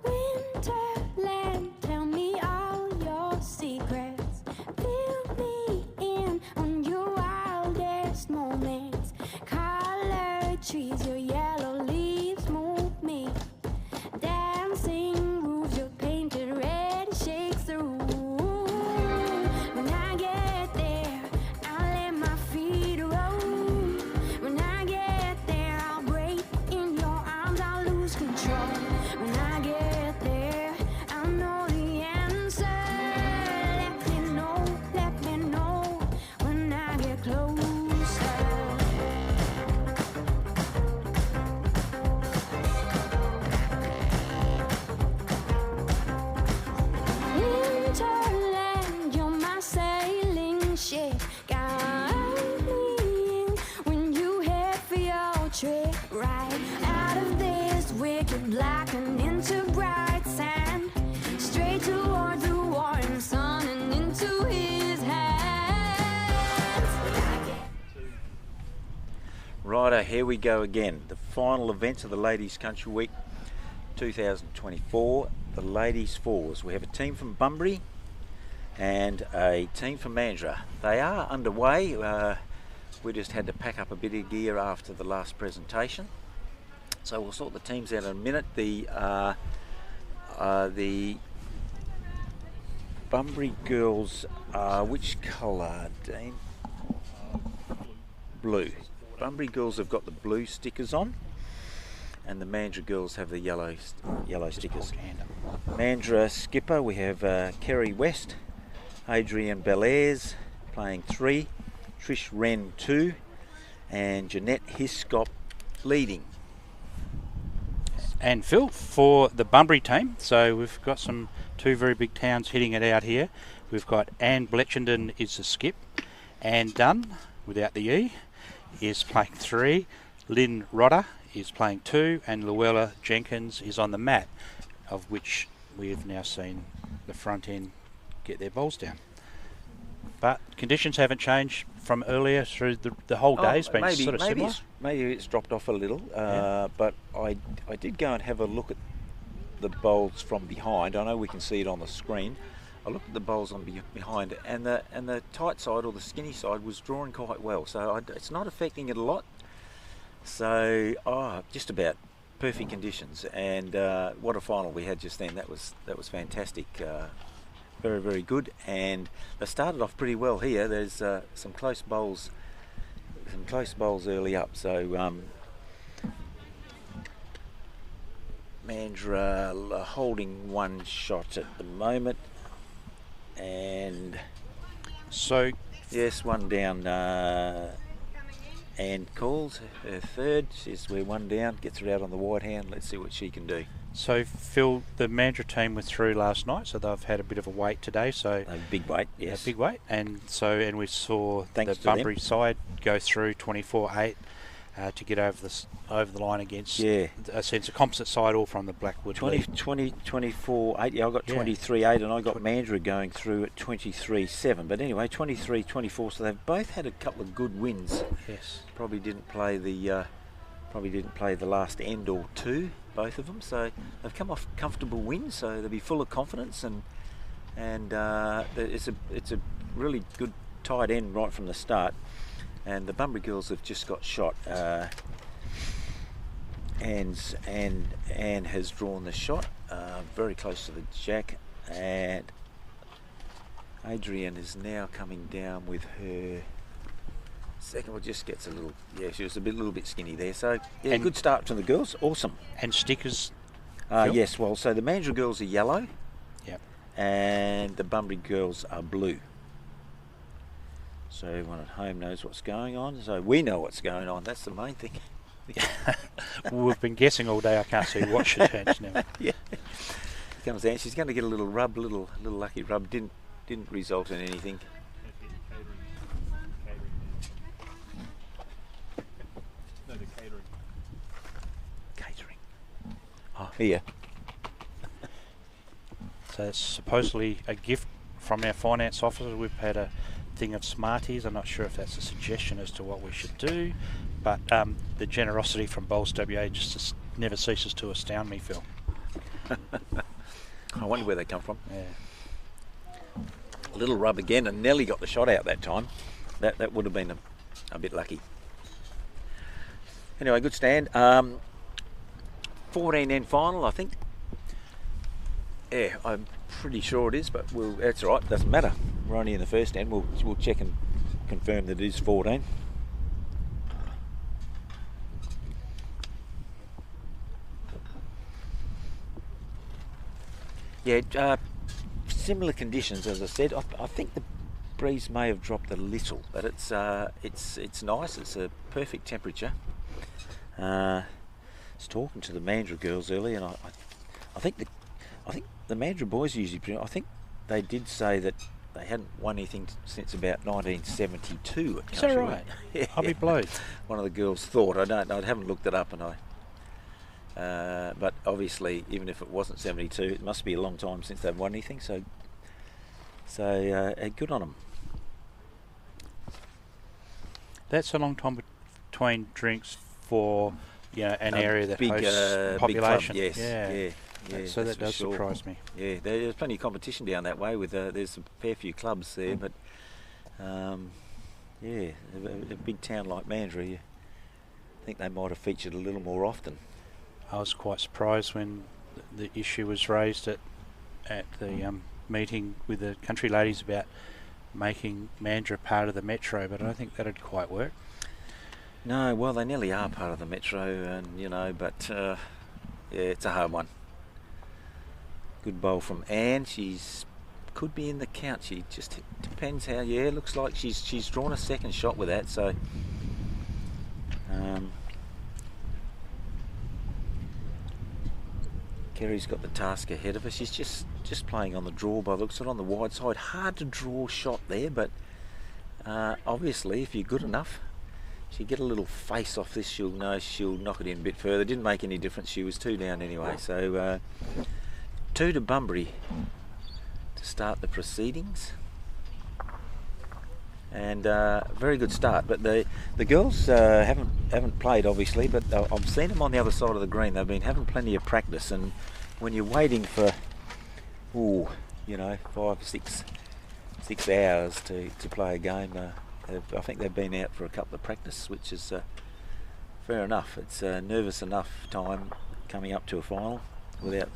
Winterland, tell me all your secrets. Fill me in on your wildest moments. Colored trees, your yellow leaves move me. Dancing roofs, your painted red shakes the room. When I get there, I'll let my feet roam. When I get there, I'll break in your arms, I'll lose control. When I get there, I'll know the answer. Let me know when I get closer. Winterland, you're my sailing ship. Guide me in when you head for your trip. Right out of this wicked black and into bright sand. Straight towards the warm sun and into his hands. Righto, here we go again. The final events of the Ladies Country Week 2024, the Ladies Fours. We have a team from Bunbury and a team from Mandurah. They are underway. We just had to pack up a bit of gear after the last presentation. So we'll sort the teams out in a minute. The Bunbury girls are which colour, Dean? Blue. Bunbury girls have got the blue stickers on, and the Mandurah girls have the yellow stickers. Mandurah skipper, we have Kerry West, Adrian Belaires playing 3, Trish Wren 2, and Jeanette Hiscop leading. And Phil, for the Bunbury team, so we've got two very big towns hitting it out here. We've got Anne Bletchenden is the skip, Anne Dunn, without the E, is playing 3, Lynn Rodder is playing 2, and Luella Jenkins is on the mat, of which we have now seen the front end get their bowls down. But conditions haven't changed from earlier through the whole day. It's been sort of similar. Maybe it's dropped off a little, but I did go and have a look at the bowls from behind. I know we can see it on the screen. I looked at the bowls on behind, and the tight side or the skinny side was drawing quite well. So it's not affecting it a lot. So just about perfect conditions, and what a final we had just then. That was fantastic. Very, very good, and they started off pretty well here. There's some close bowls early up. So Mandurah holding one shot at the moment, and so yes, one down. And calls her third. We're one down. Gets her out on the wide hand. Let's see what she can do. So Phil, the Mandurah team were through last night, so they've had a bit of a wait today. So a big wait, yes. A big wait, and we saw Thanks the Bunbury side go through 24-8 to get over the line against a sense of composite side, all from the Blackwood 24-8. Yeah, I got 23-8, and I got Mandurah going through at 23-7. But anyway, 23-24. So they've both had a couple of good wins. Yes. Probably didn't play the last end or two, both of them. So they've come off comfortable wins. So they'll be full of confidence, and it's a really good tight end right from the start. And the Bunbury girls have just got shot. Anne has drawn the shot very close to the jack, and Adrian is now coming down with her second. Well, just gets a little. Yeah, she was a little bit skinny there. So yeah, good start from the girls. Awesome. And stickers. Yes. Well, so the Mandurah girls are yellow. Yep. And the Bunbury girls are blue. So everyone at home knows what's going on. So we know what's going on. That's the main thing. We've been guessing all day. I can't see what she turns now. Yeah. Here comes Anne. She's going to get a little rub, little lucky rub. Didn't result in anything. Catering. Oh, here. So it's supposedly a gift from our finance officer. We've had a thing of Smarties. I'm not sure if that's a suggestion as to what we should do, But the generosity from Bowls WA just never ceases to astound me, Phil. I wonder where they come from. Yeah. A little rub again, and Nelly got the shot out that time. That would have been a bit lucky. Anyway, good stand. 14 end final, I think. Yeah, I'm pretty sure it is, but that's all right. Doesn't matter. We're only in the first end. We'll check and confirm that it is 14. Yeah, similar conditions, as I said. I think the breeze may have dropped a little, but it's nice. It's a perfect temperature. I was talking to the Mandurah girls earlier, and I think the Mandurah boys usually. I think they did say that they hadn't won anything since about 1972 at Country. Is that right? Yeah. I'll be blowed. One of the girls thought. I haven't looked it up, and but obviously, even if it wasn't 72, it must be a long time since they've won anything. So good on them. That's a long time between drinks for an area that big, hosts population. Big club, yes. Yeah, So that does sure. surprise me. Yeah, there's plenty of competition down that way. There's a fair few clubs there, but a big town like Mandurah, I think they might have featured a little more often. I was quite surprised when the issue was raised at the meeting with the country ladies about making Mandurah part of the metro, but I don't think that'd quite work. No, well, they nearly are part of the metro, and but it's a hard one. Good bowl from Anne. Could be in the count. She just depends how. Yeah, looks like she's drawn a second shot with that. So, Kerry's got the task ahead of her. She's just playing on the draw by the looks of it, on the wide side. Hard to draw shot there, but obviously, if you're good enough, she get a little face off this. She'll knock it in a bit further. Didn't make any difference. She was 2 down anyway. So 2 to Bunbury to start the proceedings, and very good start. But the girls haven't played obviously, but I've seen them on the other side of the green. They've been having plenty of practice, and when you're waiting for 5, 6 hours to play a game, I think they've been out for a couple of practice, which is fair enough. It's nervous enough time coming up to a final without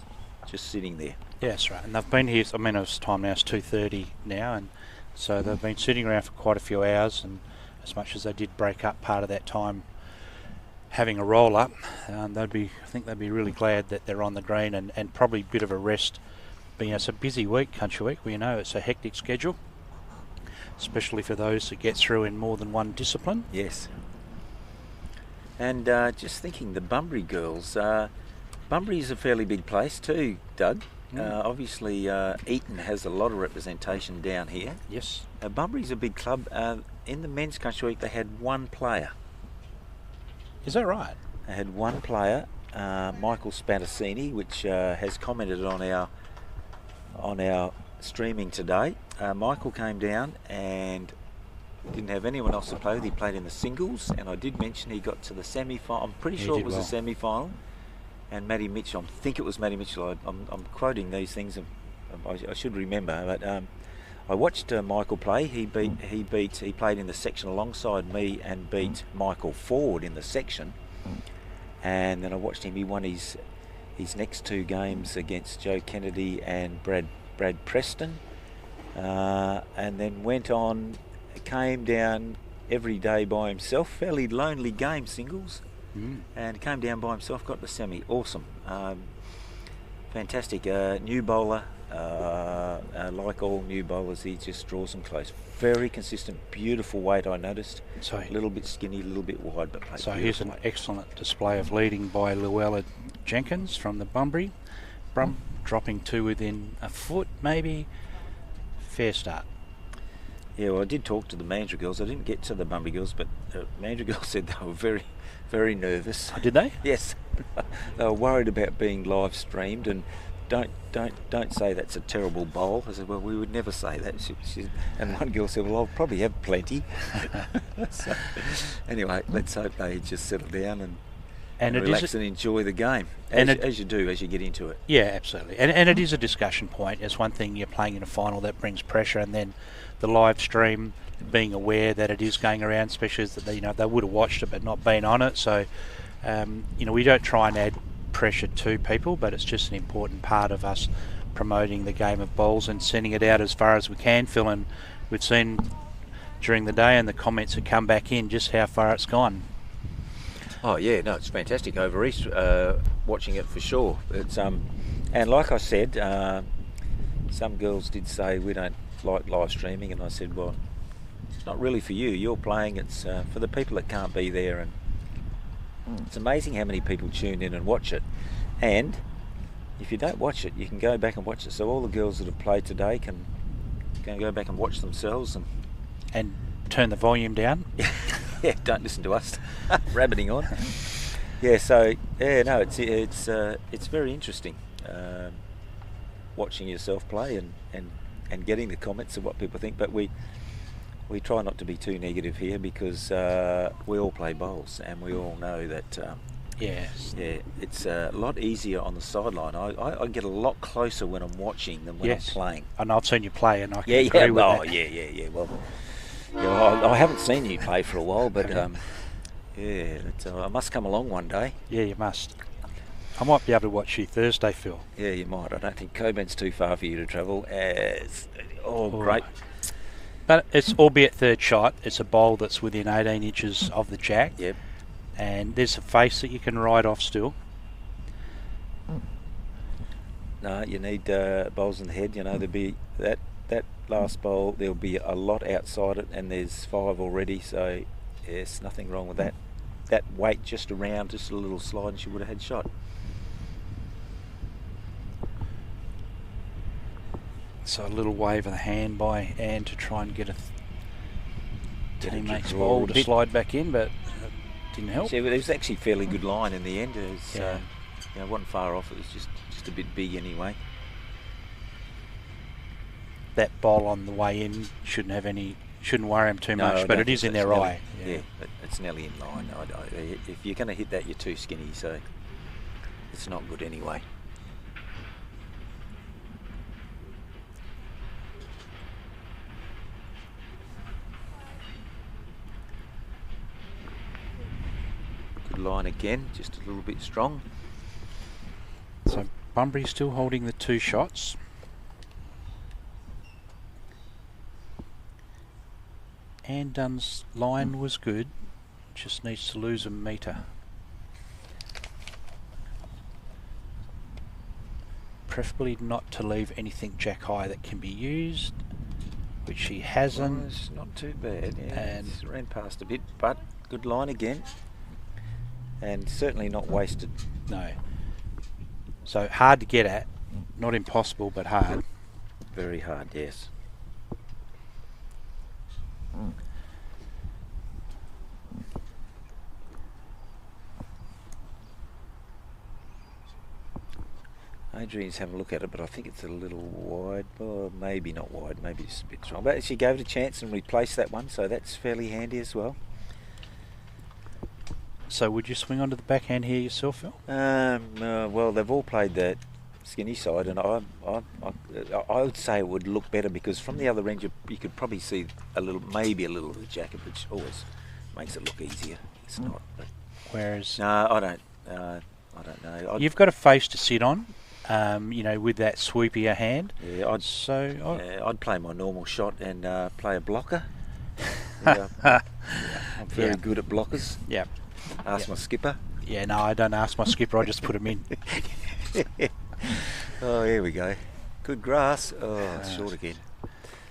just sitting there. Yeah, that's right. And they've been here, it's time now, it's 2:30 now, and so they've been sitting around for quite a few hours, and as much as they did break up part of that time having a roll up, I think they'd be really glad that they're on the green, and probably a bit of a rest, being it's a busy week, Country Week. We know it's a hectic schedule, especially for those that get through in more than one discipline. Yes. And just thinking, the Bunbury girls, Bunbury's a fairly big place too, Doug. Obviously, Eton has a lot of representation down here. Yes. Bunbury's a big club. In the men's Country Week, they had 1 player. Is that right? They had 1 player, Michael Spatassini, which has commented on our streaming today. Michael came down and didn't have anyone else to play with. He played in the singles, and I did mention he got to the semi-final. I'm pretty sure it was a semi-final. And Matty Mitchell, I think it was Matty Mitchell. I'm quoting these things. I should remember, but I watched Michael play. He played in the section alongside me and beat Michael Ford in the section. And then I watched him. He won his next 2 games against Joe Kennedy and Brad Preston, and then went on, came down every day by himself. Fairly lonely game, singles. And came down by himself, got the semi. Awesome. Fantastic. New bowler. Like all new bowlers, he just draws them close. Very consistent, beautiful weight, I noticed. So a little bit skinny, a little bit wide, but so here's an excellent display of leading by Luella Jenkins from the Bunbury. Dropping 2 within a foot, maybe. Fair start. Yeah, well, I did talk to the Mandurah girls. I didn't get to the Bunbury girls, but Mandurah girls said they were very, very nervous. Did they? Yes. They were worried about being live streamed, and don't say that's a terrible bowl. I said, well, we would never say that. And one girl said, well, I'll probably have plenty. So, anyway, let's hope they just settle down and relax and enjoy the game, as you do as you get into it. Yeah, absolutely. And it is a discussion point. It's one thing you're playing in a final that brings pressure, and then the live stream, being aware that it is going around, especially as they would have watched it but not been on it. So, we don't try and add pressure to people, but it's just an important part of us promoting the game of bowls and sending it out as far as we can, Phil. And we've seen during the day and the comments that come back in just how far it's gone. Oh yeah, no, it's fantastic over East, watching it for sure. It's and like I said, some girls did say we don't like live streaming, and I said, well, it's not really for you. You're playing. It's for the people that can't be there, and it's amazing how many people tune in and watch it. And if you don't watch it, you can go back and watch it. So all the girls that have played today can go back and watch themselves and turn the volume down. Yeah, don't listen to us rabbiting on. Yeah, so no, it's very interesting watching yourself play and getting the comments of what people think. But we try not to be too negative here, because we all play bowls and we all know that. Yes. Yeah, it's a lot easier on the sideline. I get a lot closer when I'm watching than when I'm playing. And I've seen you play, and I can agree with that. Yeah. Well, I haven't seen you play for a while, but I must come along one day. Yeah, you must. I might be able to watch you Thursday, Phil. Yeah, you might. I don't think Coburn's too far for you to travel. Great. But it's, albeit third shot, it's a bowl that's within 18 inches of the jack. Yep. And there's a face that you can ride off still. No, you need bowls in the head. There'll be that last bowl. There'll be a lot outside it, and there's 5 already. So yes, nothing wrong with that. That weight just around, just a little slide, and she would have had shot. So a little wave of the hand by Anne to try and get a teammate's ball to slide back in, but it didn't help. Yeah, it was actually a fairly good line in the end. It was, wasn't far off. It was just a bit big anyway. That bowl on the way in shouldn't worry him too much, but it is in their eye. Yeah, but it's nearly in line. If you're going to hit that, you're too skinny, so it's not good anyway. Good line again, just a little bit strong. So Bunbury still holding the 2 shots. Anne Dunn's line was good, just needs to lose a metre. Preferably not to leave anything jack high that can be used, which she hasn't. Well, it's not too bad, yeah. And it's ran past a bit, but good line again. And certainly not wasted. No. So hard to get at, not impossible, but hard. Very hard, yes. Adrian's having a look at it, but I think it's a little wide. Well, maybe not wide, maybe just a bit strong. But she gave it a chance and replaced that one, so that's fairly handy as well. So would you swing onto the backhand here yourself, Phil? Well, they've all played that skinny side, and I would say it would look better, because from the other end you could probably see maybe a little of the jacket, which always makes it look easier. It's not. But whereas no, I don't know. You've got a face to sit on, with that swoopy hand. Yeah, I'd play my normal shot and play a blocker. I'm very good at blockers. Yeah. Ask my skipper. Yeah, no, I don't ask my skipper. I just put him in. Oh, here we go. Good grass. Oh, it's short again.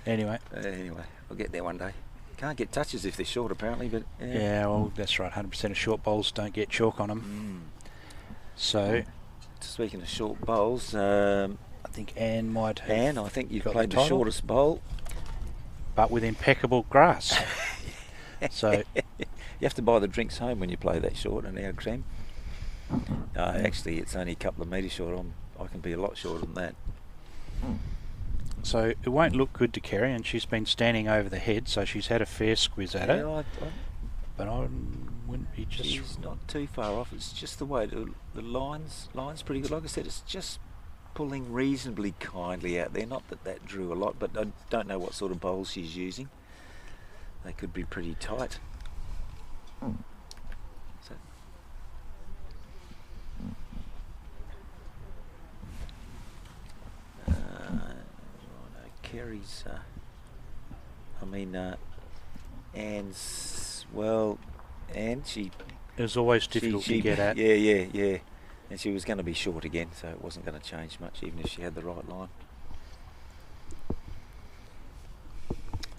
Anyway, I'll get there one day. Can't get touches if they're short, apparently. But yeah, well, that's right. 100% of short bowls don't get chalk on them. So, speaking of short bowls, I think Anne might have. Anne, I think you've played the shortest bowl, but with impeccable grass. So you have to buy the drinks home when you play that short, and our cream. Actually, it's only a couple of metres short. I can be a lot shorter than that. So it won't look good to Kerry, and she's been standing over the head, so she's had a fair squiz at it. But I wouldn't be just... She's not too far off. It's just the way the line's pretty good. Like I said, it's just pulling reasonably kindly out there. Not that drew a lot, but I don't know what sort of bowls she's using. They could be pretty tight. So, Kerry's, Anne's, well, Anne, it was always difficult to get at. Yeah. And she was going to be short again, so it wasn't going to change much, even if she had the right line.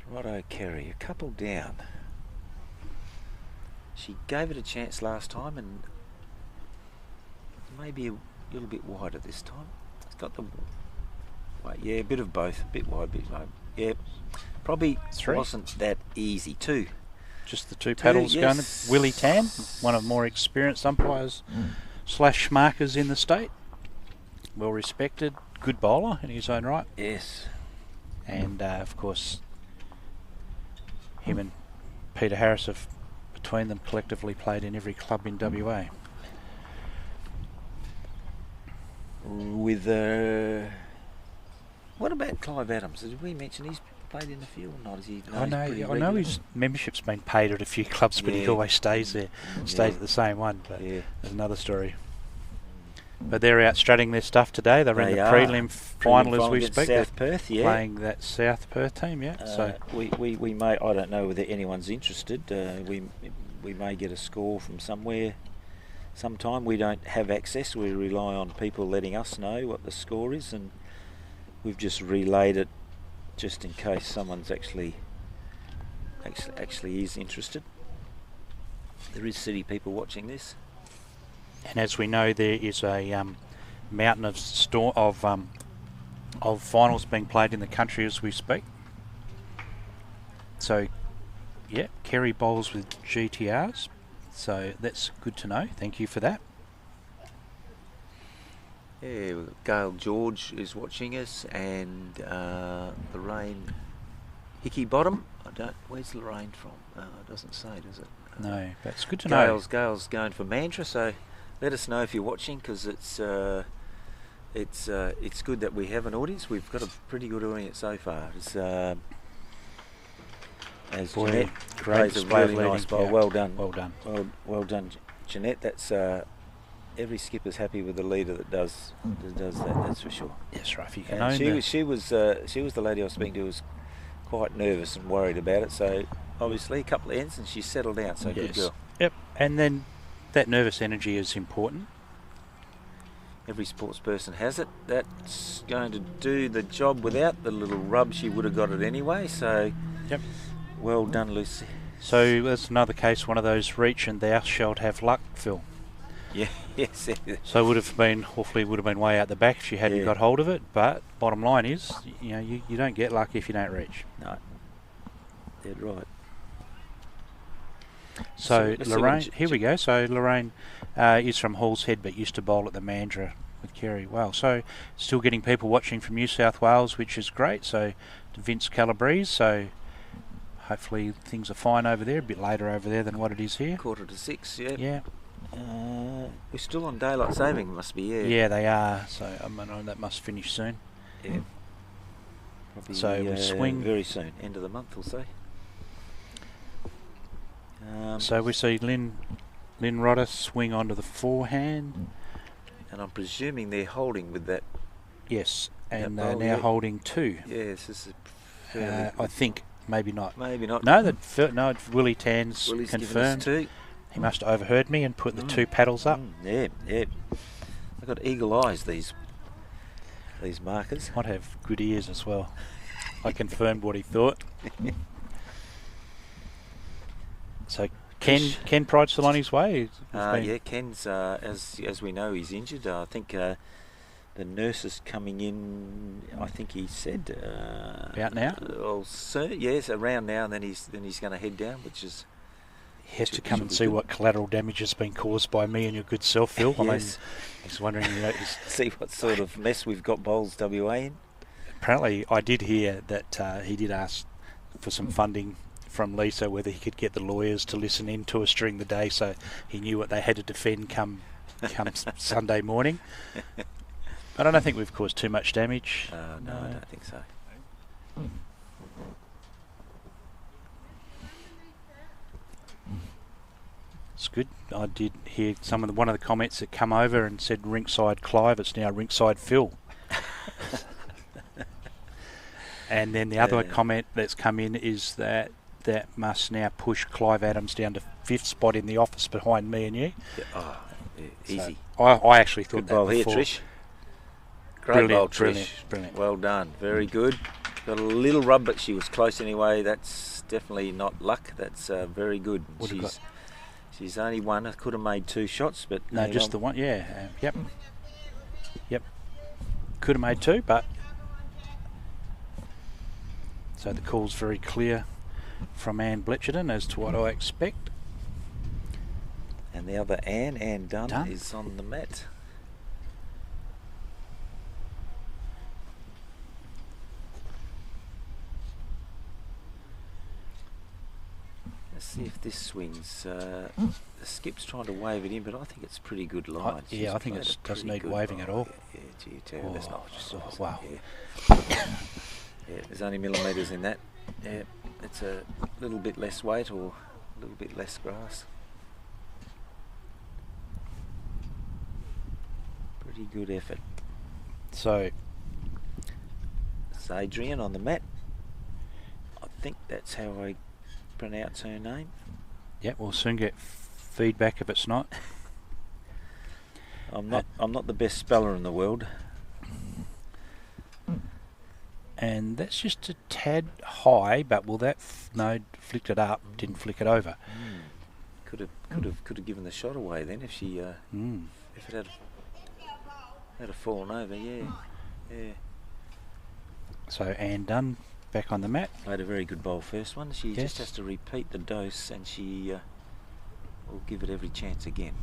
Righto, Kerry, a couple down. She gave it a chance last time, and maybe a little bit wider this time. It's got the... Yeah, a bit of both. A bit wide, a bit low. Yeah, probably 3. Wasn't that easy. 2. Just the 2 paddles yes. going. Willie Tan, one of the more experienced umpires / markers in the state. Well respected, good bowler in his own right. Yes. And of course, him and Peter Harris have, between them, collectively played in every club in WA. With what about Clive Adams? Did we mention he's played in the field or not? Is he? I know his membership's been paid at a few clubs, but he always stays there, stays at the same one. But there's another story. But they're out strutting their stuff today. They're in the prelim final as we speak. South Perth, playing that South Perth team, so we may. I don't know whether anyone's interested. We may get a score from somewhere. Sometime we don't have access. We rely on people letting us know what the score is, and we've just relayed it just in case someone's actually is interested. There is city people watching this. And as we know, there is a mountain of finals being played in the country as we speak. So, yeah, Kerry bowls with GTRs. So that's good to know. Thank you for that. Yeah, Gail George is watching us, and Lorraine Hickey Bottom. Where's Lorraine from? It doesn't say, does it? No, that's good to know. Gail's going for Mandurah, so let us know if you're watching, because it's good that we have an audience. We've got a pretty good audience so far. It's, as Jeanette plays a really nice bowl. Yeah. Well done. Well done, Jeanette. That's every skipper's happy with the leader that does that. That's for sure. Yes, right. You can own she was the lady I was speaking to, was quite nervous and worried about it. So obviously a couple of ends and she's settled down. So good girl. Yep. And then that nervous energy is important. Every sports person has it. That's going to do the job without the little rub. She would have got it anyway. So yep. Well done, Lucy. So that's another case, one of those reach and thou shalt have luck, Phil. Yeah, yes. So would have been way out the back if she hadn't got hold of it. But bottom line is, you don't get luck if you don't reach. No, dead right. So Lorraine, here we go. So Lorraine is from Halls Head, but used to bowl at the Mandurah with Kerry. Wow. So still getting people watching from New South Wales, which is great. So to Vince Calabrese. So hopefully things are fine over there. A bit later over there than what it is here. 5:45. Yeah. Yeah. We're still on daylight saving, must be, Yeah, they are. So that must finish soon. Yeah. Probably, so we swing very soon, end of the month, we'll say. So we see Lynn Rodder swing onto the forehand. And I'm presuming they're holding with that. Yes, and they're now holding 2. Yes, this is I think, maybe not. Maybe not. No, Willie Tan's Willie's confirmed. Given us 2. He must have overheard me and put the 2 paddles up. Yeah. They've got eagle eyes, these markers. Might have good ears as well. I confirmed what he thought. So Ken Pride's still on his way? Ken's, as we know, he's injured. I think the nurse is coming in, I think he said... About now? Soon, yes, around now, and then he's going to head down, which is... He has to Should- come should and be see good. what collateral damage has been caused by me and your good self, Phil. I mean, Yes. he's wondering, See what sort of mess we've got Bowls WA in. apparently I did hear that he did ask for some funding from Lisa, whether he could get the lawyers to listen in to us during the day, so he knew what they had to defend come Sunday morning. But I don't think we've caused too much damage. No, I don't think so. It's good. I did hear one of the comments that come over and said Rinkside Clive. It's now Rinkside Phil. And then the other comment that's come in is that must now push Clive Adams down to 5th spot in the office behind me and you. Yeah, easy. So I actually thought Good that bowl here, before. Trish. Great bowl, Trish. Brilliant. Well done. Very good. Got a little rub, but she was close anyway. That's definitely not luck. That's very good. She's only one. I could have made 2 shots, but No, just the one. Yeah. Yep. Could have made 2, but so the call's very clear from Anne Bletcherton as to what I expect. And the other Anne Dunn, Dunn. is on the mat. Let's see if this swings. The skip's trying to wave it in, but I think it's a pretty good line. Yeah, She's I think played it a doesn't pretty need good waving at bowl. all. Yeah, gee, tell you, that's not Wow. Yeah. Yeah, there's only millimetres in that. Yeah, it's a little bit less weight or a little bit less grass. Pretty good effort. So It's Adrian on the mat. I think that's how I pronounce her name. yeah, we'll soon get feedback if it's not. I'm not the best speller in the world. And that's just a tad high, but will that flicked it up, didn't flick it over. Could have given the shot away then if she if it had fallen over. Yeah. So Anne Dunn back on the mat. Played a very good bowl first one. She Yes. just has to repeat the dose, and she will give it every chance again.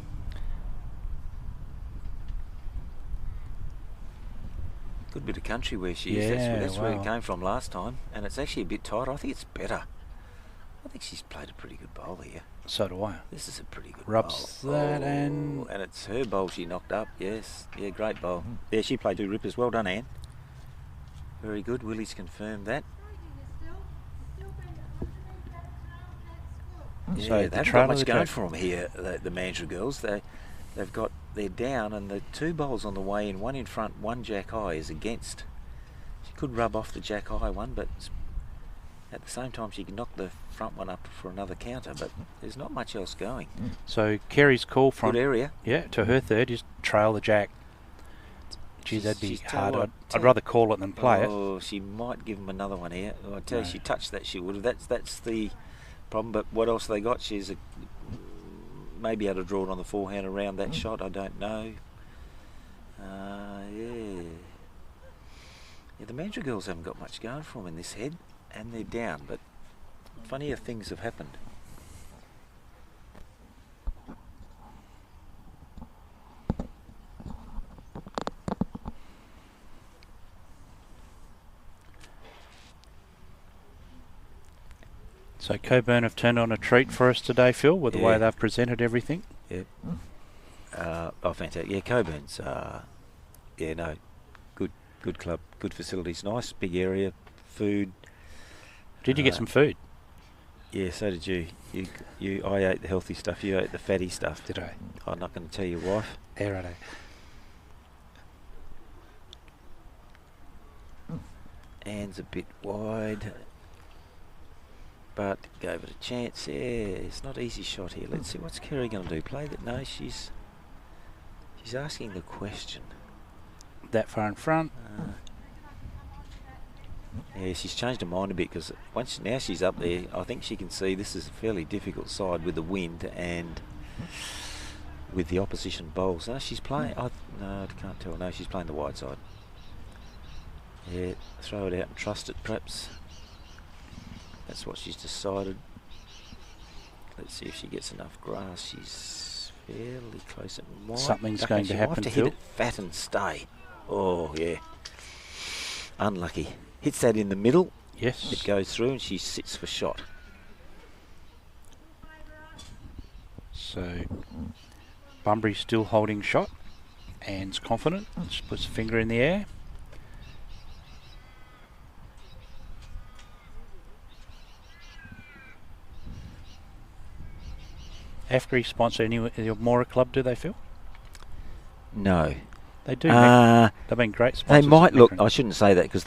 Good bit of country where she is. That's where it wow. came from last time, and it's actually a bit tighter. I think it's better. I think she's played a pretty good bowl here. So do I. This is a pretty good Rubs bowl. that and it's her bowl she knocked up. Yes, yeah, great bowl. Yeah, she played 2 rippers. Well done, Anne. Very good. Willie's confirmed that. So Yeah, the they haven't trail got of much the going track. for them here, the Mandurah girls. They're down, and the 2 bowls on the way in, one in front, one jack high, is against. She could rub off the jack high one, but at the same time she can knock the front one up for another counter. But there's not much else going. So Kerry's call from Good area. to her third is trail the jack. Geez, that'd be She's hard. told- I'd rather call it than play it. Oh, she might give him another one here. I tell you, No. she touched that, she would have. That's the problem. But what else they got? She's maybe able to draw it on the forehand around that shot. I don't know. Yeah, the Mandurah girls haven't got much going for them in this head, and they're down. But funnier things have happened. So Coburn have turned on a treat for us today, Phil, with the way Yeah. they've presented everything. Fantastic. Yeah, Coburn's. Good club, good facilities, nice big area, food. Did you get some food? Yeah, so did you. I ate the healthy stuff. You ate the fatty stuff. Did I? I'm not going to tell your wife. Yeah, righto. Anne's a bit wide, but gave it a chance. Yeah, it's not an easy shot here. Let's see what's Kerry going to do. Play that? No, she's asking the question. That far in front. Yeah, she's changed her mind a bit because now she's up there, I think she can see this is a fairly difficult side with the wind and with the opposition bowls. No, she's playing. No, I can't tell. No, she's playing the wide side. Yeah, throw it out and trust it, perhaps. That's what she's decided. Let's see if she gets enough grass. She's fairly close. It might Something's duck going and to she'll happen, have to Phil. hit it fat and stay. Oh, yeah. Unlucky. Hits that in the middle. Yes. It goes through and she sits for shot. So Bunbury's still holding shot. Anne's confident. Just puts a finger in the air. AFGRI sponsor any Mora club, do they, Phil? No. They do. They've been great sponsors. They might at look. Macron. I shouldn't say that because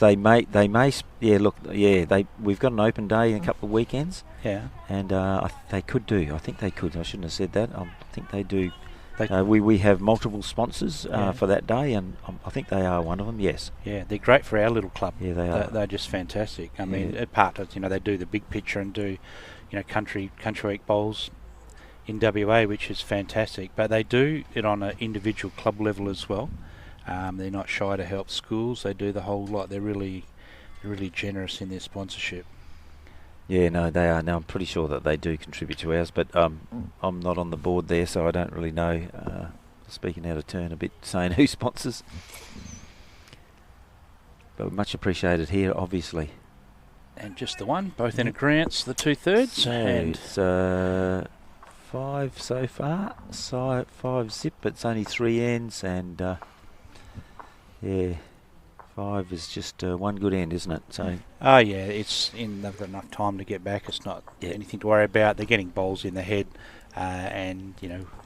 yeah, look, yeah. We've got an open day in a couple of weekends, Yeah. and they could do. I think they could. I shouldn't have said that. I think they do. They, We have multiple sponsors Yeah. for that day, and I think they are one of them. Yes. yeah, they're great for our little club. Yeah, they are. They're just fantastic. I mean, Yeah. apart of, they do the big picture and do, country week bowls in WA, which is fantastic. But they do it on an individual club level as well. They're not shy to help schools. They do the whole lot. They're really generous in their sponsorship. Yeah, no, they are. Now I'm pretty sure that they do contribute to ours, but I'm not on the board there, so I don't really know. Speaking out of turn a bit, saying who sponsors. But much appreciated here, obviously. And just the one, both in agreement, the 2/3. So And it's 5 so far. 5 zip, but it's only 3 ends, and yeah, 5 is just one good end, isn't it? So yeah, they've got enough time to get back. It's not anything to worry about. They're getting bowls in the head, and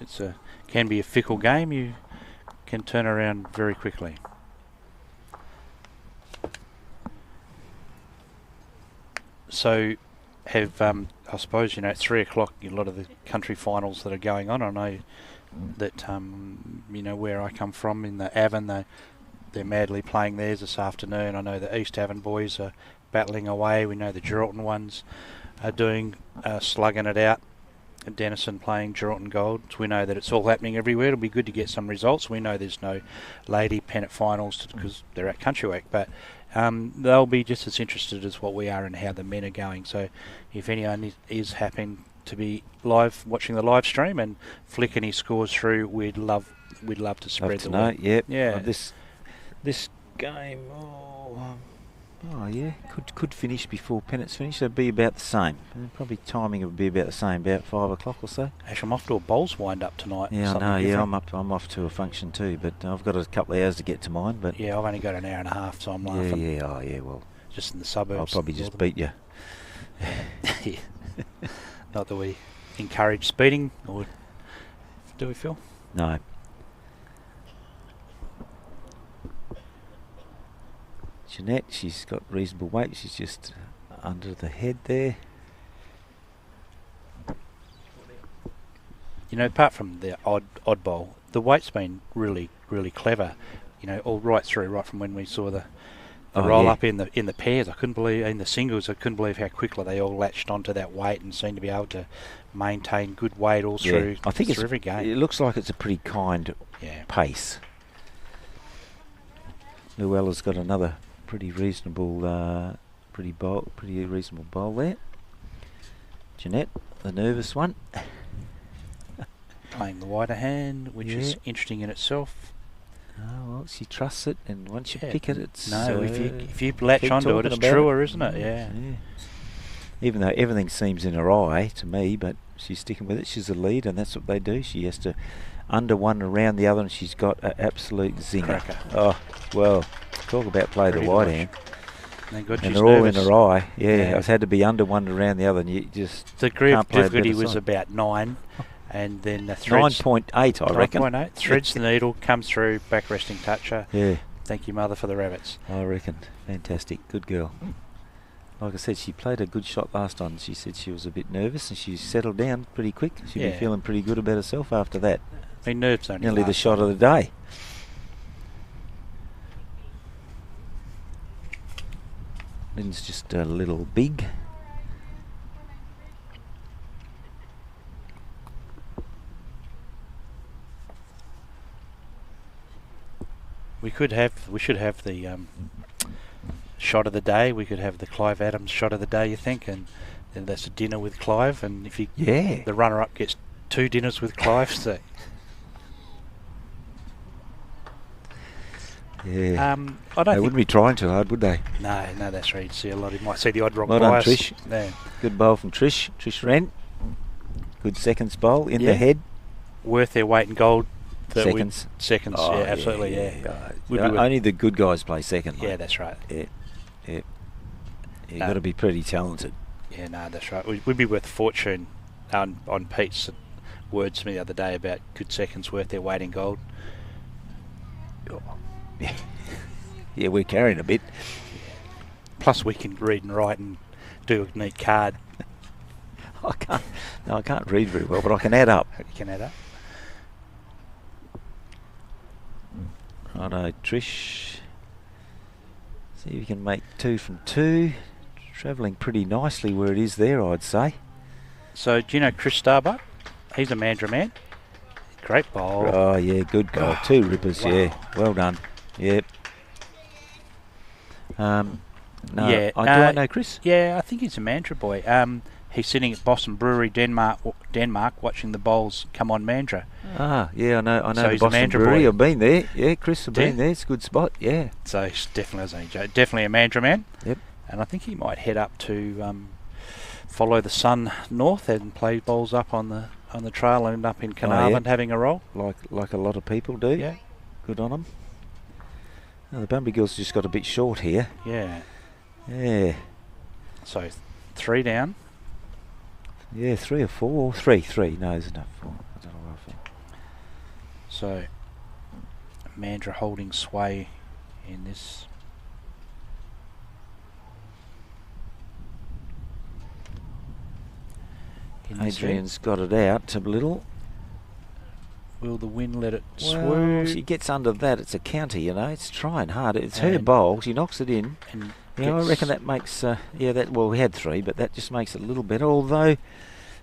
it's can be a fickle game. You can turn around very quickly. So, I suppose at 3 o'clock, a lot of the country finals that are going on. I know that where I come from in the Avon, they're madly playing theirs this afternoon. I know the East Avon boys are battling away. We know the Geraldton ones are slugging it out. Denison playing Geraldton Gold. So we know that it's all happening everywhere. It'll be good to get some results. We know there's no lady pennant finals because they're at Country Week, but they'll be just as interested as what we are in how the men are going. So if anyone is happening to be live watching the live stream and flick any scores through, we'd love to spread the word. Yep. Yeah. This game, yeah, could finish before pennants finish. It'd be about the same. Probably timing would be about the same, about 5 o'clock or so. Actually, I'm off to a bowls wind up tonight. Yeah, I something know. Yeah, different. I'm off to a function too, but I've got a couple of hours to get to mine. But Yeah, I've only got an hour and a half, so I'm laughing. yeah. Oh, yeah. Well, Just in the suburbs. I'll probably just beat you. Yeah. Not that we encourage speeding, or do we, Phil? No. Jeanette, she's got reasonable weight. She's just under the head there. Apart from the odd bowl, the weight's been really, really clever. All right through, right from when we saw the roll up in the pairs. I couldn't believe in the singles. I couldn't believe how quickly they all latched onto that weight and seemed to be able to maintain good weight all through. I think through every game. It looks like it's a pretty kind pace. Luella's got another pretty reasonable, pretty reasonable bowl there. Jeanette, the nervous one. Playing the wider hand, which is interesting in itself. Oh, well, she trusts it, and once you pick it, it's... No, if you latch keep onto it, talking it's about truer, isn't it? Yeah. Even though everything seems in her eye to me, but she's sticking with it. She's the lead, and that's what they do. She has to under one, around the other, and she's got an absolute zinger. Cracker. Oh, well, talk about play the wide hand. Thank God And she's they're all nervous. in her eye. Yeah, Yeah. I've had to be under one, around the other, and you just The degree of can't play a difficulty better was side. about 9, and then the threads... 9.8, I reckon. 9.8, threads the needle, comes through, back resting toucher. Yeah, Thank you, mother, for the rabbits. I reckon. Fantastic. Good girl. Like I said, she played a good shot last time. She said she was a bit nervous, and she settled down pretty quick. She'd be feeling pretty good about herself after that. I mean, nerves only Nearly the last shot of the day. Lynn's just a little big. We should have the shot of the day. We could have the Clive Adams shot of the day, you think, and then that's a dinner with Clive, and if you Yeah. the runner-up gets 2 dinners with Clive, so Yeah. I don't They think. wouldn't be trying too hard, would they? No, that's right. You'd see a lot. You might see the odd wrong Well done, bias. Trish. Yeah. Good bowl from Trish. Trish Wren. Good seconds bowl in Yeah. the head. Worth their weight in gold. that we- Seconds. Seconds, Oh, yeah, absolutely, yeah. Would be worth- Only the good guys play second. Yeah, mate. that's right. You've No. got to be pretty talented. Yeah, no, that's right. We'd be worth a fortune on Pete's words to me the other day about good seconds worth their weight in gold. Yeah, we're carrying a bit. Plus, we can read and write and do a neat card. I can't read very well, but I can add up. You can add up. Righto, Trish. See if you can make 2 from 2. Travelling pretty nicely where it is there, I'd say. So, do you know Chris Starbuck? He's a Mandurah man. Great bowl. Oh, yeah, good goal. 2 rippers, Wow. yeah. Well done. Yep. No, Yeah, do I know Chris? Yeah, I think he's a Mandurah boy. He's sitting at Boston Brewery, Denmark, watching the bowls come on Mandurah. Ah, yeah, I know So the he's a Boston Mandurah Brewery. boy. I've been there. Yeah, Chris, I've Yeah. been there. It's a good spot, yeah. So he's definitely a Mandurah man. Yep. And I think he might head up to follow the sun north and play bowls up on the trail and end up in Carnarvon having a roll. Like a lot of people do. Yeah. Good on them. Oh, the Bunbury girls just got a bit short here. Yeah. Yeah. So 3 down. Yeah, 3 or 4. 3. No, there's enough. 4. I don't know where I fell. So Mandurah holding sway in this. Adrian's got it out a little. Will the wind let it Well, swoop? she gets under that. It's a counter, you know. It's trying hard. It's her And- bowl. She knocks it in. And Yeah, I gets- reckon that makes. We had 3, but that just makes it a little better. Although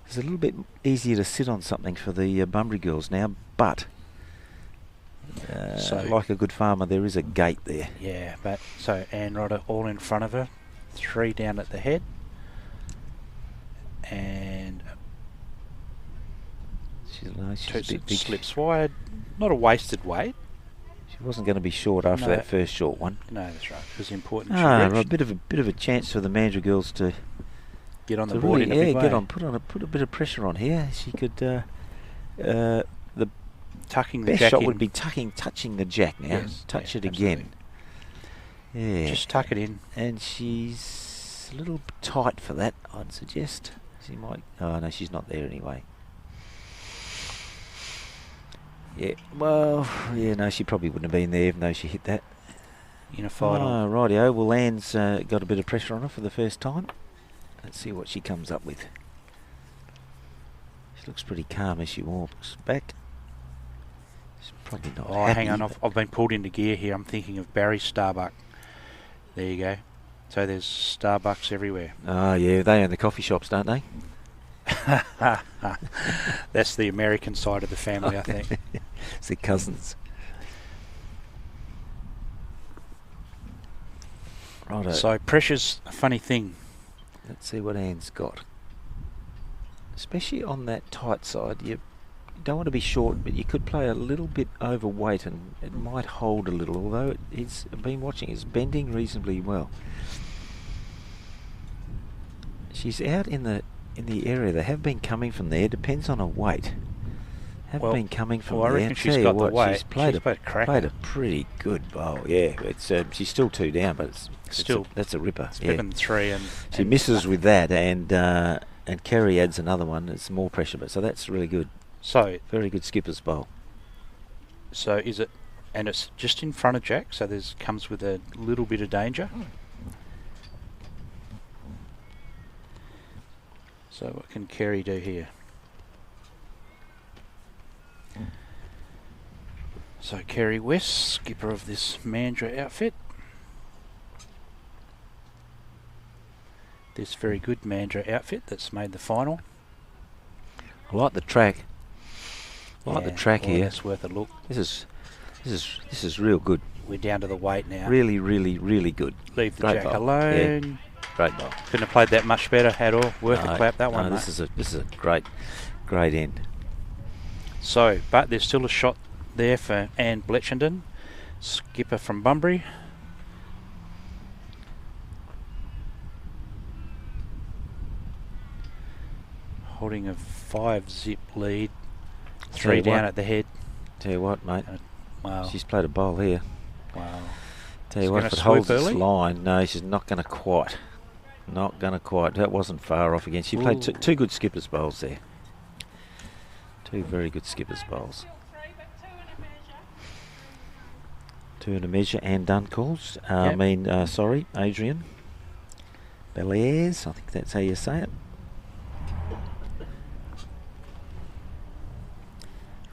it's a little bit easier to sit on something for the Bunbury girls now. But So- like a good farmer, there is a gate there. Yeah, but so Anne Rodder all in front of her, 3 down at the head, and She's two a bit big. slips wide. Not a wasted weight. She wasn't going to be short after No. that first short one. No, that's right. It was important. She Right, reached, a bit of a chance for the Mandurah girls to get on the to board really, in a big get way. on, put a bit of pressure on here. She could. The Tucking the best jack shot in. would be touching the jack now. Yes, Touch yeah, it again. Yeah. Just tuck it in. And she's a little tight for that, I'd suggest. She might. Oh no, she's not there anyway. Yeah. Well, yeah. No, she probably wouldn't have been there even though she hit that. In a final. Oh, rightio. Well, Anne's got a bit of pressure on her for the first time. Let's see what she comes up with. She looks pretty calm as she walks back. She's probably not. Oh, happy, hang on. but- I've been pulled into gear here. I'm thinking of Barry Starbuck. There you go. So there's Starbucks everywhere. Oh, yeah. They own the coffee shops, don't they? That's the American side of the family, I think. It's their cousins. Righto. So pressure's a funny thing. Let's see what Anne's got. Especially on that tight side, you don't want to be short, but you could play a little bit overweight and it might hold a little, although I've been watching, it's bending reasonably well. She's out in the area. They have been coming from there, depends on her weight. Have Well- been coming from well, I there. reckon Tell she's you got the what, weight. She's played, She's played a cracker. played a pretty good bowl, yeah. It's she's still 2 down, but Still- that's a ripper. It's Yeah. better than 3. And She misses with that, and Kerry adds another one. It's more pressure, but so that's really good. So Very good skipper's bowl. is it? And it's just in front of Jack, so there's comes with a little bit of danger. So what can Kerry do here? So Kerry West, skipper of this Mandurah outfit. This very good Mandurah outfit that's made the final. I like the track. I like the Yeah, track well, here. That's worth a look. This is real good. We're down to the weight now. Really, really, really good. Leave the Great jack bowl, alone. Great ball. Couldn't have played that much better at all. Worth a clap, that one, mate. This is a great end. So, but there's still a shot there for Anne Bletchenden, skipper from Bunbury. Holding a 5-zip lead, 3 down at the head. Tell you what, mate. Wow. She's played a bowl here. Wow. Tell you what, if it holds this line, no, she's not going to quite. Not going to quite. That wasn't far off again. She played two good skipper's bowls there. Two very good skipper's bowls. 2 and a measure. Anne Dunn calls. Sorry, Adrian Beliers. I think that's how you say it.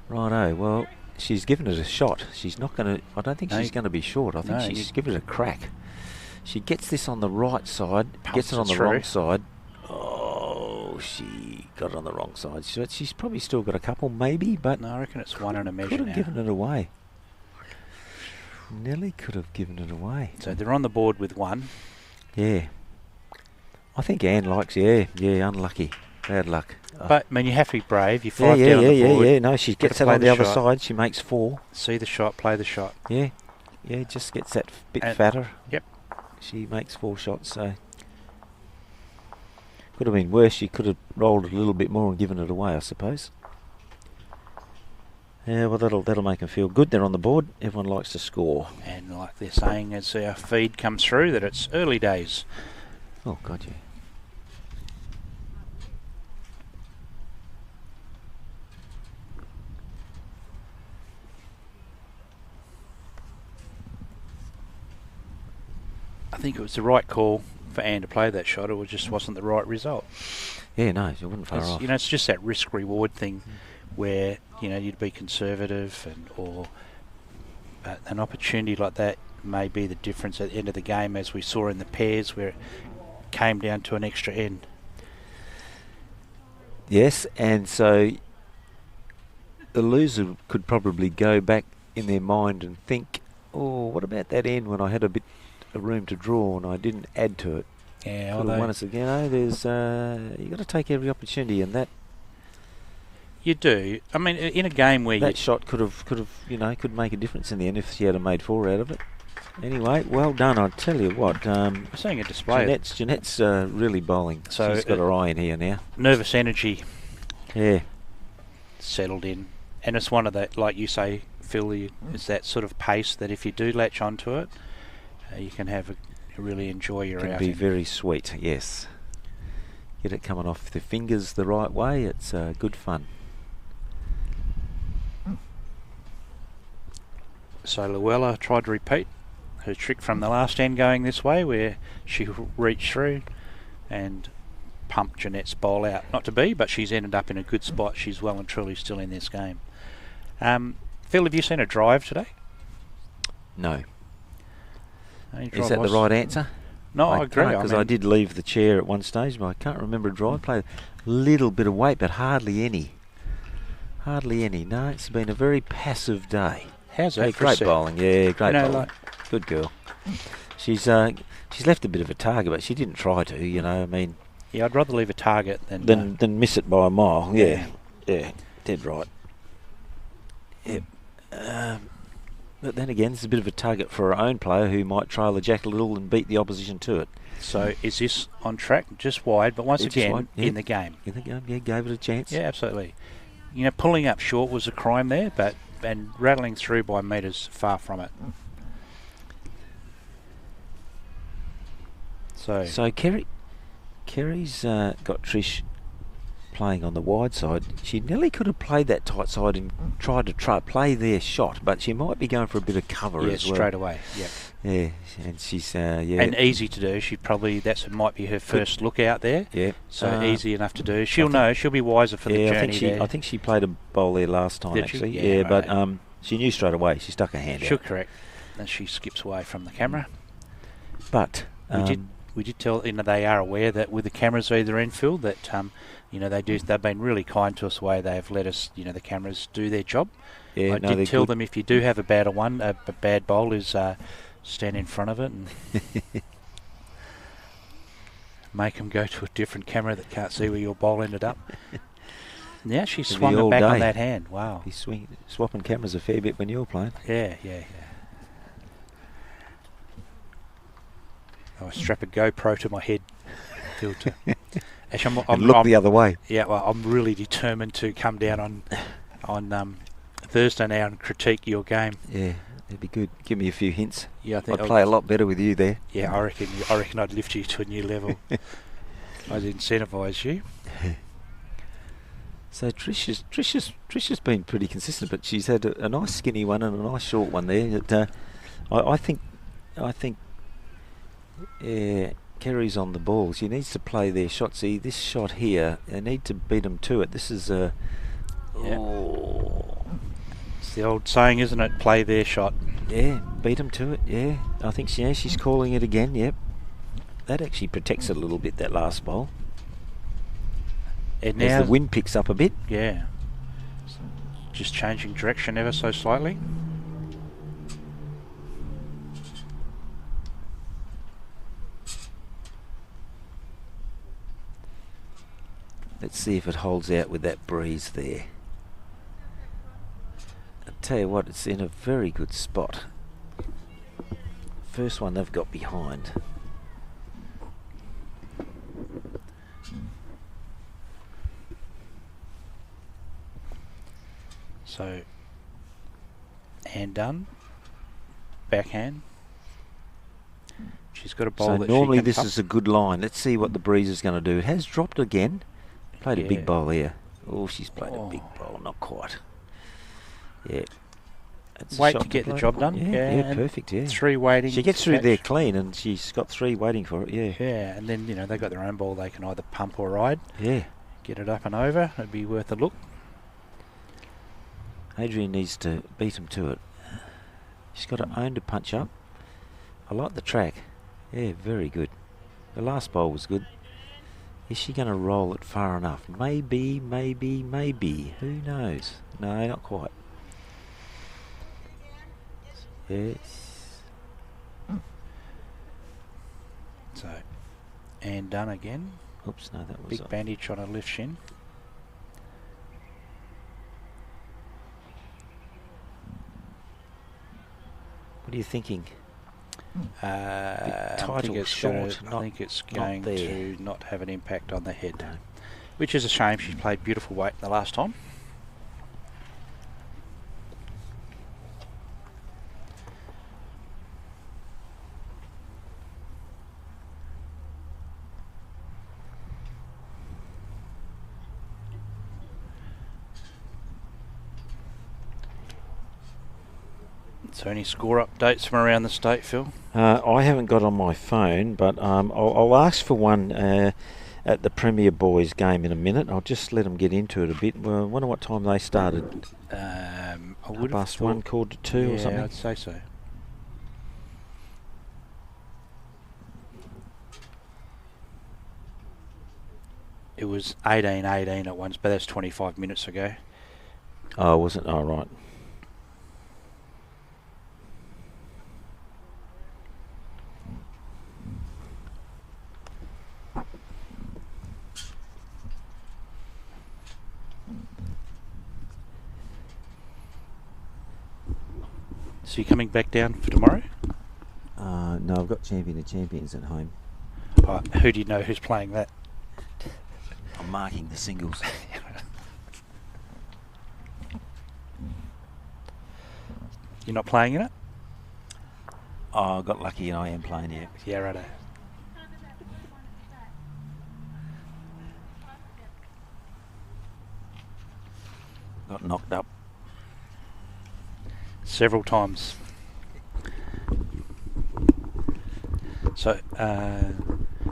Righto. Well, she's given it a shot. She's not going to. I don't think she's going to be short. I think she's given it a crack. She gets this on the right side, gets it on the wrong side. Oh, she got it on the wrong side. She's probably still got a couple, maybe, but no, I reckon it's 1 and a measure. Could have given it away. Nelly could have given it away. So they're on the board with 1. Yeah. I think Anne likes. Yeah, unlucky. Bad luck. But, I mean, you have to be brave. You 5 down on the board. Yeah. No, she gets it on the other side. She makes 4. See the shot, play the shot. Yeah, just gets that bit fatter. Yep. She makes 4 shots, so could have been worse. She could have rolled a little bit more and given it away, I suppose. Yeah, well, that'll make them feel good. They're on the board. Everyone likes to score. And like they're saying as our feed comes through, that it's early days. Oh, God, yeah. I think it was the right call for Anne to play that shot. It just wasn't the right result. Yeah, no, she wasn't far off. You know, it's just that risk-reward thing where, you know, you'd be conservative or an opportunity like that may be the difference at the end of the game, as we saw in the pairs where it came down to an extra end. Yes, and so the loser could probably go back in their mind and think, oh, what about that end when I had a bit of room to draw and I didn't add to it? Yeah, could have won us again. You know, there's you got to take every opportunity, and that you do. I mean, in a game where that shot could make a difference in the end if she had made 4 out of it. Anyway, well done. I tell you what, I'm seeing a display. Jeanette's really bowling. So she's got her eye in here now. Nervous energy. Yeah. Settled in, and it's one of that, like you say, Phil. It's that sort of pace that if you do latch onto it, you can have really enjoy your outing. Can be very sweet. Yes. Get it coming off the fingers the right way. It's good fun. So Luella tried to repeat her trick from the last end, going this way, where she reached through and pumped Jeanette's bowl out. Not to be, but she's ended up in a good spot. She's well and truly still in this game. Phil, have you seen a drive today? No. Is that the right answer? No, I agree. Because I did leave the chair at one stage, but I can't remember a drive. Played a little bit of weight, but hardly any. Hardly any. No, it's been a very passive day. How's that? Great bowling. Yeah, great bowling. Good girl. She's left a bit of a target, but she didn't try to. You know, I mean. Yeah, I'd rather leave a target than miss it by a mile. Yeah, dead right. Yep. But then again, it's a bit of a target for our own player who might trail the jack a little and beat the opposition to it. So is this on track? Just wide, but once again, wide, in the game. In the game, yeah, gave it a chance. Yeah, absolutely. You know, pulling up short was a crime there, and rattling through by metres far from it. So Kerry's got Trish playing on the wide side. She nearly could have played that tight side and tried to play their shot, but she might be going for a bit of cover as well. Straight away. Yep. Yeah, and she's and easy to do. She probably might be her first look out there. Yeah. So easy enough to do. She'll know. She'll be wiser for the journey. I think she played a bowl there last time. Did actually. She? Yeah, right. But she knew straight away. She stuck her hand out. She'll correct. And she skips away from the camera. But we did tell, you know, they are aware that with the cameras either end, Phil, that you know, they've been really kind to us the way they've let us, you know, the cameras do their job. Yeah, I did tell them if you do have a bad bowl is stand in front of it. And make them go to a different camera that can't see where your ball ended up. Now she It'll swung be it all back on day. that hand. Wow. He's swapping cameras a fair bit when you're playing. Yeah. I'll strap a GoPro to my head. Filter. Actually, And look the other way. Yeah, well, I'm really determined to come down on Thursday now and critique your game. Yeah, it'd be good. Give me a few hints. Yeah, I think I'd play a lot better with you there. Yeah, I reckon I'd lift you to a new level. I'd incentivise you. So Tricia's been pretty consistent, but she's had a nice skinny one and a nice short one there. That, I think Kerry's on the ball. She needs to play their shot. See, this shot here, they need to beat them to it. This is a... It's the old saying, isn't it? Play their shot. Yeah, beat them to it, yeah. I think she's calling it again, yep. That actually protects it a little bit, that last bowl. And as now the wind picks up a bit. Yeah. Just changing direction ever so slightly. Let's see if it holds out with that breeze there. I'll tell you what, it's in a very good spot. First one they've got behind. So, hand done. Backhand. She's got a bowl So that normally she can this putt. is a good line. Let's see what the breeze is going to do. It has dropped again. Played a big bowl here. Oh, she's played a big bowl. Not quite. Yeah. That's a Wait shot to get the play. job done. Yeah, perfect, yeah. 3 waiting. She gets to through catch. there clean and she's got 3 waiting for it, yeah. Yeah, and then, they've got their own ball. They can either pump or ride. Yeah. Get it up and over. It'd be worth a look. Adrian needs to beat him to it. She's got her own to punch up. I like the track. Yeah, very good. The last bowl was good. Is she going to roll it far enough? Maybe. Who knows? No, not quite. Yes. So, and done again. Oops, no, that was Big bandage on her left shin. What are you thinking? I tight think or it's short, I think it's going there. to not have an impact on the head, which is a shame. She's played beautiful weight the last time. So any score updates from around the state, Phil? I haven't got on my phone, but I'll ask for one at the Premier Boys game in a minute. I'll just let them get into it a bit. Well, I wonder what time they started. I would have Past thought 1, 1:45 or something. Yeah, I'd say so. It was 18-18 at once, but that's 25 minutes ago. Oh, wasn't? Oh, right. So you're coming back down for tomorrow? No, I've got Champion of Champions at home. Who do you know who's playing that? I'm marking the singles. You're not playing in it? Oh, I got lucky and I am playing here. Yeah, righto. Got knocked up. Several times. So,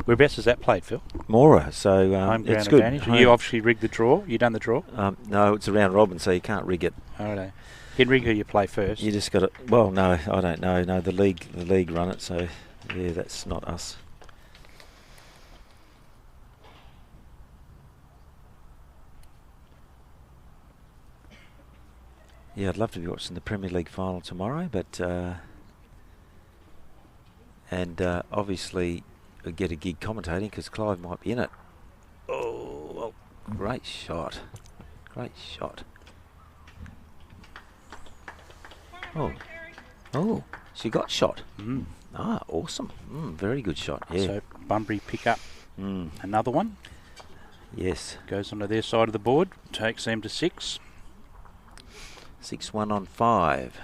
whereabouts has that played, Phil? Mora, so Home ground it's good. advantage. You obviously rigged the draw. You done the draw? No, it's a round robin, so you can't rig it. Righto. You can rig who you play first. You just got to. Well, no, I don't know. No, the league run it, so yeah, that's not us. Yeah, I'd love to be watching the Premier League final tomorrow, but and obviously get a gig commentating because Clive might be in it. Oh, well, great shot. Great shot. Oh, she got shot. Ah, awesome. Very good shot. Yeah. So Bunbury pick up another one. Yes. Goes onto their side of the board. Takes them to 6. 6-1 on 5.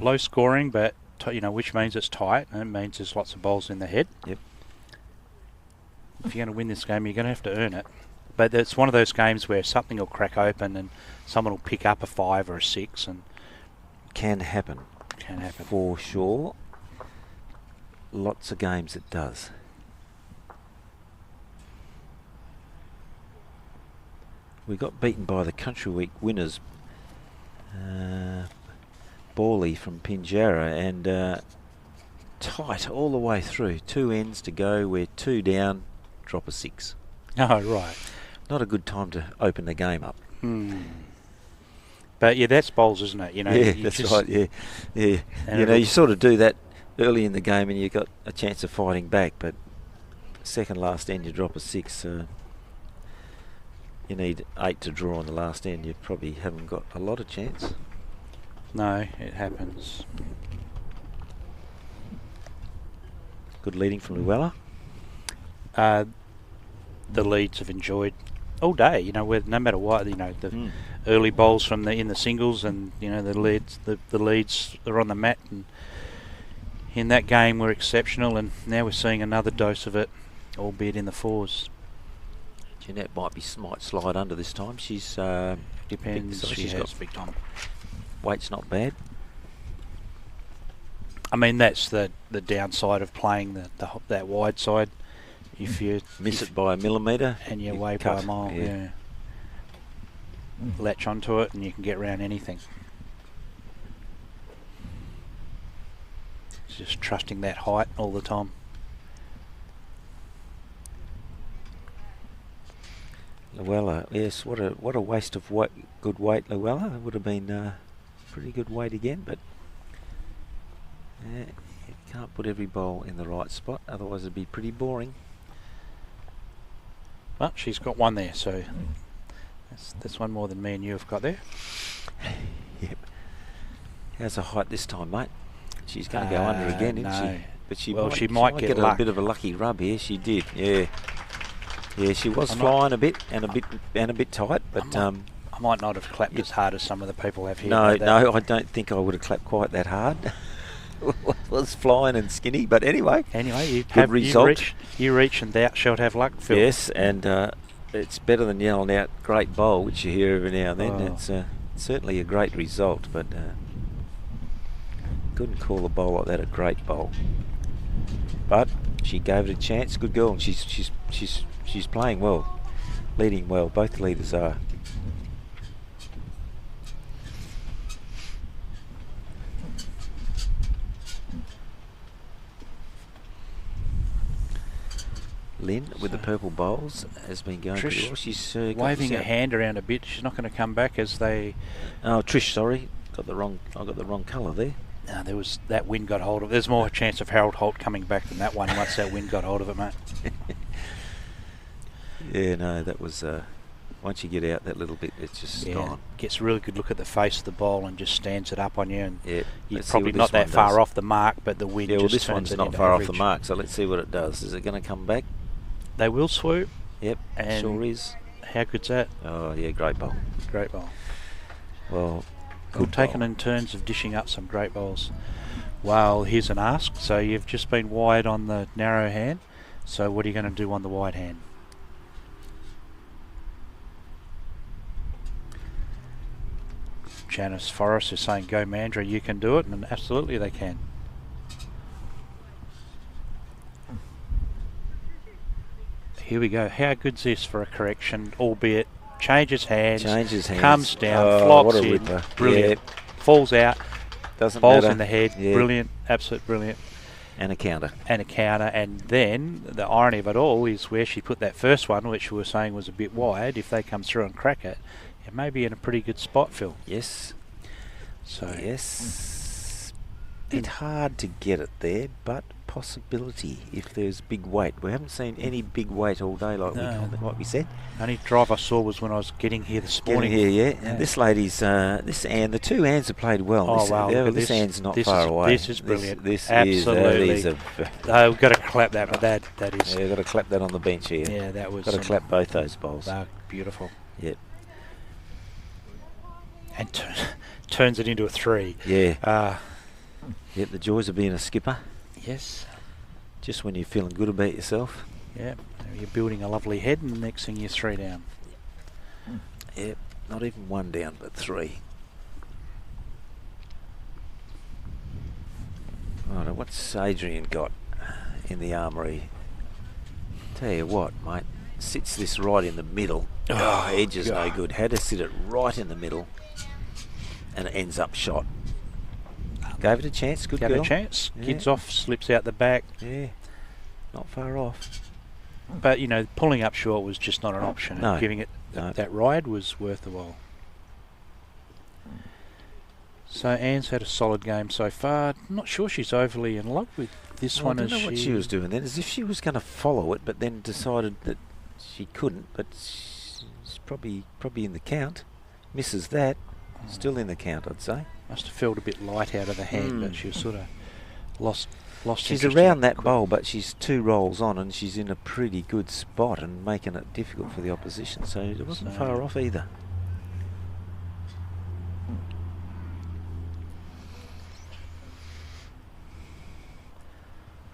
Low scoring, but which means it's tight, and it means there's lots of bowls in the head. Yep. If you're going to win this game, you're going to have to earn it. But it's one of those games where something will crack open and someone will pick up a 5 or a 6, and can happen. Can happen for sure. Lots of games it does. We got beaten by the Country Week winners, Bawley from Pinjarra, and tight all the way through. 2 ends to go. We're 2 down. Drop a 6. Oh, right. Not a good time to open the game up. But yeah, that's bowls, isn't it? Yeah, that's right. Yeah. You sort of do that early in the game, and you got a chance of fighting back. But second last end, you drop a 6. You need 8 to draw on the last end. You probably haven't got a lot of chance. No, it happens. Good leading from Luella. The leads have enjoyed all day. Where no matter what, the early bowls from in the singles, and the leads are on the mat, and in that game were exceptional. And now we're seeing another dose of it, albeit in the 4s. Jeanette might slide under this time. She's depends. She's got big time. Weight's not bad. I mean, that's the downside of playing that wide side. If you miss it by a millimetre and you're away by a mile, yeah. Latch onto it and you can get around anything. Just trusting that height all the time. Luella, yes, what a waste of good weight, Luella. It would have been pretty good weight again, but you can't put every bowl in the right spot, otherwise it'd be pretty boring. Well, she's got one there, so that's one more than me and you have got there. Yep. How's the height this time, mate? She's going to go under again, isn't she? But she might get a bit of a lucky rub here. She did, yeah. Yeah, she was flying a bit and a bit tight, but I might not have clapped as hard as some of the people have here. No, I don't think I would have clapped quite that hard. Was flying and skinny, but anyway, good result. You reach and thou shalt have luck, Phil. Yes, and it's better than yelling out "great bowl," which you hear every now and then. It's certainly a great result, but couldn't call a bowl like that a great bowl. But she gave it a chance. Good girl, and she's playing well, leading well. Both leaders are. Lynn with the purple bowls has been going pretty well. She's waving her hand around a bit. She's not going to come back as they. Oh, Trish, sorry, I got the wrong colour there. No, there was that wind got hold of it. There's more chance of Harold Holt coming back than that one once that wind got hold of it, mate. Yeah, no, that was once you get out that little bit, it's just gone. Gets a really good look at the face of the bowl and just stands it up on you. And you're let's probably not that far off the mark, but the wind just this turns one's not far off the mark. So let's see what it does. Is it going to come back? They will swoop. Yep, and sure is. How good's that? Oh yeah, great bowl. Great bowl. Well, good taken in turns of dishing up some great bowls. Well, here's an ask. So you've just been wide on the narrow hand. So what are you going to do on the wide hand? Janice Forrest is saying, go Mandra, you can do it, and absolutely they can. Here we go. How good's this for a correction, albeit changes hands, comes down, flops in, ripper. Brilliant, falls out, doesn't bowls matter. in the head, brilliant, absolute brilliant. And a counter. And then the irony of it all is where she put that first one, which we were saying was a bit wide, if they come through and crack it, it may be in a pretty good spot, Phil. Yes. So yes. bit hard to get it there, but possibility if there's big weight. We haven't seen any big weight all day like we said. Only drive I saw was when I was getting here this morning. Yeah. And this lady's, this Anne, the two Annes have played well. Oh, wow. This Anne's not far away. This is brilliant. This Absolutely. is we've got to clap that, but that is... Yeah, we've got to clap that on the bench here. Yeah, that was... Got to clap both those bowls. Beautiful. Yep. And turns it into a 3. Yeah. Yep, the joys of being a skipper. Yes. Just when you're feeling good about yourself. Yeah, you're building a lovely head, and the next thing you're 3 down. Yep, not even 1 down, but 3. Right, what's Adrian got in the armoury? Tell you what, mate, sits this right in the middle. Oh, edge is no good. Had to sit it right in the middle, and it ends up shot. Gave it a chance, good girl. Gave it a chance. Yeah. Kids off, slips out the back. Yeah, not far off. But, you know, pulling up short was just not an option. No. Giving it that ride was worth the while. So Anne's had a solid game so far. I'm not sure she's overly in love with this one. I don't know what she was doing then. As if she was going to follow it, but then decided that she couldn't. But she's probably in the count. Misses that. Still in the count, I'd say. Must have felt a bit light out of the hand, but she was sort of lost. She's around that bowl, but she's 2 rolls on, and she's in a pretty good spot and making it difficult for the opposition. So it wasn't far off either.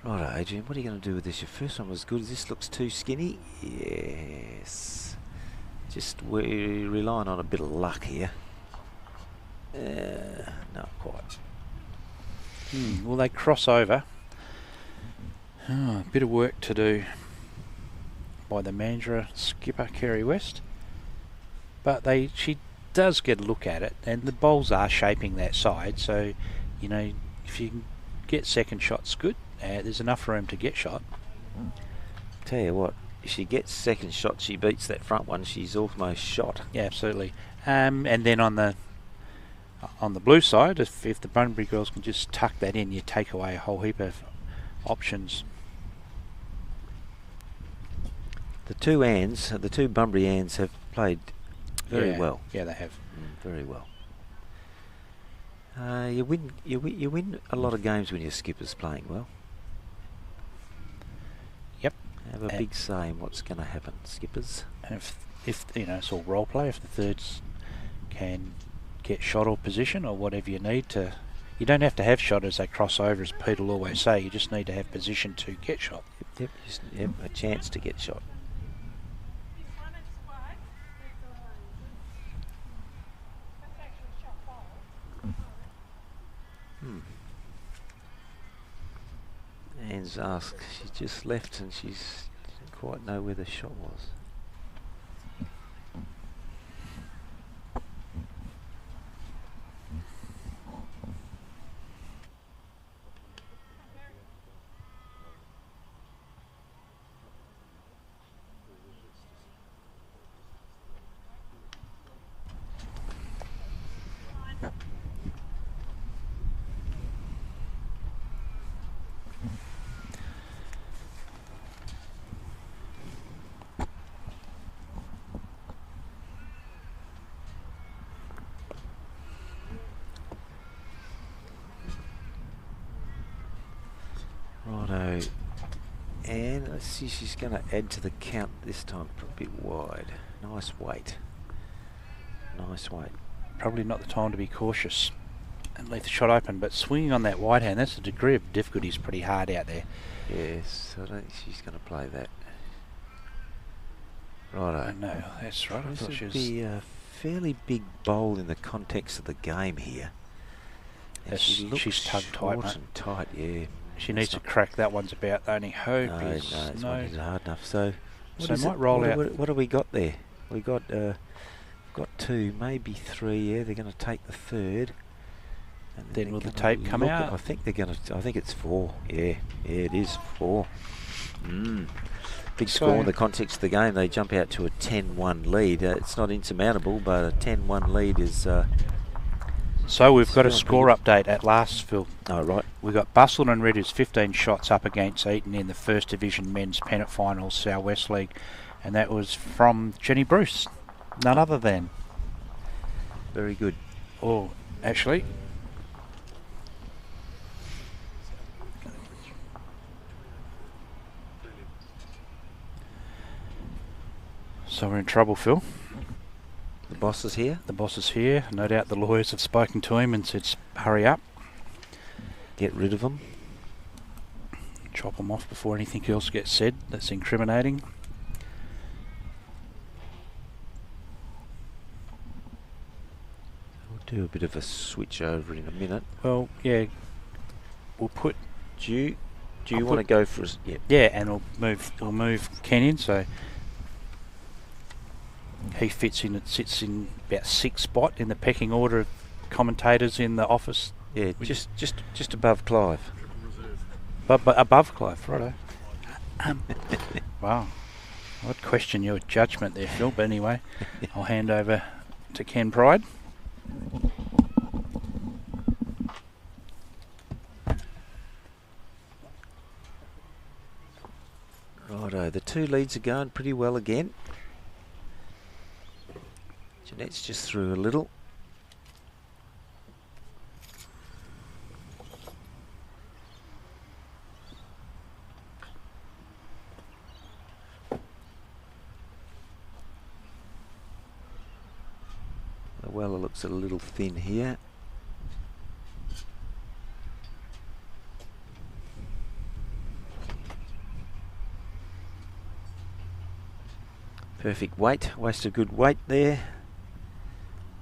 Right, Adrian, what are you going to do with this? Your first one was good. This looks too skinny. Yes. Just we're relying on a bit of luck here. Not quite. Well, they cross over. A bit of work to do by the Mandurah skipper, Kerry West. But she does get a look at it, and the bowls are shaping that side. So, you know, if you can get second shots, good. There's enough room to get shot. Tell you what, if she gets second shot, she beats that front one. She's almost shot. Yeah, absolutely. And then on the blue side, if the Bunbury girls can just tuck that in, you take away a whole heap of options. The two Anns, the two Bunbury Anns have played very well. Yeah, they have. Very well. You win a lot of games when your skipper's playing well. Yep. Have a big say in what's going to happen, skippers. And if you know, it's all role play. If the thirds can get shot or position or whatever you need to, you don't have to have shot as they cross over, as Pete will always say. You just need to have position to get shot. Yep, a chance to get shot. Anne's asked, she just left and she didn't quite know where the shot was. Righto, and let's see, she's going to add to the count this time for a bit wide. Nice weight. Nice weight. Probably not the time to be cautious and leave the shot open, but swinging on that wide hand, that's a degree of difficulty is pretty hard out there. Yes, I don't think she's going to play that. Righto. No, that's right. I thought she was... This would be a fairly big bowl in the context of the game here. And she's tugged tight, mate. And tight, yeah. She needs to crack that. One's about the only hope. No, it's not hard enough. So might roll out. What have we got there? We got 2, maybe 3. Yeah, they're going to take the third. And then will the tape come out? I think they're going to. I think it's 4. Yeah, it is 4. Big score in the context of the game. They jump out to a 10-1 lead. It's not insurmountable, but a 10-1 lead is So we've got a score update at last, Phil. Oh, right. We've got Busselton Red, who's 15 shots up against Eton in the First Division Men's Pennant Finals, South West League. And that was from Jenny Bruce. None other than. Very good. Oh, actually. So we're in trouble, Phil. The boss is here? The boss is here. No doubt the lawyers have spoken to him and said, hurry up. Get rid of him. Chop him off before anything else gets said that's incriminating. We'll do a bit of a switch over in a minute. Well, yeah. We'll put... Do you want to go for us? Yeah. Yeah, and we'll move Kenyon, so he sits in about 6th spot in the pecking order of commentators in the office. Yeah, just above Clive. But above Clive, righto. Wow. I'd question your judgment there, Phil, but anyway, I'll hand over to Ken Pride. Righto, the two leads are going pretty well again. Jeanette's just through a little. The Weller looks a little thin here. Perfect weight, waste of good weight there,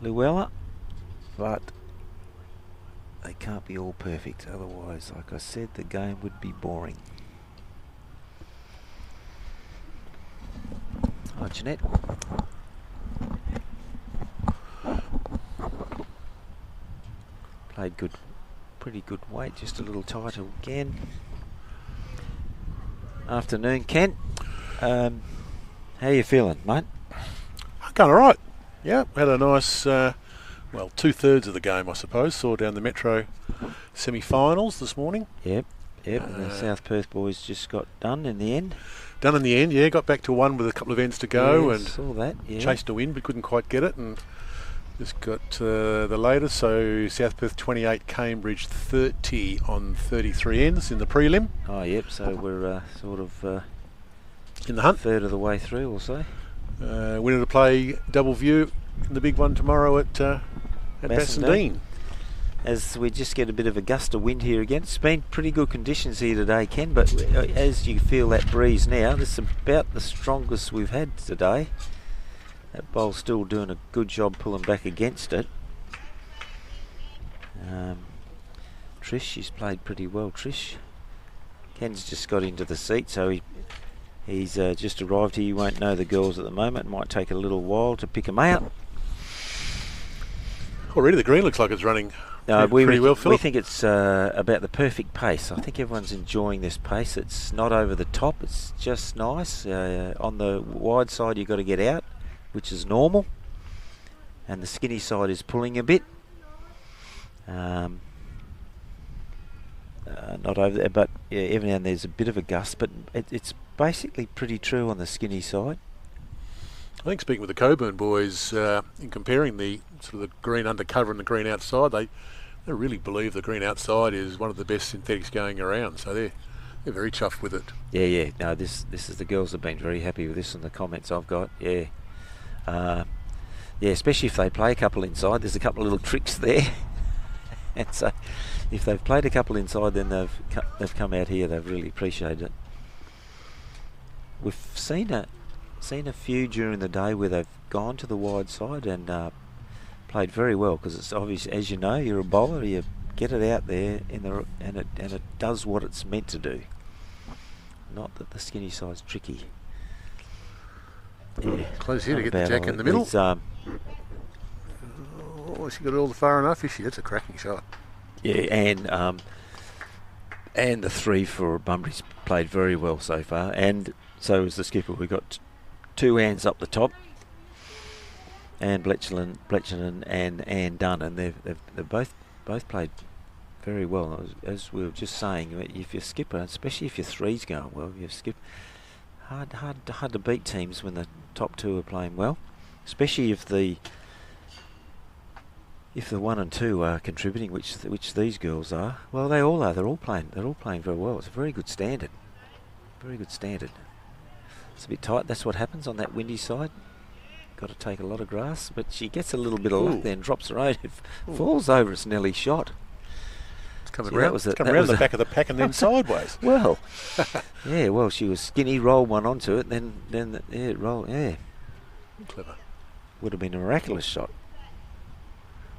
Llewellyn, but they can't be all perfect, otherwise, like I said, the game would be boring. Hi, Jeanette. Played good, pretty good weight, just a little tighter again. Afternoon, Ken. How you feeling, mate? Going all right. Yeah, had a nice, well, 2/3 of the game, I suppose. Saw down the Metro semi-finals this morning. Yep. And the South Perth boys just got done in the end. Done in the end, yeah. Got back to one with a couple of ends to go, and saw that. Yeah. Chased a win, but couldn't quite get it, and just got the latest. So South Perth 28, Cambridge 30 on 33 ends in the prelim. Oh, yep. So we're sort of in the hunt, third of the way through, we'll say. Winner to play double view in the big one tomorrow at Bassendean. As we just get a bit of a gust of wind here again. It's been pretty good conditions here today, Ken, but as you feel that breeze now, this is about the strongest we've had today. That bowl's still doing a good job pulling back against it. Trish, she's played pretty well, Trish. Ken's just got into the seat, so he's just arrived here. You won't know the girls at the moment. It might take a little while to pick them out. Already the green looks like it's running pretty well, Phil. We think it's about the perfect pace. I think everyone's enjoying this pace. It's not over the top. It's just nice. On the wide side, you've got to get out, which is normal. And the skinny side is pulling a bit. Not over there, but yeah, every now and there's a bit of a gust, but it's basically pretty true on the skinny side. I think speaking with the Coburn boys, in comparing the sort of the green undercover and the green outside, they really believe the green outside is one of the best synthetics going around. So they're very chuffed with it. Yeah. No, this is the girls have been very happy with this in the comments I've got. Yeah. Especially if they play a couple inside. There's a couple of little tricks there. And so if they've played a couple inside, then they've come out here. They've really appreciated it. We've seen a few during the day where they've gone to the wide side and played very well, because it's obvious, as you know, you're a bowler, you get it out there and it does what it's meant to do. Not that the skinny side's tricky. Yeah, close here to get the jack in the middle. She got it all far enough, is she? That's a cracking shot. Yeah, and the three for Bunbury's played very well so far, and so is the skipper. We got two hands up the top, Anne Bletchlin and Anne Dunn, and they've both played very well. As we were just saying, if your skipper, especially if your three's going well, your skip hard to beat teams when the top two are playing well, especially if the 1 and 2 are contributing, which these girls are. Well, they all are. They're all playing very well. It's a very good standard. Very good standard. It's a bit tight. That's what happens on that windy side. Got to take a lot of grass, but she gets a little bit of luck there and drops her own. If falls over, it's nearly shot. It's coming around the back of the pack and then sideways. Well, yeah. Well, she was skinny, rolled one onto it, then it rolled. Yeah, clever. Would have been a miraculous shot.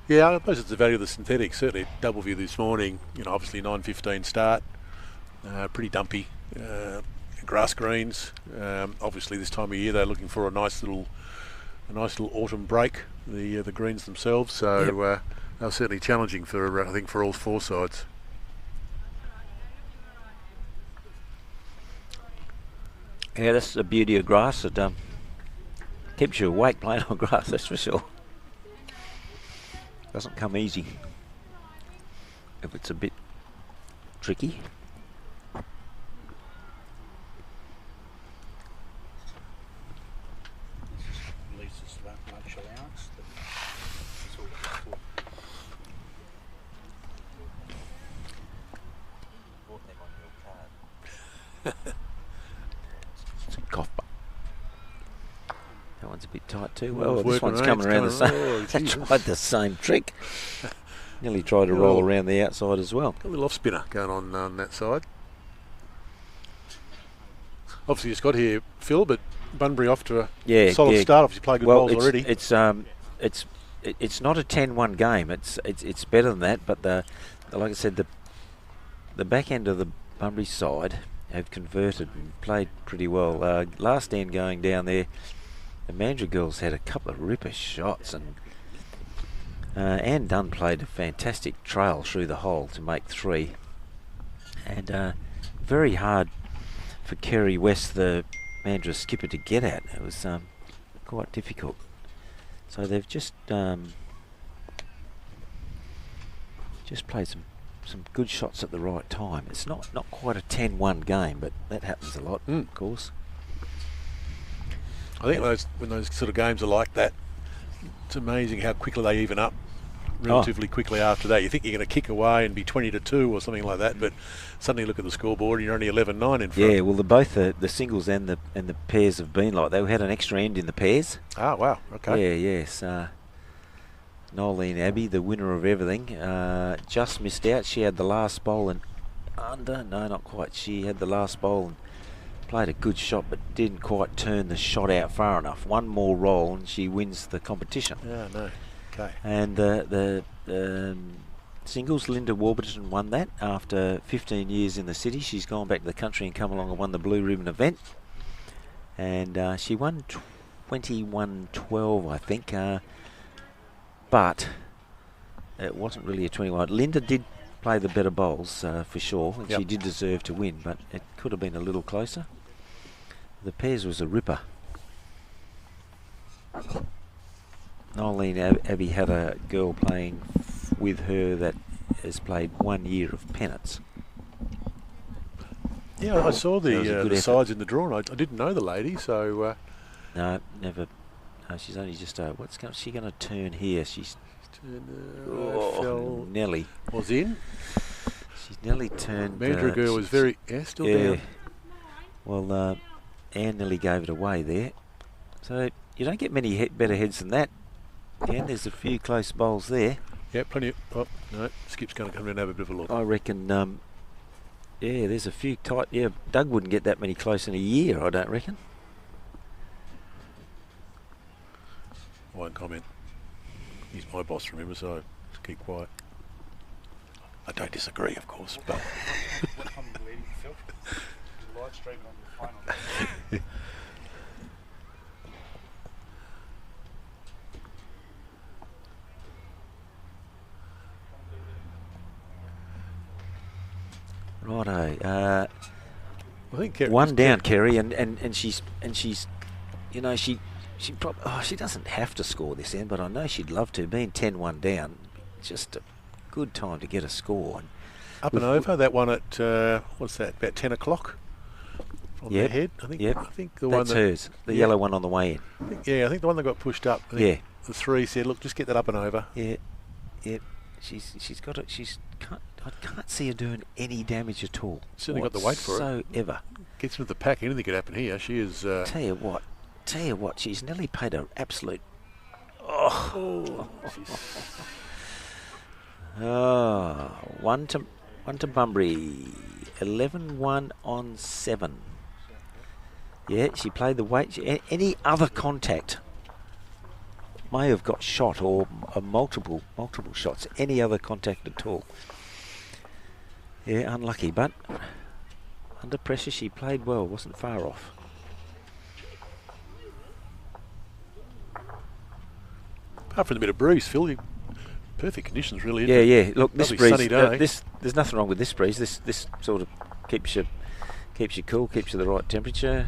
Yeah, I suppose it's the value of the synthetic. Certainly at Doubleview this morning, obviously 9:15 start, pretty dumpy, grass greens. Obviously this time of year they're looking for a nice little autumn break. The greens themselves, so they're certainly challenging for I think for all four sides. Yeah, that's the beauty of grass. It keeps you awake playing on grass. That's for sure. Doesn't come easy if it's a bit tricky. Lisa's lunch allowance. It's a cough. That one's a bit tight too. Well, this one's coming around the same. They tried the same trick. Nearly tried to roll around the outside as well. Got a little off spinner going on that side. Obviously, it's got here, Phil, but Bunbury off to a solid start. Obviously, played good balls already. It's not a 10-1 game. It's better than that. But like I said, the back end of the Bunbury side have converted and played pretty well. Last end going down there. The Mandurah girls had a couple of ripper shots, and Anne Dunn played a fantastic trail through the hole to make 3. And very hard for Kerry West, the Mandurah skipper, to get at. It was quite difficult. So they've just played some good shots at the right time. It's not quite a 10-1 game, but that happens a lot, of course. I think when those sort of games are like that, it's amazing how quickly they even up relatively quickly after that. You think you're going to kick away and be 20-2 or something like that, but suddenly look at the scoreboard and you're only 11-9 in front. Yeah, well, both the singles and the pairs have been like that. We had an extra end in the pairs. Oh, wow. Okay. Yeah, yes. Nolene Abbey, the winner of everything, just missed out. She had the last bowl and under. No, not quite. She had the last bowl and played a good shot, but didn't quite turn the shot out far enough. One more roll and she wins the competition. Yeah, no. Okay. And the singles, Linda Warburton won that after 15 years in the city. She's gone back to the country and come along and won the Blue Ribbon event. And she won 21-12, I think. But it wasn't really a 21. Linda did play the better bowls for sure, and she did deserve to win, but it could have been a little closer. The pairs was a ripper. Nolene Abbey had a girl playing with her that has played 1 year of pennants. Yeah, I saw the sides in the draw, and I didn't know the lady, so... No, never. No, she's only just... what's she going to turn here? She's... Nelly. Was in? She's nearly turned... Mandurah girl was very... Yeah, still down. Well, Anne nearly gave it away there. So you don't get many better heads than that. Again, there's a few close bowls there. Yeah, plenty of... Oh, no, Skip's going to come in and have a bit of a look. I reckon, yeah, there's a few tight... Yeah, Doug wouldn't get that many close in a year, I don't reckon. I won't comment. He's my boss, remember, so just keep quiet. I don't disagree, of course, but... Righto. I think one down, Kerry, and she's, you know, she she doesn't have to score this end, but I know she'd love to. Being 10-1 down, just a good time to get a score. And up and over that one at what's that? About 10 o'clock. On their head, I think. Yep. I think the That's one hers. The yellow one on the way in. I think the one that got pushed up. I think the 3 said, "Look, just get that up and over." Yeah. Yep. She's got it. I can't see her doing any damage at all. Certainly got the weight for it. So ever. Gets into the pack. Anything could happen here. She is. Tell you what. She's nearly paid an absolute. One to Bunbury. 11-1 on 7. Yeah, she played the weight. Any other contact may have got shot or multiple shots. Any other contact at all. Yeah, unlucky, but under pressure she played well. Wasn't far off. Apart from the bit of breeze, Phil, perfect conditions really. Yeah. Look, this breeze. Sunny day. There's nothing wrong with this breeze. This sort of keeps you cool, keeps you the right temperature.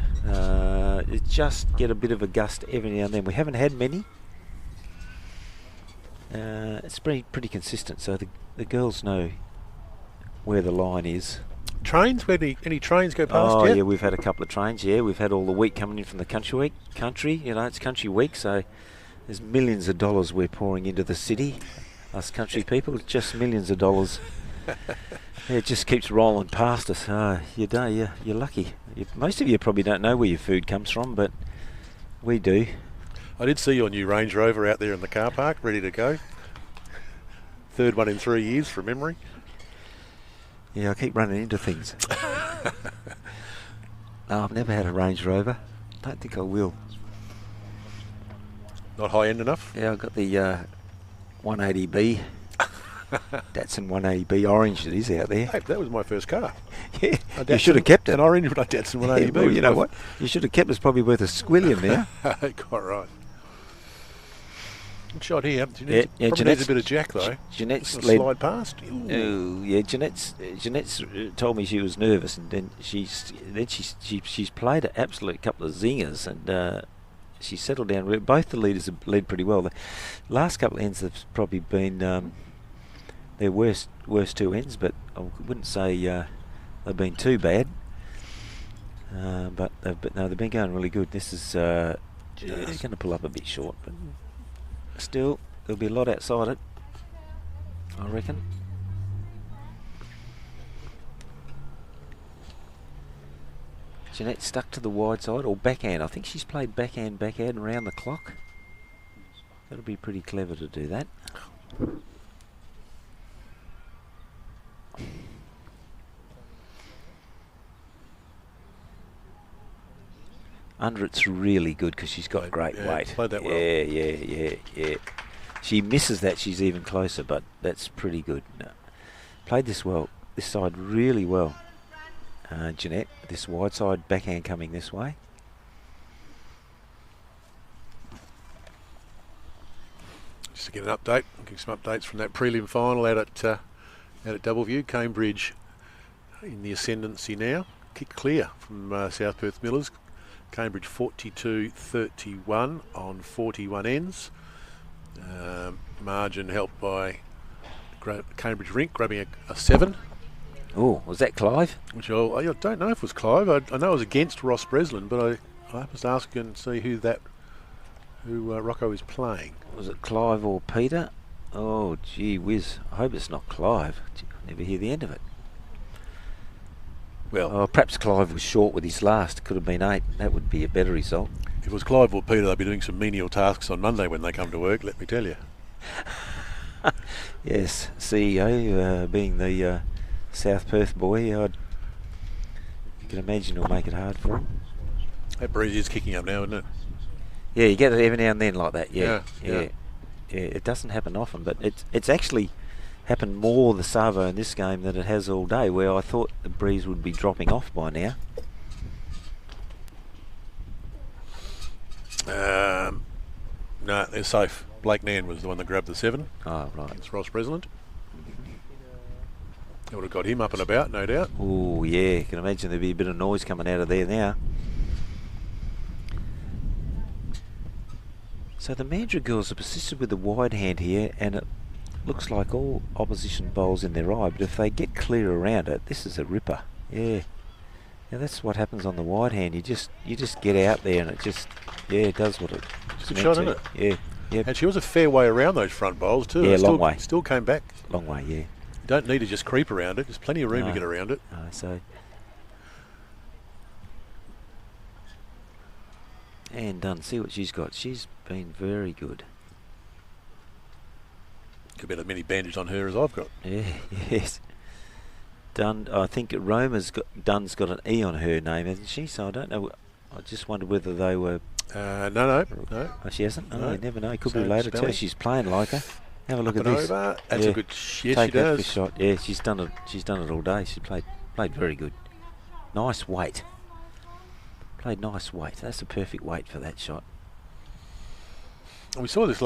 You just get a bit of a gust every now and then. We haven't had many. It's pretty consistent. So the girls know where the line is. Trains? Where any trains go past yet? Yeah, we've had a couple of trains. Yeah, we've had all the wheat coming in from the country. It's country week, so there's millions of dollars we're pouring into the city. Us country people, just millions of dollars. It just keeps rolling past us. You're lucky. Most of you probably don't know where your food comes from, but we do. I did see your new Range Rover out there in the car park, ready to go. Third one in 3 years, from memory. Yeah, I keep running into things. No, I've never had a Range Rover. Don't think I will. Not high end enough? Yeah, I've got the 180B. Datsun 180B orange that is out there. Hey, that was my first car. Yeah, you should have kept it. An orange Datsun 180B. Well, you know what? You should have kept it. It's probably worth a squillion now. Quite right. Good shot here. Probably needs a bit of jack though. Jeanette's slide past. Oh yeah, Jeanette's told me she was nervous, and then she's played an absolute couple of zingers, and she settled down. Both the leaders have led pretty well. The last couple of ends have probably been their worst two ends, but I wouldn't say they've been too bad. But they've been going really good. This is going to pull up a bit short, but still there'll be a lot outside it, I reckon. Jeanette stuck to the wide side, or backhand. I think she's played backhand around the clock. That'll be pretty clever to do that. Under it's really good because she's got great weight. Played that well. Yeah. She misses that, she's even closer, but that's pretty good. No. Played this side really well. Jeanette, this wide side backhand coming this way. Just to get an update, getting some updates from that prelim final out at Doubleview. Cambridge in the ascendancy now. Kick clear from South Perth Millers. Cambridge 42-31 on 41 ends. Margin helped by Cambridge Rink grabbing a 7. Oh, was that Clive? Which I don't know if it was Clive. I know it was against Ross Breslin, but I must ask and see who Rocco is playing. Was it Clive or Peter? Oh, gee whiz. I hope it's not Clive. I'll never hear the end of it. Well, perhaps Clive was short with his last. Could have been 8. That would be a better result. If it was Clive or Peter, they'd be doing some menial tasks on Monday when they come to work, let me tell you. Yes, CEO, being the South Perth boy, you can imagine it'll make it hard for him. That breeze is kicking up now, isn't it? Yeah, you get it every now and then like that. Yeah. Yeah. It doesn't happen often, but it's actually happened more the Savo in this game than it has all day, where I thought the breeze would be dropping off by now. No, they're safe. Blake Nan was the one that grabbed the 7. Oh, right. Against Ross Breslin. That would have got him up and about, no doubt. Oh, yeah. You can imagine there'd be a bit of noise coming out of there now. So the Mandurah girls have persisted with the wide hand here, and it looks like all opposition bowls in their eye, but if they get clear around it, this is a ripper. Yeah. Yeah, that's what happens on the wide hand. You just get out there and it just it does what it's Good shot, isn't it? Yeah. Yep. And she was a fair way around those front bowls too. Yeah, long way. Still came back. Long way, yeah. You don't need to just creep around it. There's plenty of room to get around it. So and done. See what she's got. She's been very good. Could be as many bandages on her as I've got. Yeah, yes. Dunn, I think Dunn's got an E on her name, hasn't she? So I don't know. I just wonder whether they were. No. Oh, she hasn't. No. You never know. Could be Same later spelling. too. She's playing like her. Have a look at this. That's a good shit. Take She that does. for shot. Yeah, she's done it. She's done it all day. She played very good. Nice weight. Played nice weight. That's a perfect weight for that shot. And we saw this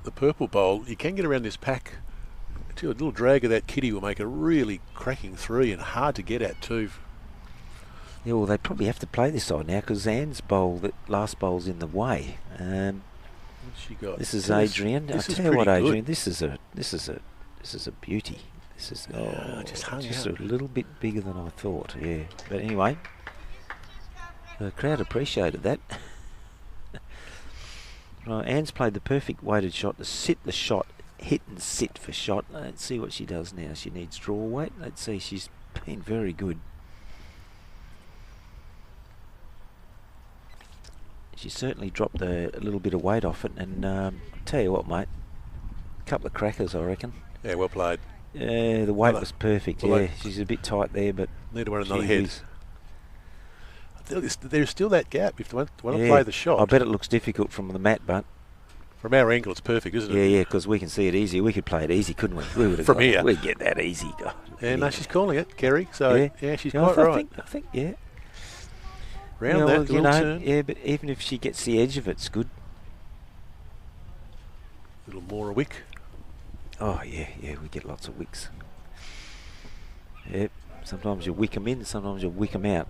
the purple bowl. You can get around this pack. A little drag of that kitty will make a really cracking three and hard to get at too. Yeah, well, they probably have to play this side now because Anne's bowl, that last bowl's in the way. What's she got? This is Adrian. This I is tell you what, pretty Adrian, good. this is a beauty. This is just hung just out. a little bit bigger than I thought. Yeah, but anyway, the crowd appreciated that. Right, Anne's played the perfect weighted shot to sit the shot, hit and sit for shot. Let's see what she does now. She needs draw weight. Let's see. She's been very good. She certainly dropped a little bit of weight off it, and I'll tell you what, mate, a couple of crackers, I reckon. Yeah, well played. Yeah, the weight was perfect. well, Yeah, she's a bit tight there, but Need to run another gee head. whiz. There's still that gap if they want to Yeah, play the shot. I bet it looks difficult from the mat, but From our angle, it's perfect, isn't it? yeah, because we can see it easy. We could play it easy, couldn't we? We would have From here. We'd get that easy. God. Yeah, no, she's calling it, Kerry. So yeah, she's quite I right. think, yeah. Round Yeah, that well, little turn. yeah, but even if she gets the edge of it, it's good. Little more a wick. Oh yeah, we get lots of wicks. Yep. Sometimes you wick them in, sometimes you wick them out.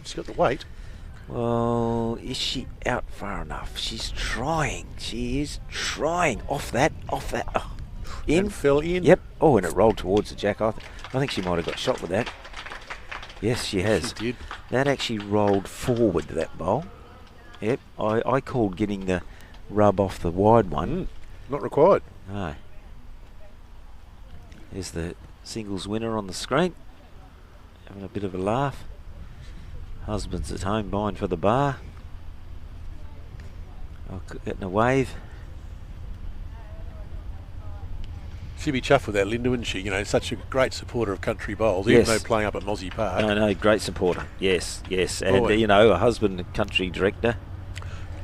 She's got the weight. Well, is she out far enough? She's trying. She is trying. Off that. Oh. In. And fell in. Yep. Oh, and it rolled towards the jack. I think she might have got shot with that. Yes, she has. She did. That actually rolled forward, that bowl. Yep. I called getting the rub off the wide one. Not required. No. There's the singles winner on the screen. Having a bit of a laugh. Husband's at home buying for the bar. Getting a wave. She'd be chuffed with that, Linda, wouldn't she? You know, such a great supporter of country bowls, Yes. even though playing up at Mozzie Park. No, great supporter. Yes. And, Boy. a husband, country director.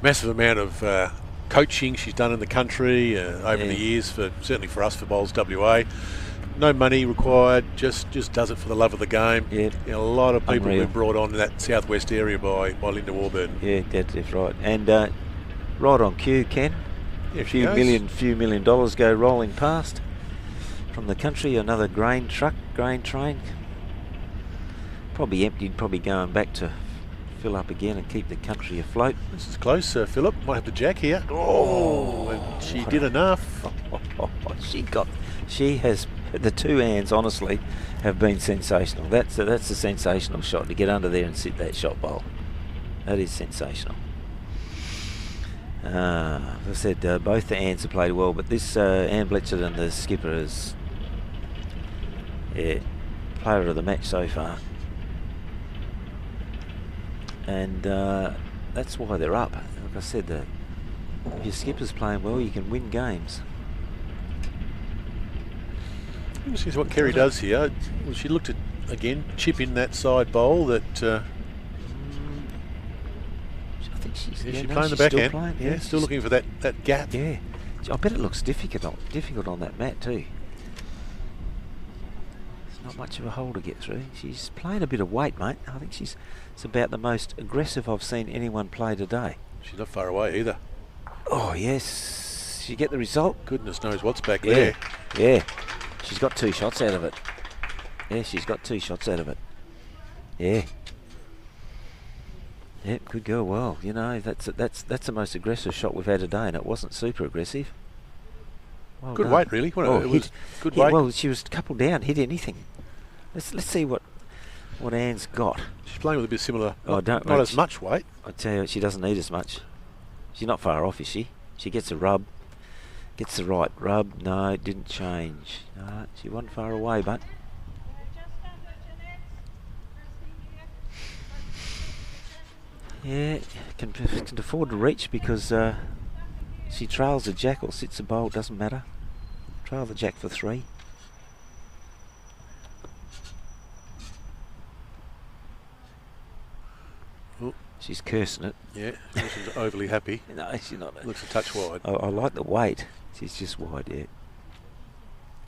Massive amount of coaching she's done in the country over Yeah. the years, certainly for us, for Bowls WA. No money required, just does it for the love of the game. Yeah. You know, a lot of people Unreal. were brought on in that southwest area by Linda Warburton. Yeah, that's right. And right on cue, Ken. Yeah, A she few goes. million dollars go rolling past from the country. Another grain train. Probably emptied, probably going back to fill up again and keep the country afloat. This is close, Philip. Might have the jack here. Oh, and she did enough. She has, the two hands honestly have been sensational. That's a sensational shot to get under there and sit that shot bowl. That is sensational. As I said, both the hands have played well, but this Anne Bletchard and the skipper is player of the match so far. And that's why they're up. Like I said, if your skipper's playing well, you can win games. This is what Kerry does here. Well, she looked at, again, chip in that side bowl that... I think she's she's no, playing the she's still backhand. playing, Yeah, still looking for that gap. Yeah, I bet it looks difficult on that mat too. It's not much of a hole to get through. She's playing a bit of weight, mate. I think it's about the most aggressive I've seen anyone play today. She's not far away either. Oh yes, you get the result. Goodness knows what's back Yeah, there. yeah. She's got 2 shots out of it. Yeah, she's got 2 shots out of it. Yeah. Yeah, good girl. Well, you know, that's the most aggressive shot we've had today, and it wasn't super aggressive. Well Good done. weight, really. Oh, It was good hit, weight. well, she was coupled down, hit anything. Let's see what Anne's got. She's playing with a bit similar, Oh, not as much weight. I tell you, she doesn't need as much. She's not far off, is she? She gets a rub, gets the right rub. No, it didn't change. No, she wasn't far away, but. Yeah, can afford to reach because she trails the jack or sits the bowl, doesn't matter. Trail the jack for 3. Oh. She's cursing it. Yeah, she wasn't overly happy. No, she's not. Looks a touch wide. I like the weight. She's just wide, yeah.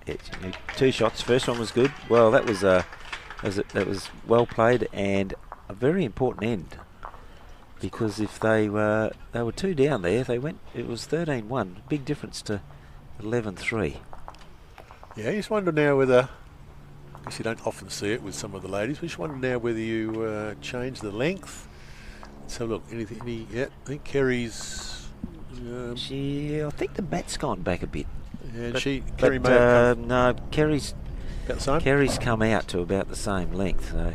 Yeah, 2 shots. First one was good. Well, that was well played and a very important end. Because if they were 2 down there, they went. It was 13-1. Big difference to 11-3. Yeah, you just wonder now whether. I guess you don't often see it with some of the ladies. But you just wonder now whether you change the length. Let's have a look. Yeah, I think Kerry's. I think the bat's gone back a bit. And but, Kerry may have come no, Kerry's about the same. Kerry's come out to about the same length. So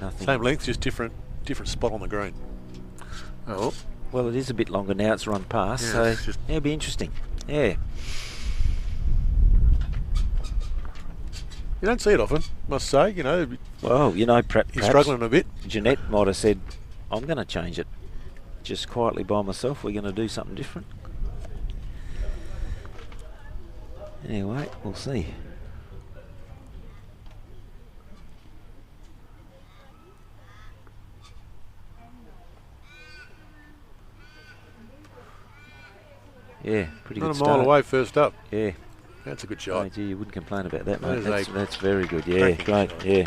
nothing. Same length, just different spot on the green. Oh, well, it is a bit longer now. It's run past, yeah, so it'll be interesting. Yeah. You don't see it often, must say. You know. Well, you know, perhaps You're struggling a bit. Jeanette might have said, "I'm going to change it, just quietly by myself. We're going to do something different." Anyway, we'll see. Yeah, pretty Not good a start. mile away first up. Yeah. That's a good Oh, shot. gee, you wouldn't complain about that, That mate. is That's very good. Yeah, cracking great. shot. Yeah.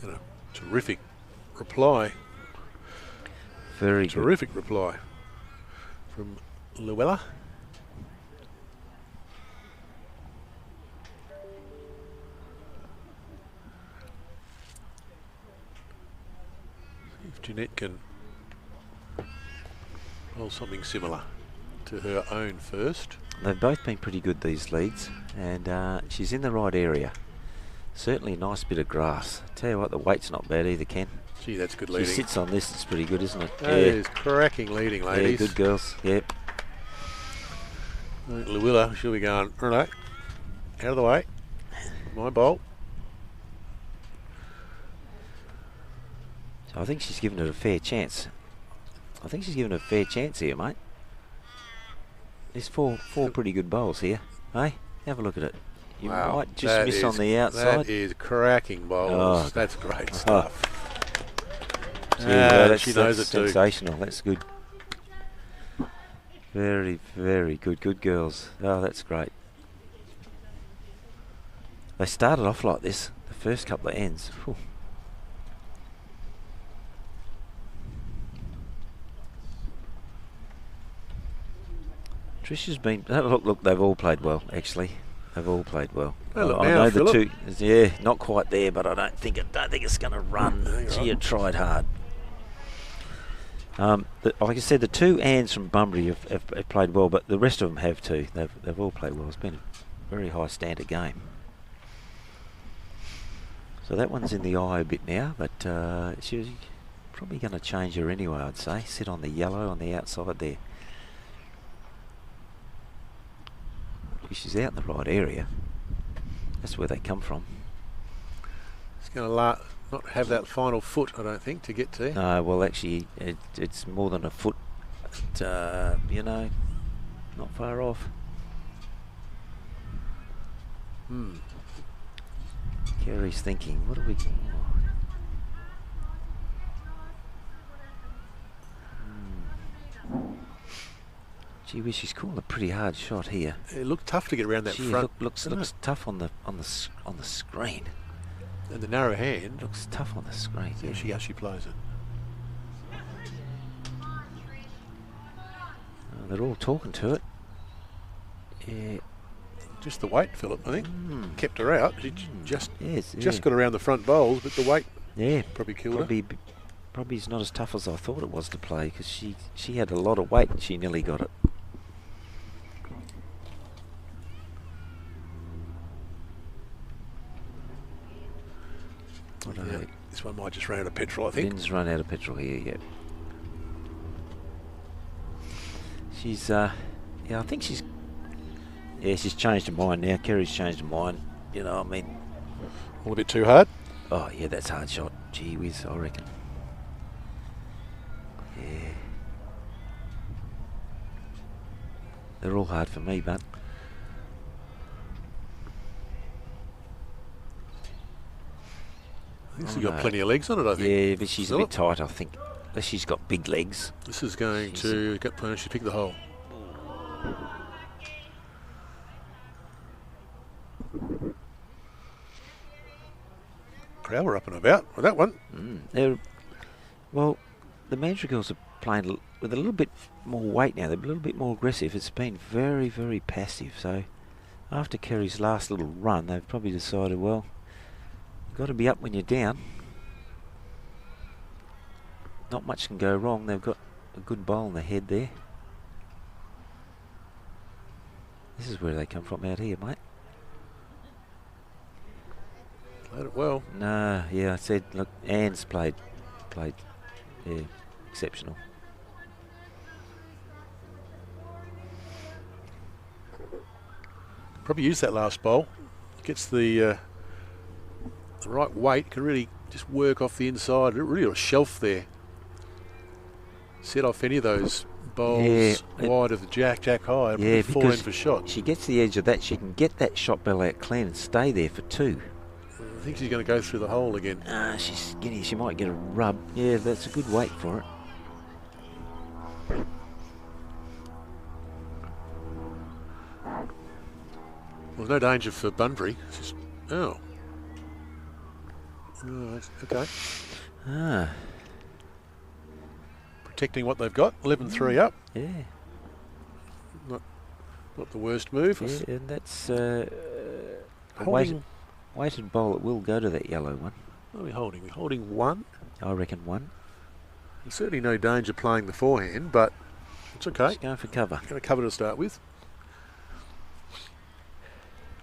And a terrific reply. Very good. Terrific reply from Llewellyn. If Jeanette can hold something similar to her own first. They've both been pretty good, these leads, and she's in the right area. Certainly a nice bit of grass. Tell you what, the weight's not bad either, Ken. Gee, that's good She leading. sits on this, it's pretty good, isn't it? That is cracking leading, ladies. Yeah, good girls. Yep. Llewellyn, she'll be going, right, out of the way. My bowl. So I think she's given it a fair chance. I think she's given it a fair chance here, mate. There's four pretty good bowls here. Hey, have a look at it. You might just miss on the outside. That is cracking bowls. Oh. That's great stuff. Gee, she knows it too. sensational. That's good. Very, very good. Good girls. Oh, that's great. They started off like this, the first couple of ends. Whew. Trisha's been... Look, they've all played well, actually. They've all played well. Well, look I now, know the Philip. two... Yeah, not quite there, but I don't think it's going to run. She had tried hard. Like I said, the 2 Anns from Bunbury have played well, but the rest of them have too. They've all played well. It's been a very high standard game. So that one's in the eye a bit now, but she's probably going to change her anyway, I'd say. Sit on the yellow on the outside there. She's out in the right area. That's where they come from. It's going to not have that final foot, I don't think, to get to. No, well, actually, it's more than a foot. But, you know, not far off. Kerry's thinking, what do we... Gee whiz, she's calling a pretty hard shot here. It looked tough to get around that front. Looks tough on the screen. And the narrow hand. Looks tough on the screen. See how she plays it. They're all talking to it. Yeah. Just the weight, Philip, I think. Kept her out. She just Yes, got around the front bowls, but the weight yeah, probably killed her. Probably is not as tough as I thought it was to play, because she had a lot of weight and she nearly got it. Yeah, this one might just run out of petrol, I think. Lynn's run out of petrol here, yeah. She's, I think she's changed her mind now. Kerry's changed her mind, you know, I mean. All a bit too hard? Oh, yeah, that's a hard shot. Gee whiz, I reckon. Yeah. They're all hard for me, but. She's got plenty of legs on it, I think. Yeah, but she's a bit tight, I think. But she's got big legs. This is going to get punished to pick the hole. Crowd were up and about with that one. Well, the Mandurah girls are playing with a little bit more weight now. They're a little bit more aggressive. It's been very, very passive. So after Kerry's last little run, they've probably decided, well, you've got to be up when you're down. Not much can go wrong. They've got a good bowl on the head there. This is where they come from out here, mate. Played it well. No, yeah, I said, look, Anne's played, yeah, exceptional. Probably use that last bowl. Gets the right weight. Can really just work off the inside. Really a shelf there. Set off any of those bowls wide of the jack high. Yeah, fall in for shot. She gets the edge of that. She can get that shot bell out clean and stay there for two. I think she's going to go through the hole again. She's skinny. She might get a rub. Yeah, that's a good weight for it. Well, there's no danger for Bunbury. It's just, okay. Protecting what they've got. 11-3 up. Yeah. Not the worst move. Yeah, and that's a weighted bowl. It will go to that yellow one. What are we holding? We're holding one. I reckon one. There's certainly no danger playing the forehand, but it's okay. She's going for cover. Going to cover to start with.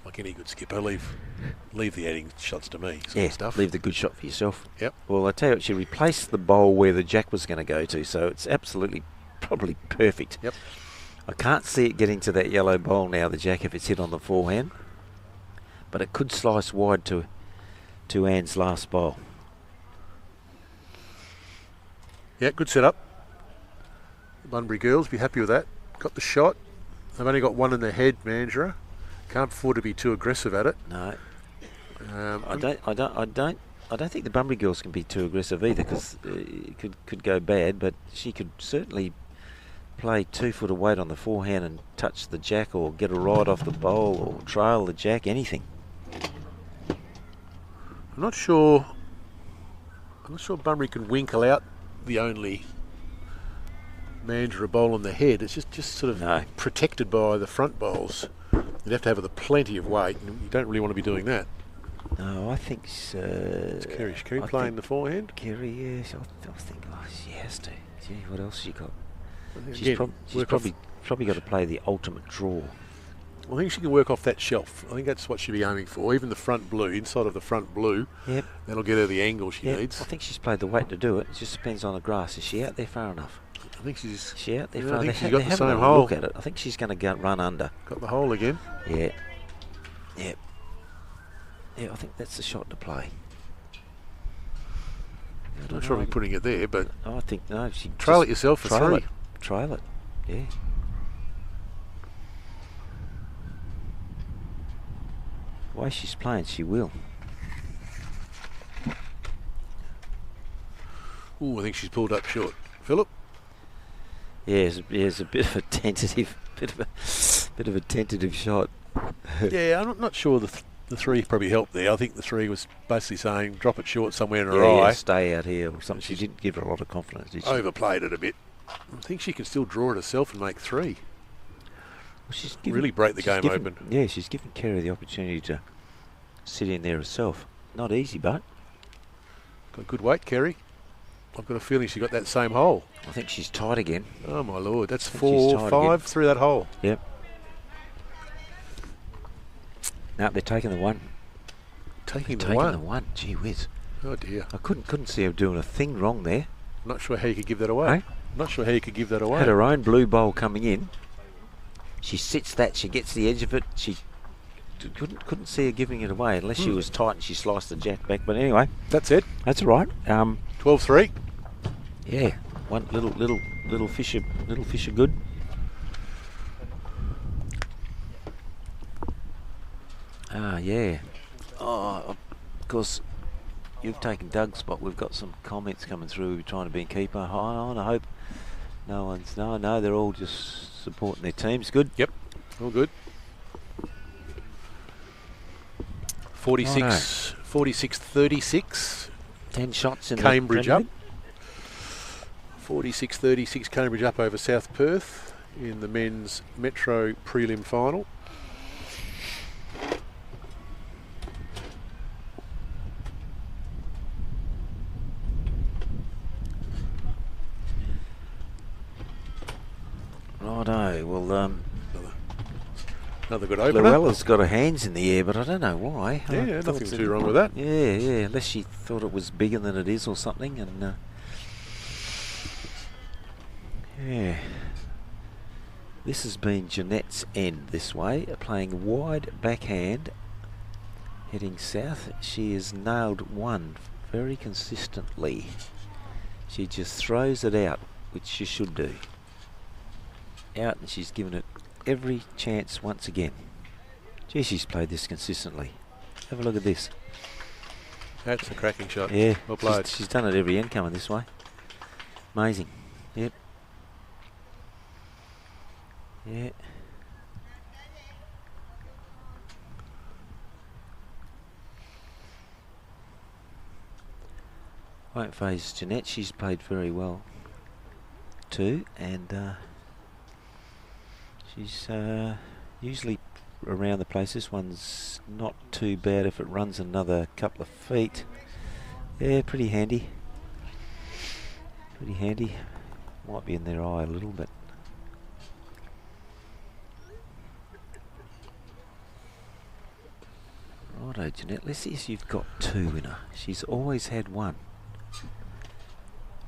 Like any good skipper, leave the adding shots to me. Stuff. Leave the good shot for yourself. Yep. Well, I tell you what, she replaced the bowl where the jack was going to go to, so it's absolutely, probably perfect. Yep. I can't see it getting to that yellow bowl now, the jack, if it's hit on the forehand. But it could slice wide to Anne's last bowl. Yeah, good setup. Bunbury girls be happy with that. Got the shot. They've only got one in their head, Mandurah. Can't afford to be too aggressive at it. No. I don't think the Bunbury girls can be too aggressive either, because it could go bad. But she could certainly play 2 foot of weight on the forehand and touch the jack, or get a ride off the bowl, or trail the jack, anything. I'm not sure Bunbury can winkle out the only Mandurah bowl on the head. It's just sort of protected by the front bowls. You'd have to have plenty of weight, and you don't really want to be doing that. No, I think it's Kerry. Is Kerry playing the forehand? Kerry, yes. I think she has to. Gee, what else has she got? She's probably got to play the ultimate draw. Well, I think she can work off that shelf. I think that's what she'd be aiming for. Even the front blue, inside of the front blue, that'll get her the angle she needs. I think she's played the weight to do it. It just depends on the grass. Is she out there far enough? I think she's out there far. I think she's got the same hole. Look at it. I think she's going to run under. Got the hole again. Yeah. Yeah, I think that's the shot to play. I'm not sure if I'm putting it there, but I think no. She trail it yourself for three. Trail it. Yeah. The way she's playing, she will. Ooh, I think she's pulled up short. Philip? Yeah, it's a bit of a tentative, bit of a tentative shot. Yeah, I'm not sure the three probably helped there. I think the three was basically saying drop it short somewhere in her eye. Yeah, stay out here or something. She didn't give her a lot of confidence, did she? Overplayed it a bit. I think she can still draw it herself and make three. Well, she's really break the game open. Yeah, she's given Kerry the opportunity to sit in there herself. Not easy, but got good weight, Kerry. I've got a feeling she got that same hole. I think she's tight again. Oh my lord, that's 4, 5 again. through that hole. Yep. No, they're taking the one. Taking the one. Gee whiz. Oh dear. I couldn't see her doing a thing wrong there. Not sure how you could give that away. Hey? Not sure how you could give that away. Had her own blue bowl coming in. She sits that. She gets the edge of it. She couldn't see her giving it away unless she was tight and she sliced the jack back. But anyway, that's it. That's all right. 12-3. Yeah, one little fish are good. Yeah. Oh, of course, you've taken Doug's spot. We've got some comments coming through. We're trying to be keeper. I hope no one's no. They're all just supporting their teams. Good. Yep, all good. 46-36. 10 shots in Cambridge the up. 46-36 Cambridge up over South Perth in the men's Metro prelim final. Righto, well, another good opener. Llewella's got her hands in the air, but I don't know why. Yeah, nothing too wrong with that. Yeah, unless she thought it was bigger than it is or something. And yeah, this has been Jeanette's end this way, playing wide backhand, heading south. She has nailed one very consistently. She just throws it out, which she should do. Out, and she's given it every chance once again. Gee, she's played this consistently. Have a look at this. That's a cracking shot. Yeah, well played. She's done it every end coming this way. Amazing. Yep. Yeah. Won't phase Jeanette. She's played very well too, and she's usually around the place. This one's not too bad if it runs another couple of feet. Yeah, pretty handy. Pretty handy. Might be in their eye a little, but righto, Jeanette. Let's see if you've got two in her. She's always had one.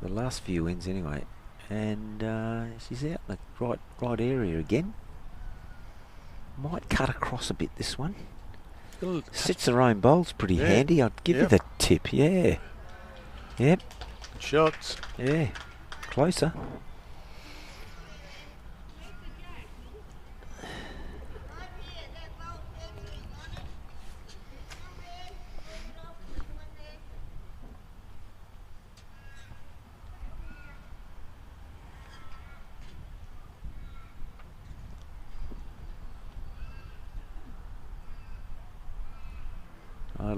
The last few ends anyway. And she's out in the right area again. Might cut across a bit this one. Sets her own bowls pretty handy. I'd give you the tip. Yeah. Yep. Good shots. Yeah. Closer.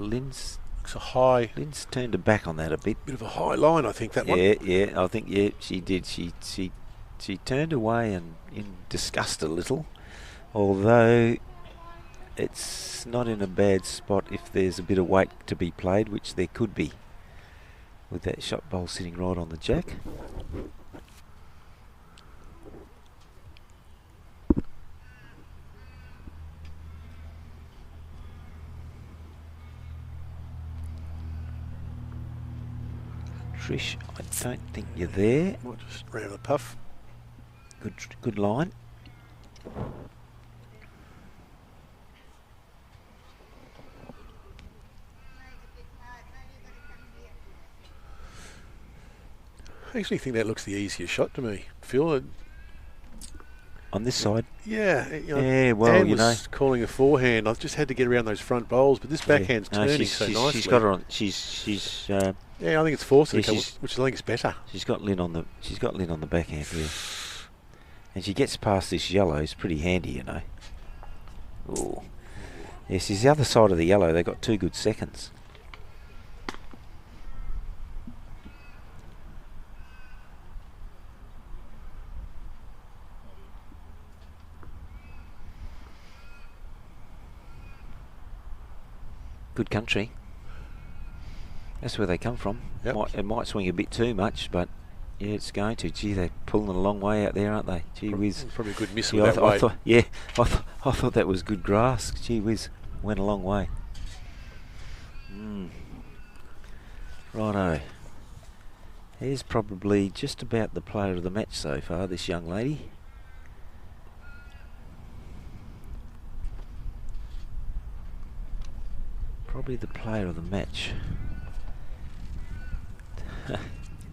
Lynn's Lynn's turned her back on that a bit. Bit of a high line, I think, that one. Yeah, I think she did. She turned away and in disgust a little, although it's not in a bad spot if there's a bit of weight to be played, which there could be with that shot bowl sitting right on the jack. Trish, I don't think you're there. We'll just round the puff. Good line. I actually think that looks the easier shot to me, Phil. On this side? Yeah. Yeah, well, Anne was calling a forehand. I just had to get around those front bowls, but this backhand's turning so nicely. She's got her on. She's. I think it's forced her to come, which I think is better. She's got Lynn on the. She's got Lynn on the backhand here, and she gets past this yellow. It's pretty handy, you know. Ooh. Yes, it's the other side of the yellow. They got 2 good seconds. Good country. That's where they come from. Yep. It might swing a bit too much, but yeah, it's going to. Gee, they're pulling a long way out there, aren't they? Gee whiz. Probably a good miss with that weight. I thought that was good grass. Gee whiz, went a long way. Righto. Here's probably just about the player of the match so far, this young lady. Probably the player of the match.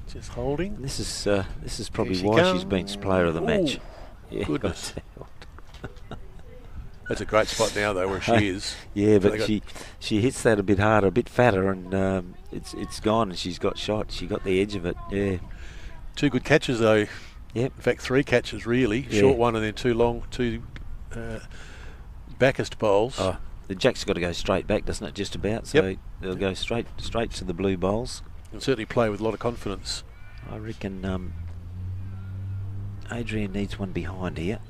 Just holding. This is probably why she's been player of the match. Yeah, goodness. That's a great spot now though, where she is. Yeah, but she hits that a bit harder, a bit fatter, and it's gone. And she's got shot. She got the edge of it. Yeah. 2 good catches though. Yep. In fact, 3 catches really. Yeah. Short one and then 2 long, 2 backest bowls. Oh, the jack's got to go straight back, doesn't it? Just about. So they'll go straight to the blue bowls. And certainly play with a lot of confidence. I reckon Adrian needs one behind here.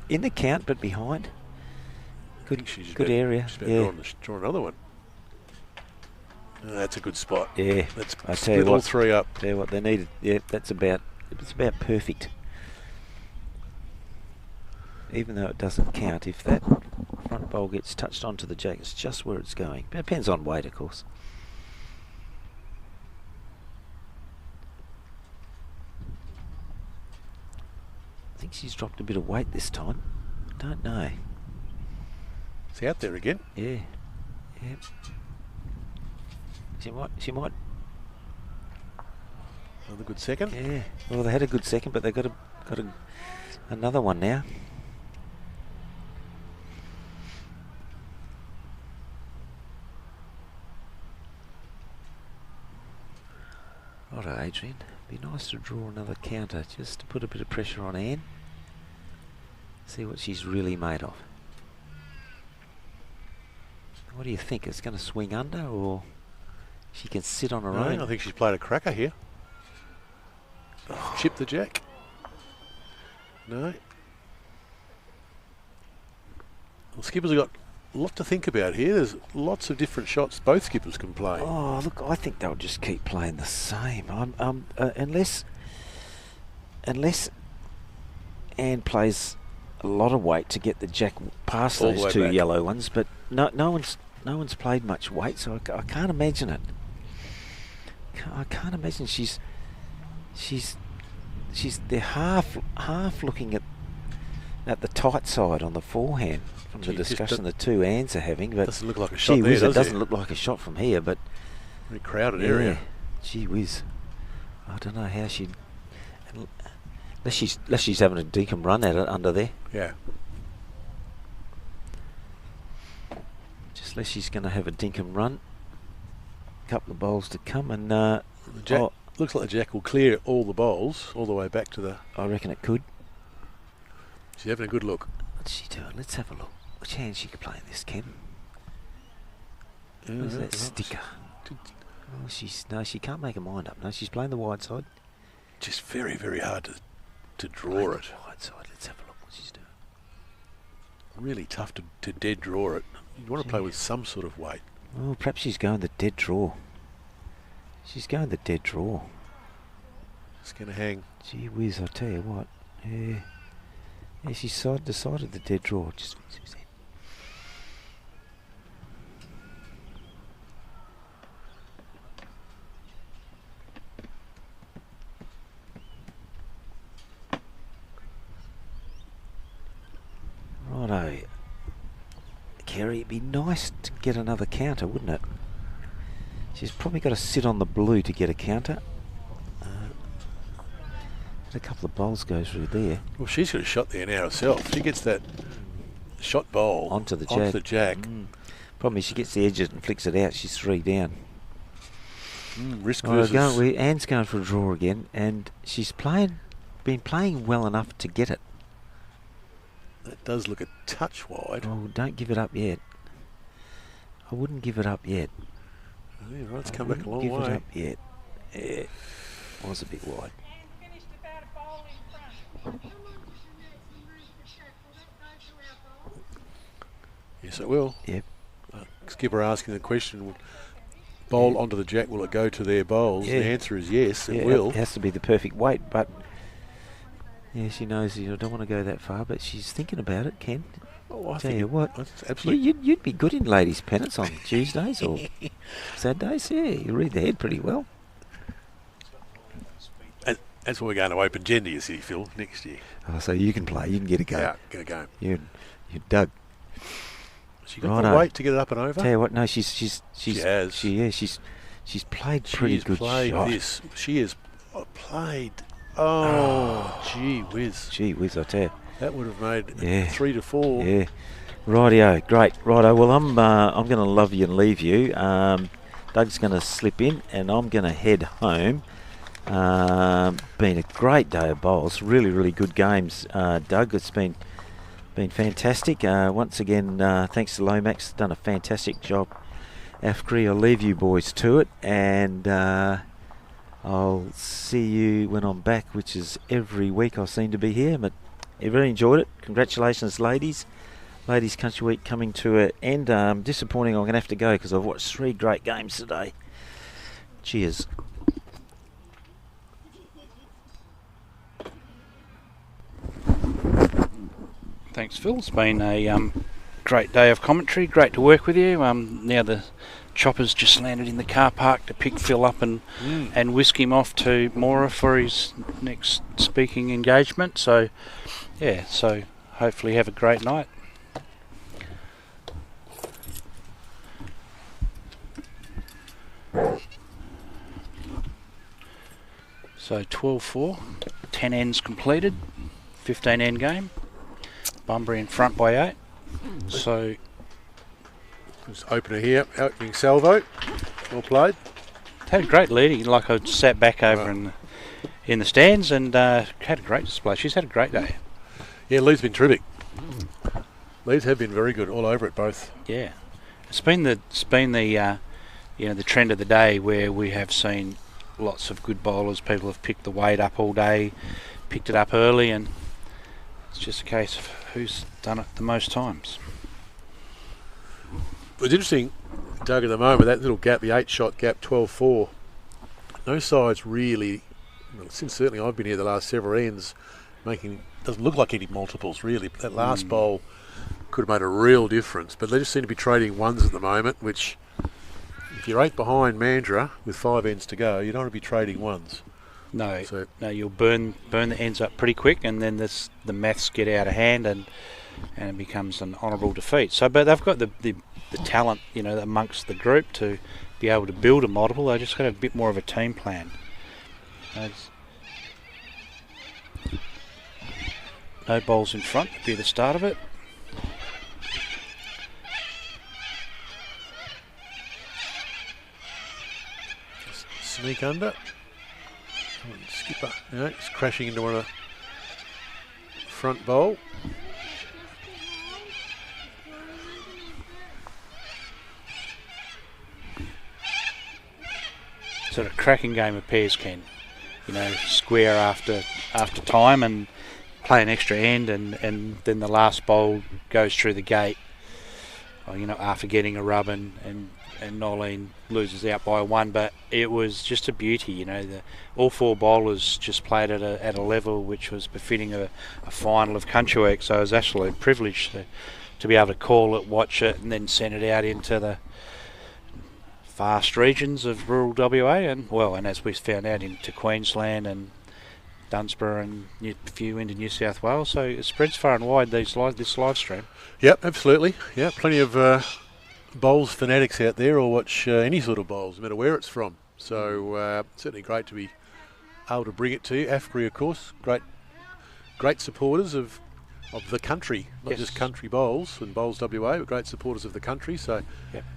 In the count, but behind. Good area. She's about draw another one. That's a good spot. Yeah. Let's split all 3 up. Tell you what they needed. Yeah, it's about perfect. Even though it doesn't count, if that front bowl gets touched onto the jack, it's just where it's going. But it depends on weight, of course. I think she's dropped a bit of weight this time. Don't know. It's out there again. Yeah. Yep. She might. Another good second. Yeah. Well, they had a good second, but they've got another one now. Righto, Adrian. Be nice to draw another counter just to put a bit of pressure on Anne. See what she's really made of. What do you think? It's going to swing under, or she can sit on her own? I think she's played a cracker here. Chip the jack. No. Well, skippers have got a lot to think about here. There's lots of different shots both skippers can play. Oh, look, I think they'll just keep playing the same. Unless Anne plays a lot of weight to get the jack past those 2 yellow ones, but no one's played much weight, so I can't imagine it. I can't imagine they're half looking at the tight side on the forehand from the discussion the 2 Anns are having. But doesn't look like a shot there, it doesn't look like a shot from here, but very crowded area. Gee whiz, I don't know how she'd. Unless she's having a dinkum run at it under there. Yeah. Just unless she's going to have a dinkum run. A couple of bowls to come, and the jack looks like the jack will clear all the bowls all the way back to the. I reckon it could. She's having a good look. What's she doing? Let's have a look. Which hand she could play in this, Ken? Where's that sticker? Oh, she can't make her mind up. No, she's playing the wide side. Just very, very hard to draw it. Wide side. Let's have a look what she's doing. Really tough to dead draw it. You want to play with some sort of weight. Oh, perhaps she's going the dead draw. She's going the dead draw. It's going to hang. Gee whiz, I tell you what. Yeah, she's decided the dead draw. Just. Righto. Kerry, it'd be nice to get another counter, wouldn't it? She's probably got to sit on the blue to get a counter. Had a couple of bowls go through there. Well, she's got a shot there now herself. She gets that shot bowl onto the jack. Problem is she gets the edge of it and flicks it out. She's 3 down. Risk versus... Anne's going for a draw again, and she's been playing well enough to get it. That does look a touch wide. Oh, don't give it up yet. I wouldn't give it up yet. Oh, yeah, right, it's come back a long way. Give it up yet. Yeah, it was a bit wide. Yes, it will. Yep. Skipper asking the question, bowl onto the jack, will it go to their bowls? Yeah. The answer is yes, it will. It has to be the perfect weight, but yeah, she knows I don't want to go that far, but she's thinking about it, Ken. Oh, I tell you what, absolutely. You'd be good in ladies' pennants on Tuesdays or Saturdays. Yeah, you read the head pretty well. And that's why we're going to Open Gender, you see, Phil, next year. Oh, so you can play. You can get a go. Yeah, get a go. You Doug. She got the weight to get it up and over. Tell you what, no, she's played pretty good shot. She has played. Oh, gee whiz! Gee whiz, I tell you. That would have made 3 to 4. Yeah. Rightio, great. Righto. Well, I'm going to love you and leave you. Doug's going to slip in, and I'm going to head home. Been a great day of bowls. Really, really good games, Doug. It's been fantastic. Once again, thanks to Lomax. Done a fantastic job. AFCRI, I'll leave you boys to it, and I'll see you when I'm back, which is every week I seem to be here. But I really enjoyed it. Congratulations, ladies. Ladies Country Week coming to an end. Disappointing I'm going to have to go because I've watched 3 great games today. Cheers. Thanks, Phil. It's been a great day of commentary. Great to work with you. Now the chopper's just landed in the car park to pick Phil up and whisk him off to Mora for his next speaking engagement. So, yeah, so hopefully have a great night. So 12-4, 10 ends completed, 15 end game. Bunbury in front by 8. So just opener here, opening salvo. Well played. Had a great leading. Like I sat back over in the stands and had a great display. She's had a great day. Yeah, lead's been terrific. Leads have been very good all over it both. Yeah, it's been the the trend of the day where we have seen lots of good bowlers. People have picked the weight up all day, picked it up early, and it's just a case of who's done it the most times. It's interesting, Doug, at the moment, that little gap, the 8-shot gap, 12-4, no sides really, since certainly I've been here the last several ends, doesn't look like any multiples really. But that last bowl could have made a real difference, but they just seem to be trading ones at the moment, which if you're 8 behind Mandurah with 5 ends to go, you don't want to be trading ones. No, you'll burn the ends up pretty quick, and then the maths get out of hand, and it becomes an honourable defeat. So, but they've got the talent, amongst the group to be able to build a multiple. They just got a bit more of a team plan. No bowls in front would be the start of it. Just sneak under. Skipper, it's crashing into one of the front bowl. Sort of cracking game of pairs, Ken. Square after time and play an extra end, and then the last bowl goes through the gate. After getting a rub and Nolene loses out by 1, but it was just a beauty. All 4 bowlers just played at a level which was befitting a final of Country Week. So I was absolutely privileged to be able to call it, watch it, and then send it out into the vast regions of rural WA, and as we found out, into Queensland and Dunsborough and a few into New South Wales. So it spreads far and wide, this live stream. Yep, absolutely. Yeah, plenty of bowls fanatics out there, or watch any sort of bowls, no matter where it's from. So certainly great to be able to bring it to you. AFBRI, of course, great supporters of the country, not just country bowls and bowls WA, but great supporters of the country. So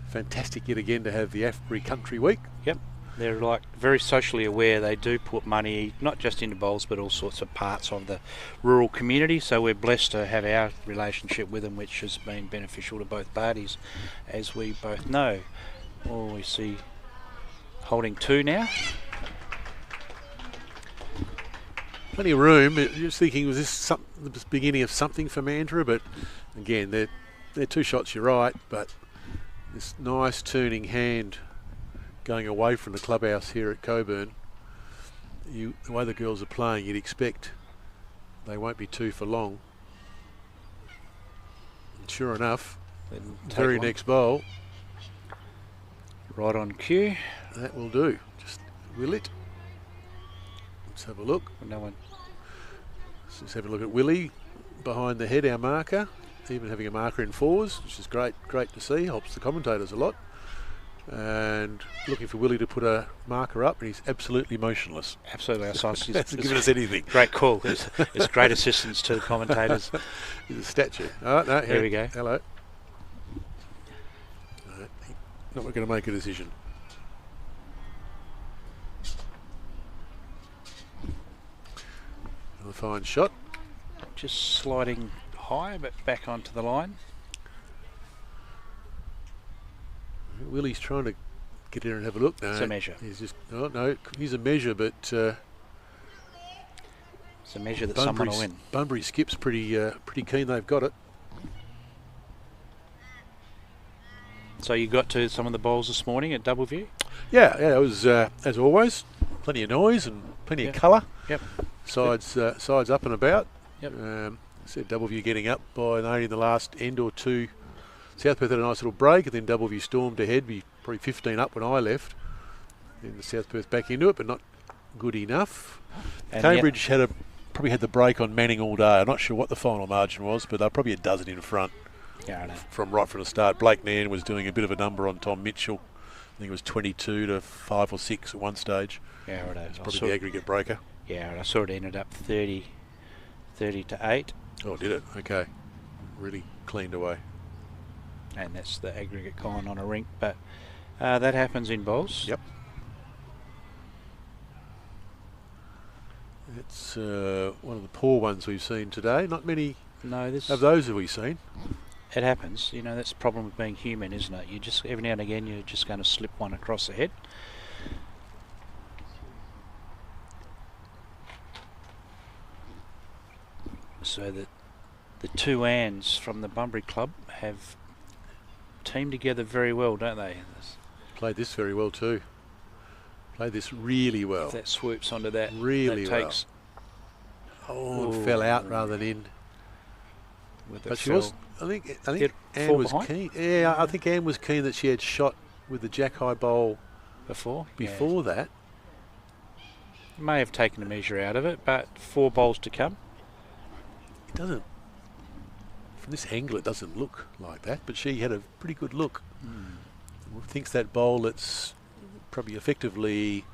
fantastic yet again to have the AFBRI Country Week. Yep. They're like very socially aware. They do put money not just into bowls but all sorts of parts of the rural community. So we're blessed to have our relationship with them, which has been beneficial to both parties, as we both know. Oh, we see holding 2 now. Plenty of room. Just thinking, was this the beginning of something for Mandurah? But again, they're 2 shots, you're right, but this nice turning hand going away from the clubhouse here at Coburn. The way the girls are playing, you'd expect they won't be 2 for long. And sure enough, very next bowl. Right on cue. That will do. Just will it. Let's have a look. No one. Let's just have a look at Willie behind the head, our marker. Even having a marker in 4s, which is great to see. Helps the commentators a lot. And looking for Willie to put a marker up, and he's absolutely motionless. Absolutely, hasn't given us anything. Great call. It's great assistance to the commentators. He's a statue. Oh, no, here we go. Hello. Not going to make a decision. Another fine shot. Just sliding high, but back onto the line. Willie's trying to get there and have a look. No, it's a measure. He's just he's a measure, but it's a measure that someone will win. Bunbury Skip's pretty keen. They've got it. So you got to some of the bowls this morning at Doubleview? Yeah, it was as always, plenty of noise and plenty of colour. Yep. Sides up and about. Yep. Said Doubleview getting up by only in the last end or two. South Perth had a nice little break, and then Doubleview stormed ahead, probably 15 up when I left. Then the South Perth back into it, but not good enough. And Cambridge probably had the break on Manning all day. I'm not sure what the final margin was, but they're probably a dozen in front. Yeah, I know. From the start. Blake Nairn was doing a bit of a number on Tom Mitchell. I think it was 22 to 5 or 6 at one stage. Yeah, right. It's probably the aggregate breaker. Yeah, and I saw it ended up 30 to 8. Oh, did it? Okay. Really cleaned away. And that's the aggregate kind on a rink, but that happens in bowls. Yep. It's one of the poor ones we've seen today. Not many of those have we seen. It happens. You know, that's the problem with being human, isn't it? You just, every now and again, you're just going to slip one across the head. So that the 2 Anns from the Bunbury Club have teamed together very well, don't they? Played this very well too. Played this really well. If that swoops onto that. Really that takes well. Oh, fell out rather than in. But she was. I think Ann was keen. Yeah, I think Ann was keen that she had shot with the Jack High bowl before that. May have taken a measure out of it, but 4 bowls to come. It doesn't. From this angle, it doesn't look like that, but she had a pretty good look. Thinks that bowl that's probably effectively,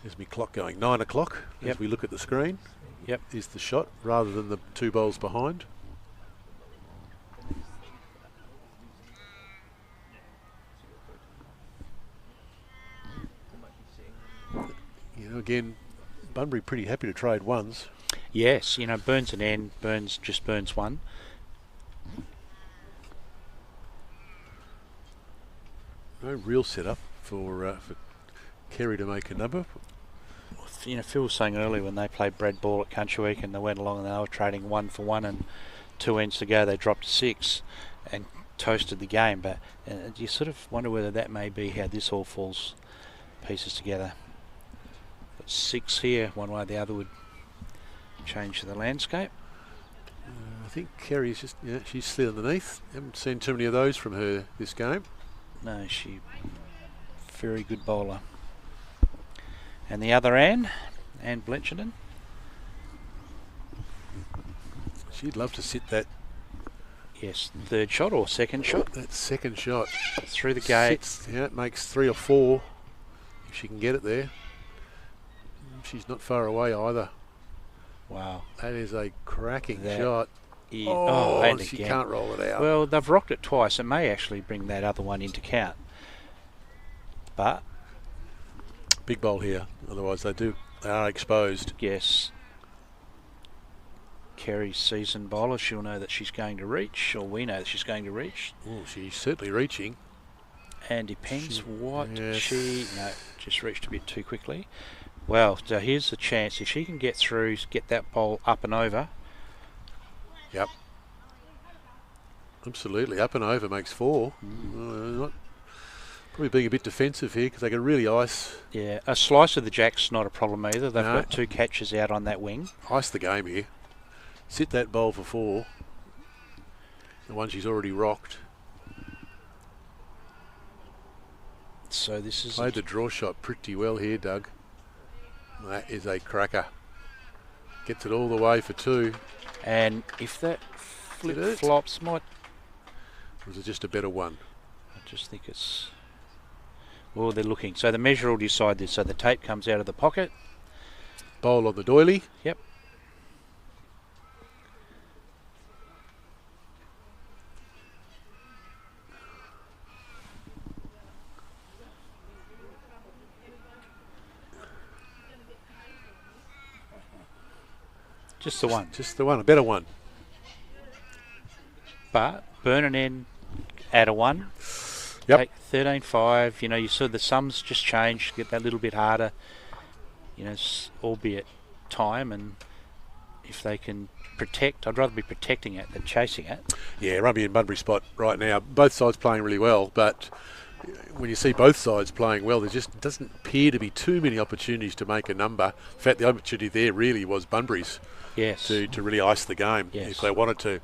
there's my clock going, 9 o'clock as we look at the screen. Yep. Is the shot rather than the 2 bowls behind. You know, again, Bunbury pretty happy to trade ones. Yes, you know, Burns and Ann. Burns just burns 1. No real setup for Kerry to make a number. You know, Phil was saying earlier when they played Brad Ball at Country Week and they went along and they were trading 1 for 1 and 2 ends to go, they dropped 6 and toasted the game. But you sort of wonder whether that may be how this all falls pieces together. But 6 here, one way or the other would change the landscape. I think Kerry's just, she's slid underneath. Haven't seen too many of those from her this game. No, she very good bowler. And the other Ann Bletchenden. She'd love to sit that. Yes, 3rd shot or 2nd shot. That 2nd shot through the gate. It makes 3 or 4 if she can get it there. She's not far away either. Wow. That is a cracking That shot. And she again. can't roll it out. Well, they've rocked it twice. It may actually bring that other one into count. But big bowl here. Otherwise, they are exposed. yes, Kerry's seasoned bowler. She'll know that she's going to reach, or we know that she's going to reach. Oh, she's certainly reaching. And depends what yes. just reached a bit too quickly. Well, so here's the chance. If she can get through, get that bowl up and over. Yep. Absolutely. Up and over makes 4. Probably being a bit defensive here because they can really ice. Yeah, a slice of the jack's not a problem either. They've No. got 2 catches out on that wing. Ice the game here. Sit that bowl for 4. The one she's already rocked. So this is Played the draw shot pretty well here, Doug. That is a cracker. Gets it all the way for 2. and if that Did it? flops, might Or was it just a better one? I just think it's. Well, they're looking. So the measure will decide this. So the tape comes out of the pocket. Bowl on the doily. Yep. Just the one. Just the one, a better one. But burn an end, add a 1. Yep. Take 13.5. You know, you saw the sums just change, get that little bit harder. You know, albeit time, and if they can protect, I'd rather be protecting it than chasing it. Yeah, Rugby and Bunbury spot right now. Both sides playing really well, but when you see both sides playing well, there just doesn't appear to be too many opportunities to make a number. In fact, the opportunity there really was Bunbury's. Yes. To really ice the game Yes. if they wanted to.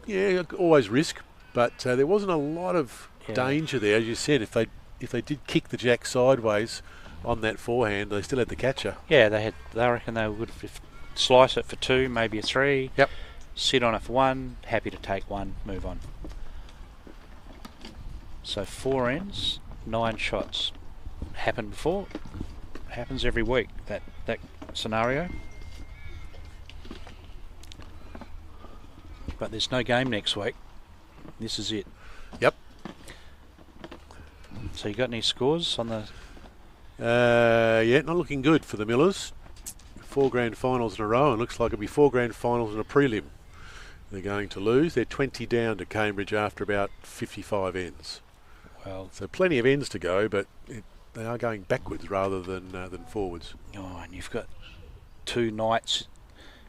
Yeah, always risk, but there wasn't a lot of danger there. As you said, if they did kick the jack sideways on that forehand, they still had the catcher. Yeah, they reckon they would slice it for 2, maybe a 3. Yep. Sit on it for 1. Happy to take 1. Move on. So 4 ends, 9 shots. Happened before. Happens every week. That scenario. But there's no game next week. This is it. Yep. So you got any scores on the? Yeah, not looking good for the Millers. 4 grand finals in a row, and looks like it'll be 4 grand finals and a prelim. They're going to lose. They're 20 down to Cambridge after about 55 ends. Well, so plenty of ends to go, but they are going backwards rather than forwards. Oh, and you've got 2 nights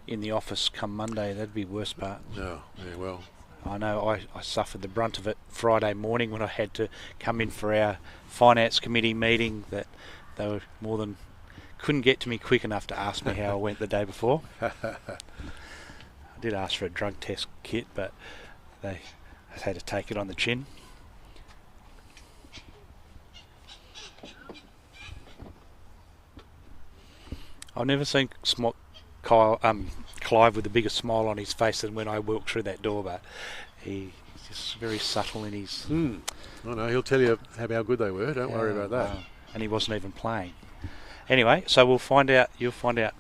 in the office come Monday. That'd be the worst part. Oh, yeah, well. I know I suffered the brunt of it Friday morning when I had to come in for our finance committee meeting. That they were couldn't get to me quick enough to ask me how I went the day before. I did ask for a drug test kit, but they had to take it on the chin. I've never seen Clive with a bigger smile on his face than when I walked through that door, but he's just very subtle in his... I know, he'll tell you how good they were, don't worry about that. And he wasn't even playing. Anyway, so we'll find out, you'll find out.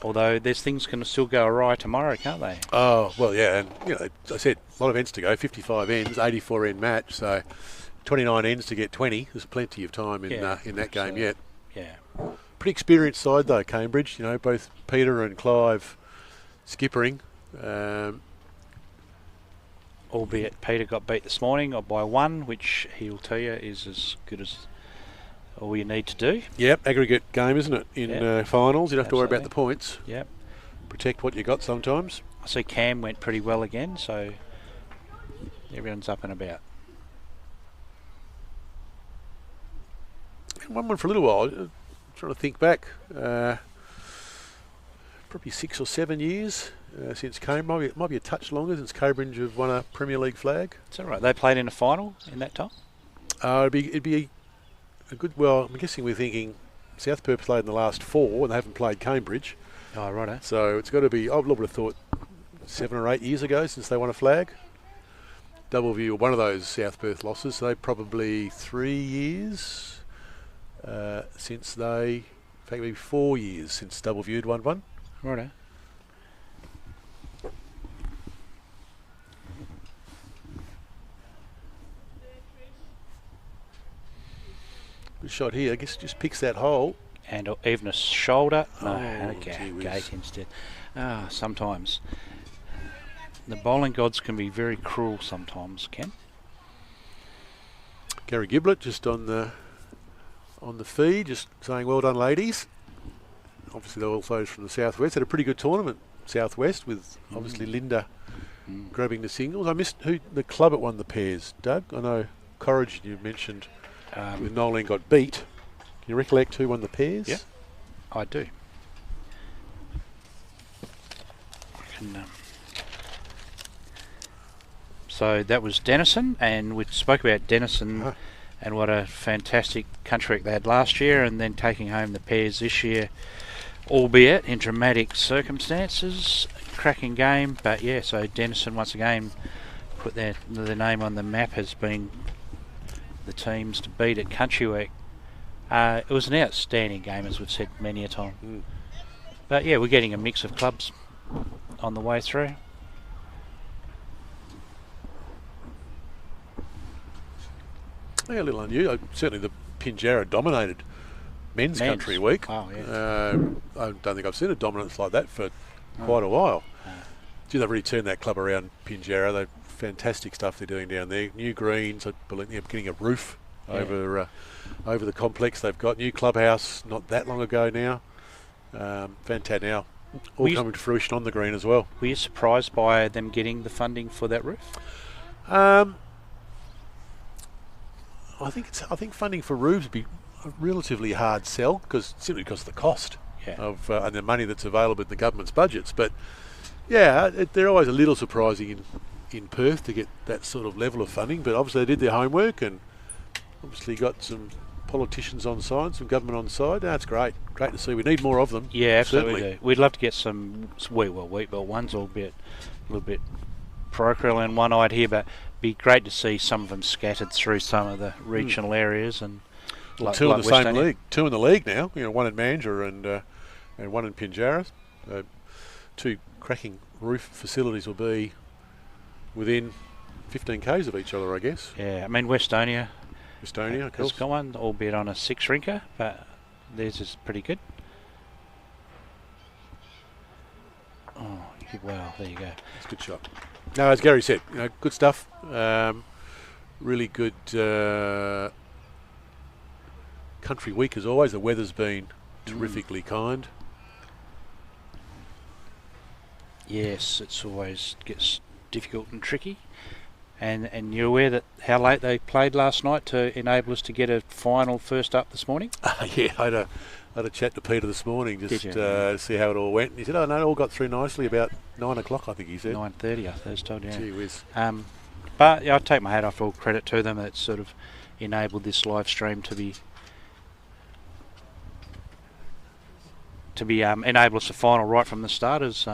Although there's things can still go awry tomorrow, can't they? Oh, well, yeah, and as I said, a lot of ends to go, 55 ends, 84 end match, so 29 ends to get 20. There's plenty of time in that game yet. Yeah. Pretty experienced side though, Cambridge. You know, both Peter and Clive skippering. Albeit Peter got beat this morning by 1, which he'll tell you is as good as all you need to do. Yep, aggregate game, isn't it? In finals, you don't have to worry about the points. Yep. Protect what you got sometimes. I see Cam went pretty well again, so everyone's up and about. One for a little while. Trying to think back, probably 6 or 7 years since Cambridge. It might be a touch longer since Cambridge have won a Premier League flag. Is that right? They played in a final in that time? It'd be a good. Well, I'm guessing we're thinking South Perth played in the last 4, and they haven't played Cambridge. Oh, righto. So it's got to be. I would have thought 7 or 8 years ago since they won a flag. Doubleview were one of those South Perth losses. So they probably 3 years. Since they fact, maybe 4 years since Double Viewed won one. Righto. Good shot here. I guess just picks that hole. And even a shoulder. No, Oh, okay, gee whiz. gate instead. Sometimes. The bowling gods can be very cruel sometimes, Ken. Gary Giblett just on the feed, just saying well done, ladies. Obviously, they're all those from the Southwest. Had a pretty good tournament, Southwest, with obviously Linda grabbing the singles. I missed who the club that won the pairs. Doug, I know Corrigin you mentioned with Nolan got beat. Can you recollect who won the pairs? Yeah, I do. So that was Denison, and we spoke about Denison and what a fantastic country they had last year, and then taking home the pairs this year, albeit in dramatic circumstances. Cracking game, but yeah, so Denison once again put their name on the map as being the teams to beat at Country Week. It was an outstanding game, as we've said many a time. But yeah, we're getting a mix of clubs on the way through. Yeah, a little unusual. Certainly the Pinjarra dominated men's Country Week. Oh, yeah. I don't think I've seen a dominance like that for quite a while. Gee, they've really turned that club around, Pinjarra. They've fantastic stuff they're doing down there. New greens, I believe they're getting a roof over the complex. They've got new clubhouse not that long ago now. Fantastic now. All coming to fruition on the green as well. Were you surprised by them getting the funding for that roof? I think funding for roofs would be a relatively hard sell simply because of the cost of and the money that's available in the government's budgets. But yeah, they're always a little surprising in Perth to get that sort of level of funding. But obviously they did their homework and obviously got some politicians on side, some government on side. That's great. Great to see. We need more of them. Yeah, absolutely. Certainly. We'd love to get some wheat belt ones, albeit a little bit parochial and one-eyed here, but be great to see some of them scattered through some of the regional areas and two in the same league. Two in the league now. One in Mandurah and one in Pinjarra. Two cracking roof facilities will be within 15 k's of each other, I guess. Yeah, I mean Westonia of course. Has got one, albeit on a 6-rinker, but theirs is pretty good. Oh, wow, there you go. It's a good shot. No, as Gary said, good stuff. Really good Country Week as always. The weather's been terrifically kind. Yes, it's always gets difficult and tricky. And you're aware that how late they played last night to enable us to get a final first up this morning? Yeah, I had a chat to Peter this morning just to see how it all went. And he said, oh no, it all got through nicely about 9 o'clock, I think he said. 9:30, I was told, yeah. Gee whiz. But yeah, I take my hat off, all credit to them. It's sort of enabled this live stream to be enable us a final right from the start. As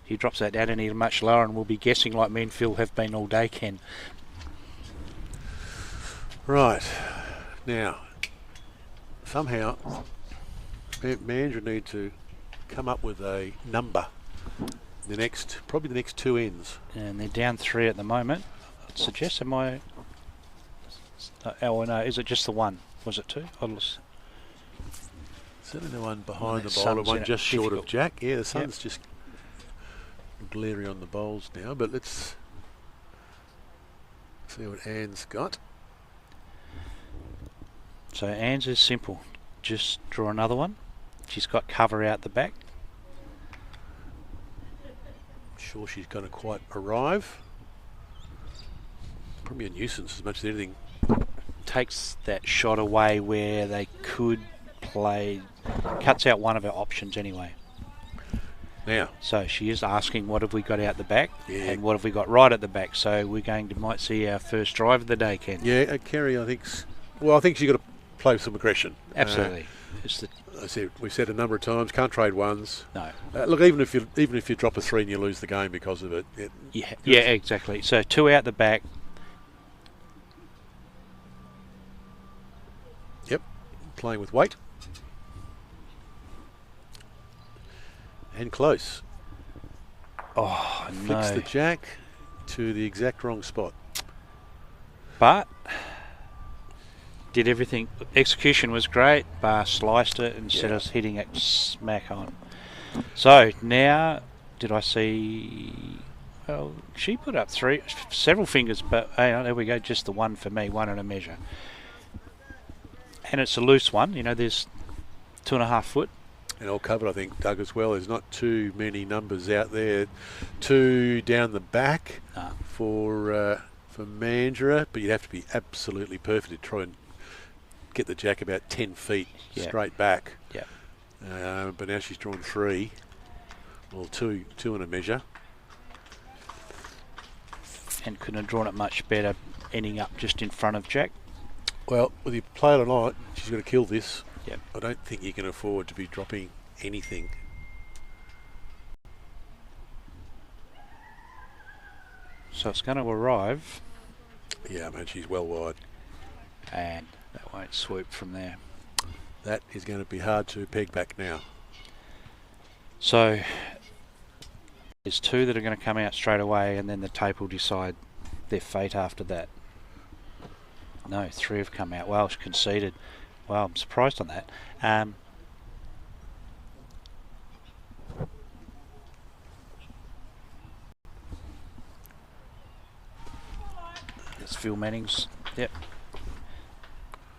he drops that down any much lower, and we'll be guessing like me and Phil have been all day, Ken. Right. Now, somehow Mandurah need to come up with a number. Probably the next two ends. And they're down 3 at the moment. I'd suggest, is it just the one? Was it 2? Certainly the one behind the bowler, one just short of Jack. Yeah, the sun's just glary on the bowls now, but let's see what Anne's got. So Anne's is simple. Just draw another one. She's got cover out the back. Sure she's going to quite arrive. Probably a nuisance as much as anything. Takes that shot away where they could play, cuts out one of our options anyway. Now, so she is asking what have we got out the back and what have we got right at the back. So we're going to might see our first drive of the day, Ken. Yeah, Kerry, I think she's got to play with some aggression. Absolutely. We've said a number of times, can't trade ones. No. Look, even if you drop a 3 and you lose the game because of it. Yeah, exactly. So 2 out the back. Yep. Playing with weight. And close. Oh, Flicks no. the jack to the exact wrong spot. But did everything. Execution was great. Bar sliced it instead of hitting it smack on. So now, did I see? Well, she put up several fingers, but there we go. Just the one for me, one and a measure. And it's a loose one. You know, there's 2.5 foot. And all covered, I think, Doug, as well. There's not too many numbers out there. 2 down the back for Mandurah, but you'd have to be absolutely perfect to try and get the jack about 10 feet straight back. Yeah. But now she's drawn 3. Well, two and a measure. And couldn't have drawn it much better, ending up just in front of Jack. Well, whether you play it or not, she's got to kill this. Yep. I don't think you can afford to be dropping anything. So it's going to arrive. Yeah, man, she's well wide. And that won't swoop from there. That is going to be hard to peg back now. So there's 2 that are going to come out straight away, and then the tape will decide their fate after that. No, 3 have come out. Well, she conceded. Well, I'm surprised on that. It's Phil Mannings. Yep.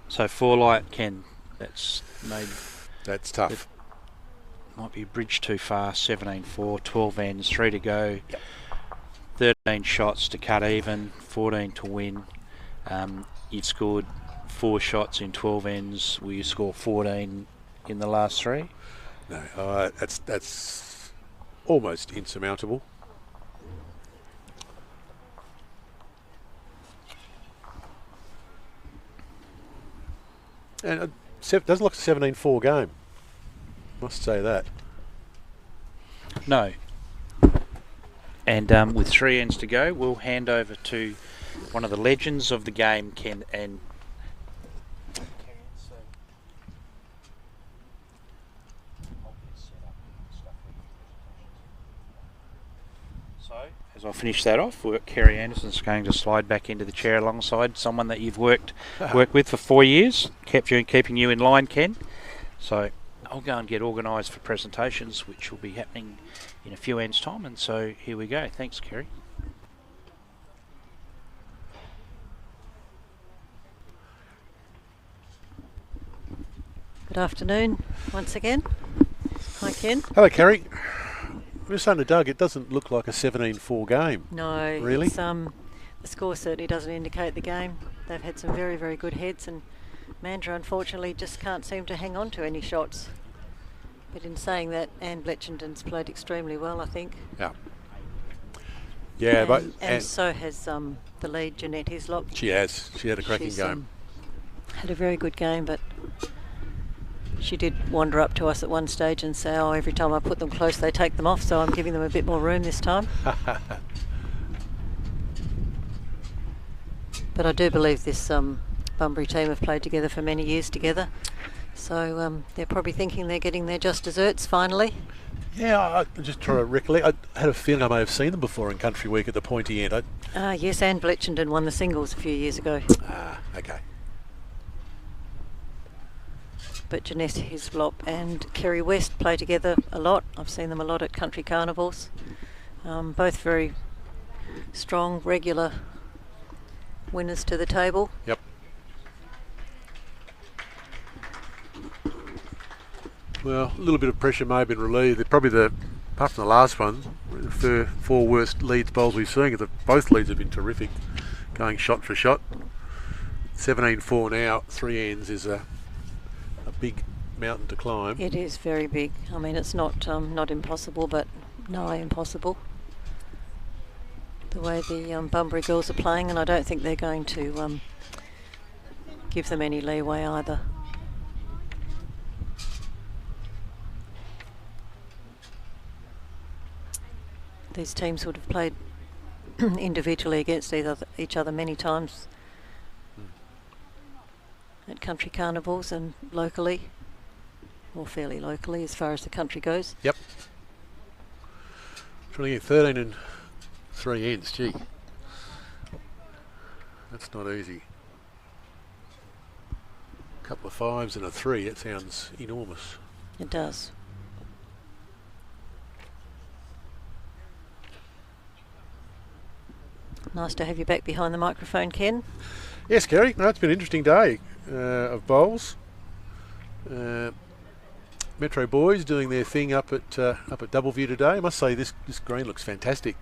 So 4 light, Ken. That's made. That's tough. Might be a bridge too far. 17-4, 12 ends, 3 to go. Yep. 13 shots to cut even, 14 to win. You'd scored 4 shots in 12 ends. Will you score 14 in the last 3? No, that's almost insurmountable. And it doesn't look a 17-4 game. Must say that. No. And with 3 ends to go, we'll hand over to one of the legends of the game, Ken, and so as I finish that off, Kerry Anderson's going to slide back into the chair alongside someone that you've worked with for 4 years, keeping you in line, Ken. So I'll go and get organised for presentations, which will be happening in a few ends' time. And so here we go. Thanks, Kerry. Good afternoon once again. Hi, Ken. Hello, Kerry. I was saying to Doug, it doesn't look like a 17-4 game. No, really. It's, the score certainly doesn't indicate the game. They've had some very, very good heads, and Mandurah unfortunately just can't seem to hang on to any shots. But in saying that, Anne Bletchenden's played extremely well, I think. Yeah. Yeah, and so has the lead, Jeanette Hislop. She has. She had a cracking game. Had a very good game, but she did wander up to us at one stage and say, "Oh, every time I put them close, they take them off." So I'm giving them a bit more room this time. But I do believe this Bunbury team have played together for many years together. So they're probably thinking they're getting their just desserts finally. Yeah, I just try to recollect. I had a feeling I may have seen them before in Country Week at the pointy end. Yes, Anne Bletchenden won the singles a few years ago. Okay. But Jeanette Hislop and Kerry West play together a lot. I've seen them a lot at country carnivals. Both very strong, regular winners to the table. Yep. Well, a little bit of pressure may have been relieved. They're probably apart from the last one, the 4 worst leads bowls we've seen. Both leads have been terrific, going shot for shot. 17-4 now, 3 ends is a big mountain to climb. It is very big. I mean, it's not impossible, but nigh impossible. The way the Bunbury girls are playing, and I don't think they're going to give them any leeway either. These teams would have played individually against each other many times at country carnivals and locally, or fairly locally as far as the country goes. Yep. Trying to get 13 and 3 ends, gee. That's not easy. A couple of 5s and a 3, that sounds enormous. It does. Nice to have you back behind the microphone, Ken. Yes, Kerry. No, it's been an interesting day of bowls. Metro boys doing their thing up at Doubleview today. I must say this green looks fantastic.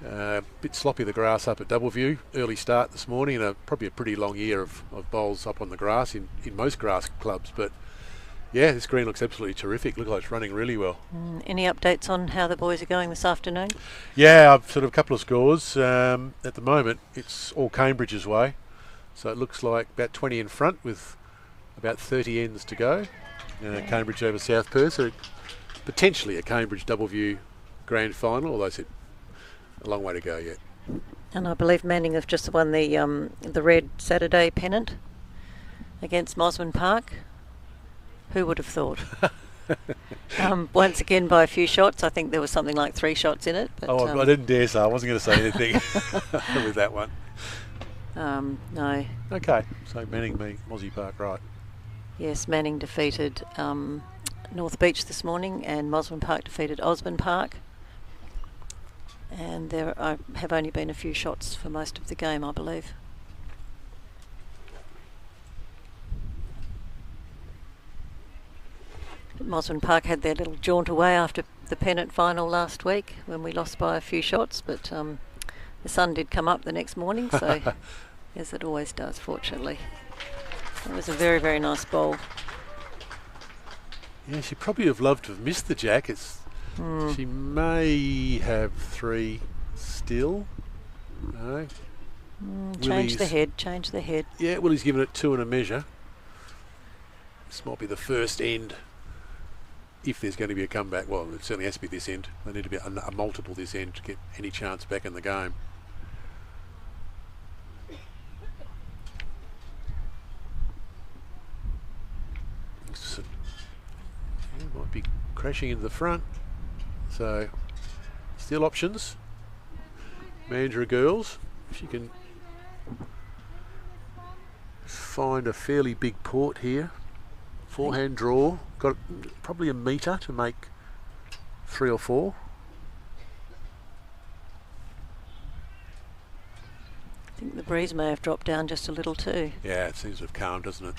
Bit sloppy the grass up at Doubleview. Early start this morning, and probably a pretty long year of bowls up on the grass in most grass clubs. But yeah, this green looks absolutely terrific. Looks like it's running really well. Any updates on how the boys are going this afternoon? Yeah, I've sort of a couple of scores. At the moment, it's all Cambridge's way. So it looks like about 20 in front with about 30 ends to go. Cambridge over South Perth. So potentially a Cambridge Doubleview grand final, although it's a long way to go yet. And I believe Manning have just won the Red Saturday pennant against Mosman Park. Who would have thought? Once again by a few shots. I think there was something like 3 shots in it. But, I didn't dare say. I wasn't going to say anything with that one. No. Okay, so Manning beat Mozzie Park, right. Yes, Manning defeated North Beach this morning, and Mosman Park defeated Osborne Park. And there have only been a few shots for most of the game, I believe. Mosman Park had their little jaunt away after the pennant final last week when we lost by a few shots, but the sun did come up the next morning, so as it always does, fortunately. It was a very, very nice bowl. Yeah, she probably have loved to have missed the jack. She may have 3 still. No. Change the head. Yeah, Willie's given it 2 and a measure. This might be the first end. If there's going to be a comeback, well, it certainly has to be this end. They need to be a multiple this end to get any chance back in the game. So, might be crashing into the front. So, still options. Mandurah girls, if she can find a fairly big port here. Forehand draw, got probably a metre to make 3 or 4. I think the breeze may have dropped down just a little too. Yeah, it seems to have calmed, doesn't it?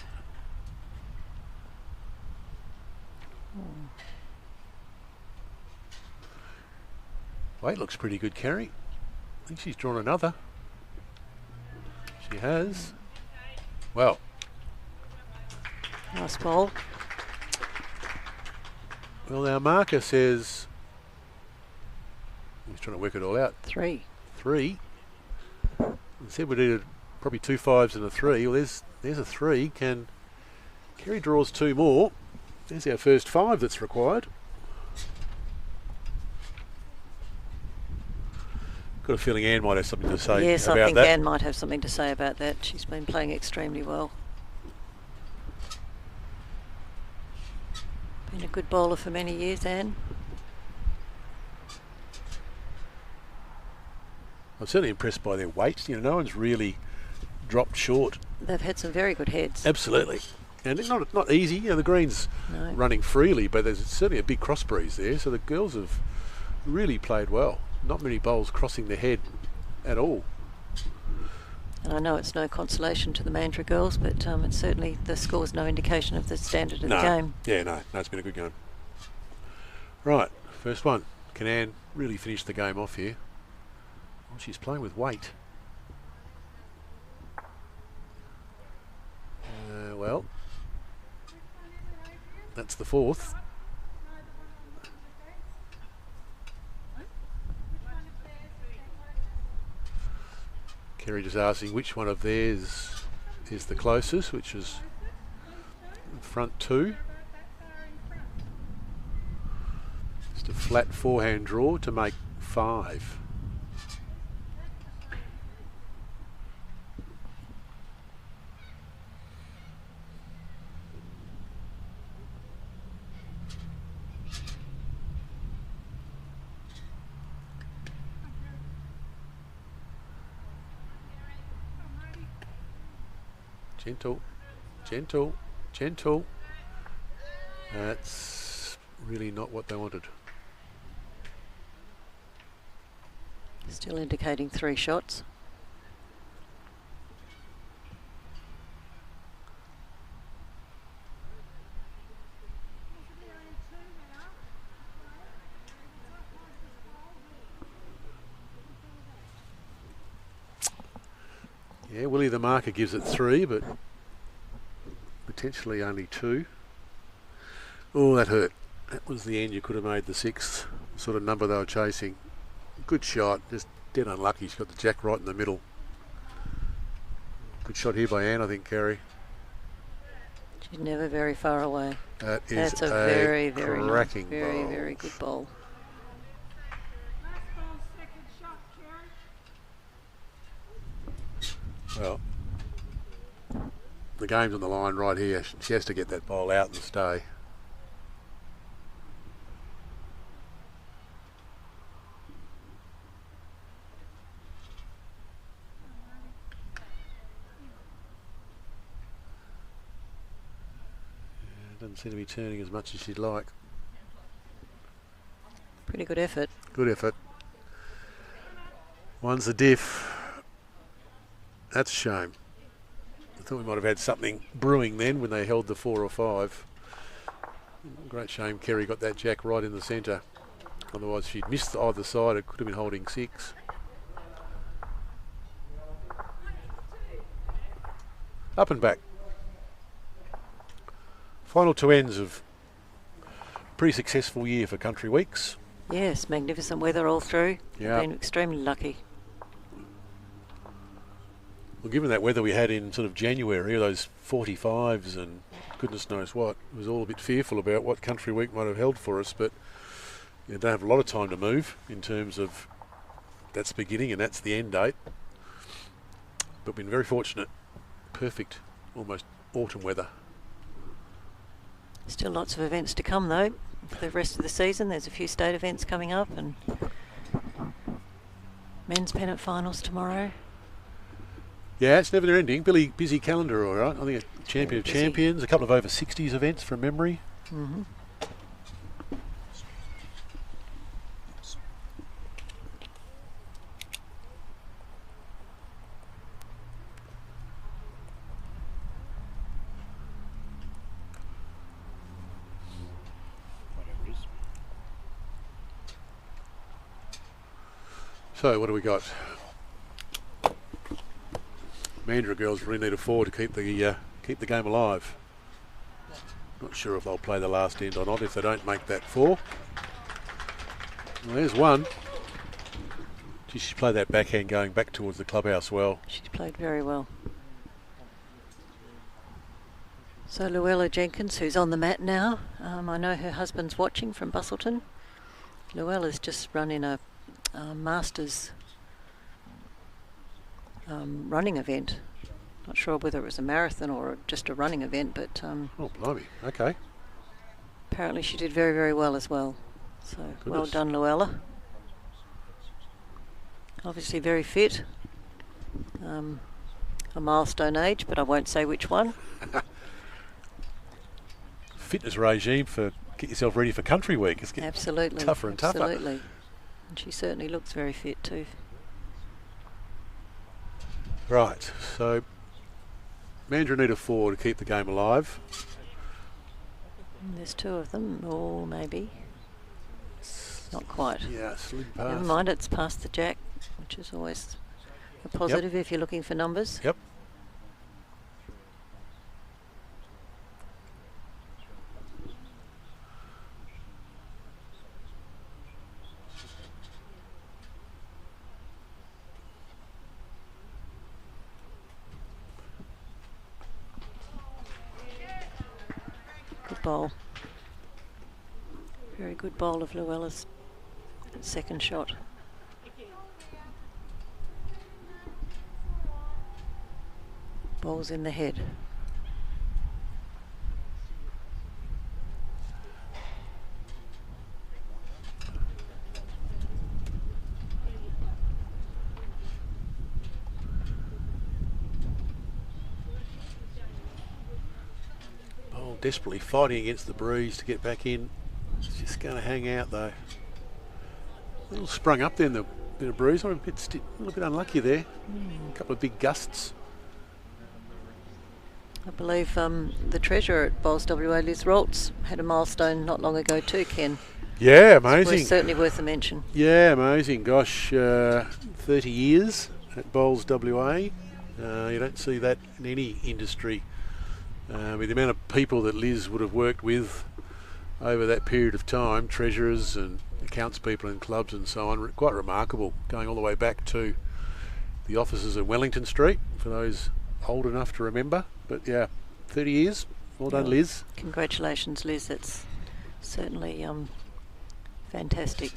Weight looks pretty good, Kerry. I think she's drawn another. She has. Well. Nice bowl. Well, our marker says, he's trying to work it all out. 3. He said we needed probably 2 5s and a 3. Well, there's a 3. Can Kerry draws 2 more? There's our first 5 that's required. Got a feeling Anne might have something to say about that. Yes, I think Anne might have something to say about that. She's been playing extremely well. Been a good bowler for many years, Anne. I'm certainly impressed by their weights. You know, no one's really dropped short. They've had some very good heads. Absolutely. And it's not easy. You know, the green's running freely, but there's certainly a big cross breeze there. So the girls have really played well. Not many bowls crossing the head at all. And I know it's no consolation to the Mandurah girls, but it's certainly, the score's no indication of the standard of the game. Yeah, no, it's been a good game. Right, first one. Can Anne really finish the game off here? Well, she's playing with weight. Well, that's the 4th. Kerry just asking which one of theirs is the closest, which is front 2. Just a flat forehand draw to make 5. Gentle, gentle, gentle. That's really not what they wanted. Still indicating 3 shots. Yeah, Willie the marker gives it 3, but potentially only 2. Oh, that hurt. That was the end. You could have made the 6th sort of number they were chasing. Good shot, just dead unlucky. She's got the jack right in the middle. Good shot here by Anne, I think, Kerry. She's never very far away. That's a very, very cracking very, bowl. very good bowl. Well, the game's on the line right here. She has to get that bowl out and stay. Doesn't seem to be turning as much as she'd like. Pretty good effort. Good effort. One's the diff. That's a shame. I thought we might have had something brewing then when they held the 4 or 5. Great shame Kerry got that jack right in the centre. Otherwise, if she'd missed either side, it could have been holding 6. Up and back. Final 2 ends of a pretty successful year for Country Weeks. Yes, magnificent weather all through. Yeah. Been extremely lucky. Well, given that weather we had in sort of January, those 45s and goodness knows what, it was all a bit fearful about what Country Week might have held for us, but you don't have a lot of time to move in terms of that's the beginning and that's the end date. But been very fortunate. Perfect, almost autumn weather. Still lots of events to come though. For the rest of the season, there's a few state events coming up and men's pennant finals tomorrow. Yeah, it's never ending. Billy, busy calendar, all right. I think a champion of busy. champions, a couple of over 60s events from memory. Mm-hmm. So what do we got? Mandurah girls really need a 4 to keep the game alive. Not sure if they'll play the last end or not if they don't make that 4. Well, there's one. Gee, she played that backhand going back towards the clubhouse well. She's played very well. So Luella Jenkins, who's on the mat now, I know her husband's watching from Bustleton. Luella's just running a Masters running event. Not sure whether it was a marathon or just a running event, but Oh, blimey. Okay. apparently she did very, very well as well. So well Goodness. done, Luella. Obviously very fit. A milestone age, but I won't say which one. Fitness regime for get yourself ready for Country Week. It's getting Absolutely. tougher and tougher. Absolutely. And she certainly looks very fit too. Right, so Mandurah need a 4 to keep the game alive. And there's 2 of them, or maybe. Not quite. Yeah, slid Never past. mind, it's past the jack, which is always a positive if you're looking for numbers. Yep. Good bowl. Very good bowl of Luella's second shot. Ball's in the head. desperately fighting against the breeze to get back in. It's just going to hang out though. A little sprung up there in the bit of breeze. I'm a little bit unlucky there. A couple of big gusts. I believe the treasurer at Bowls WA, Liz Roltz, had a milestone not long ago too, Ken. Yeah, amazing. It's certainly worth a mention. Yeah, amazing. Gosh, 30 years at Bowls WA. You don't see that in any industry. With the amount of people that Liz would have worked with over that period of time, treasurers and accounts people in clubs and so on, quite remarkable, going all the way back to the offices at Wellington Street, for those old enough to remember. But yeah, 30 years. Well done, Liz. Congratulations, Liz. It's certainly fantastic.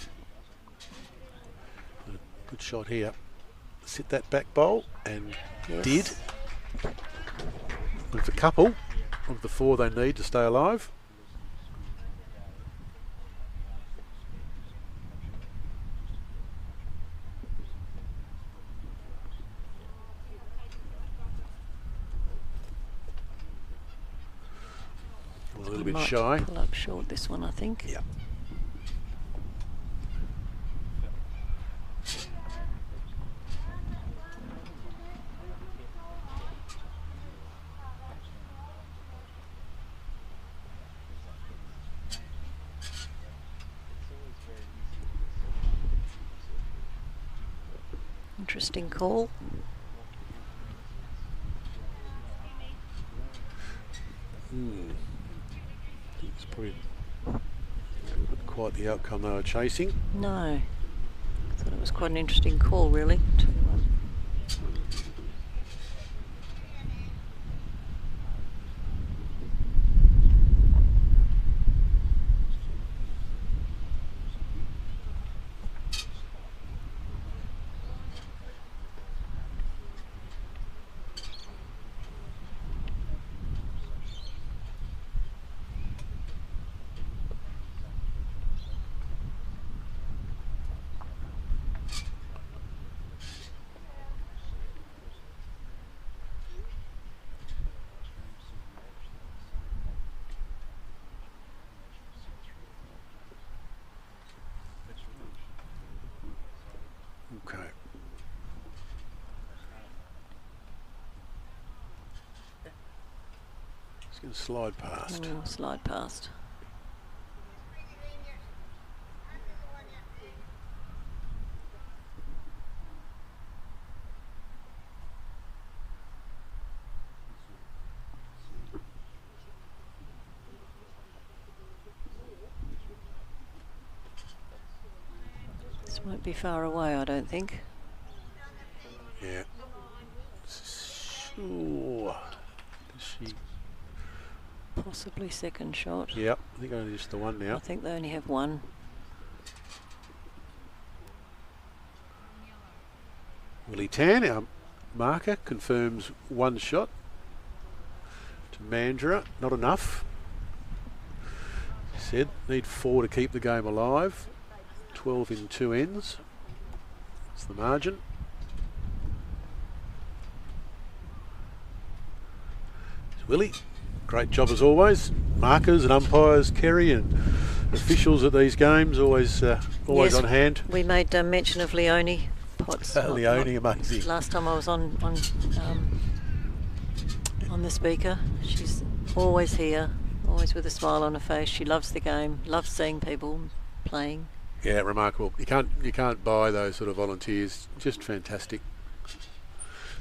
Good shot here. Sit that back bowl, and did. With a couple of the 4 they need to stay alive. A little bit shy. Pull up short this one, I think. Yeah. Interesting call. It's probably not quite the outcome they were chasing. No. I thought it was quite an interesting call, really. Okay. It's going to slide past. Slide past. This won't be far away, I don't think. Yeah. Sure. Does she? Possibly second shot. Yep. I think only just the one now. I think they only have one. Willie Tan, our marker, confirms one shot to Mandurah. Not enough. He said need 4 to keep the game alive. 12 in 2 ends. That's the margin. It's Willie. Great job as always. Markers and umpires, Kerry, and officials at these games always Yes, on hand. We made mention of Leonie Potts. Leonie, amazing. Last time I was on the speaker. She's always here, always with a smile on her face. She loves the game, loves seeing people playing. Yeah, remarkable. You can't buy those sort of volunteers. Just fantastic.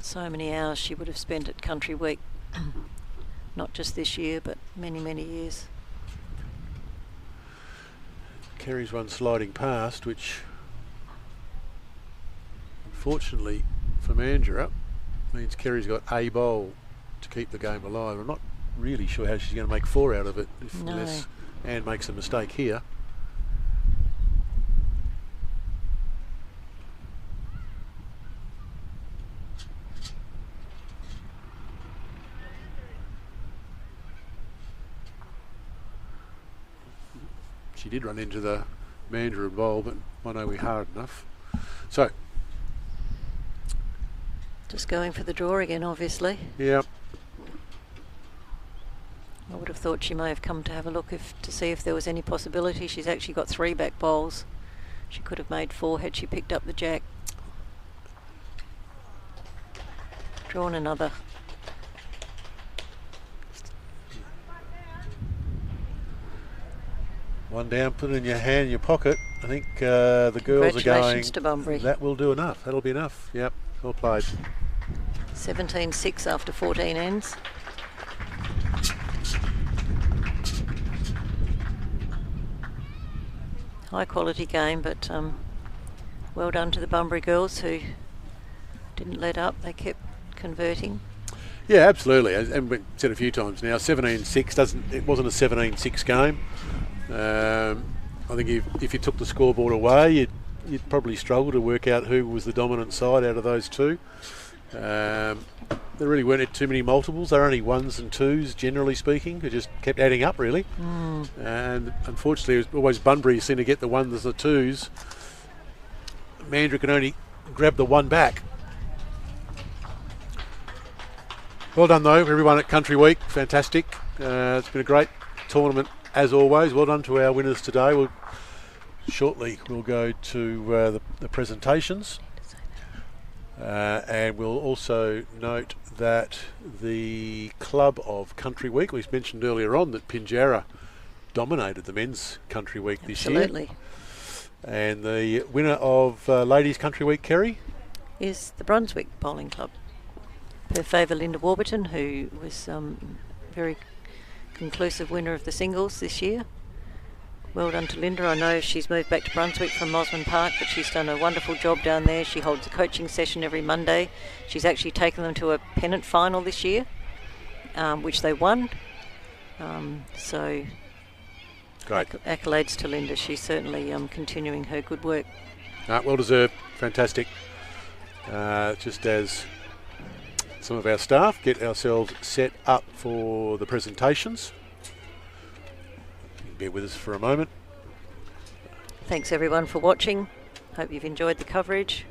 So many hours she would have spent at Country Week. Not just this year, but many, many years. Kerry's one sliding past, which unfortunately for Mandurah means Kerry's got a bowl to keep the game alive. I'm not really sure how she's going to make 4 out of it unless Anne makes a mistake here. She did run into the Mandurah bowl, but I know we're hard enough. So, just going for the draw again, obviously. yeah. I would have thought she may have come to have a look to see if there was any possibility. She's actually got 3 back bowls. She could have made 4 had she picked up the jack. Drawn another. One down, put it in your hand, in your pocket. I think the girls are going. Congratulations to Bunbury. That will do enough. That'll be enough. Yep, well played. 17-6 after 14 ends. High quality game, but well done to the Bunbury girls who didn't let up. They kept converting. Yeah, absolutely. And we've said a few times now, 17-6 it wasn't a 17-6 game. I think if you took the scoreboard away, you'd probably struggle to work out who was the dominant side out of those two. There really weren't too many multiples. They're only 1s and 2s, generally speaking. They just kept adding up, really. And unfortunately, it was always Bunbury seemed to get the 1s and the 2s. Mandurah can only grab the 1 back. Well done, though, everyone at Country Week. Fantastic. It's been a great tournament, as always. Well done to our winners today. Shortly, we'll go to the presentations. And we'll also note that the club of Country Week, we mentioned earlier on that Pinjarra dominated the men's Country Week this year. Absolutely. And the winner of Ladies Country Week, Kerry? Is the Brunswick Bowling Club. Her favour, Linda Warburton, who was very conclusive winner of the singles this year. Well done to Linda. I know she's moved back to Brunswick from Mosman Park, but she's done a wonderful job down there. She holds a coaching session every Monday. She's actually taken them to a pennant final this year, which they won. So great. Accolades to Linda. She's certainly continuing her good work. Well deserved. Fantastic. Just as some of our staff get ourselves set up for the presentations. Bear with us for a moment. Thanks everyone for watching. Hope you've enjoyed the coverage.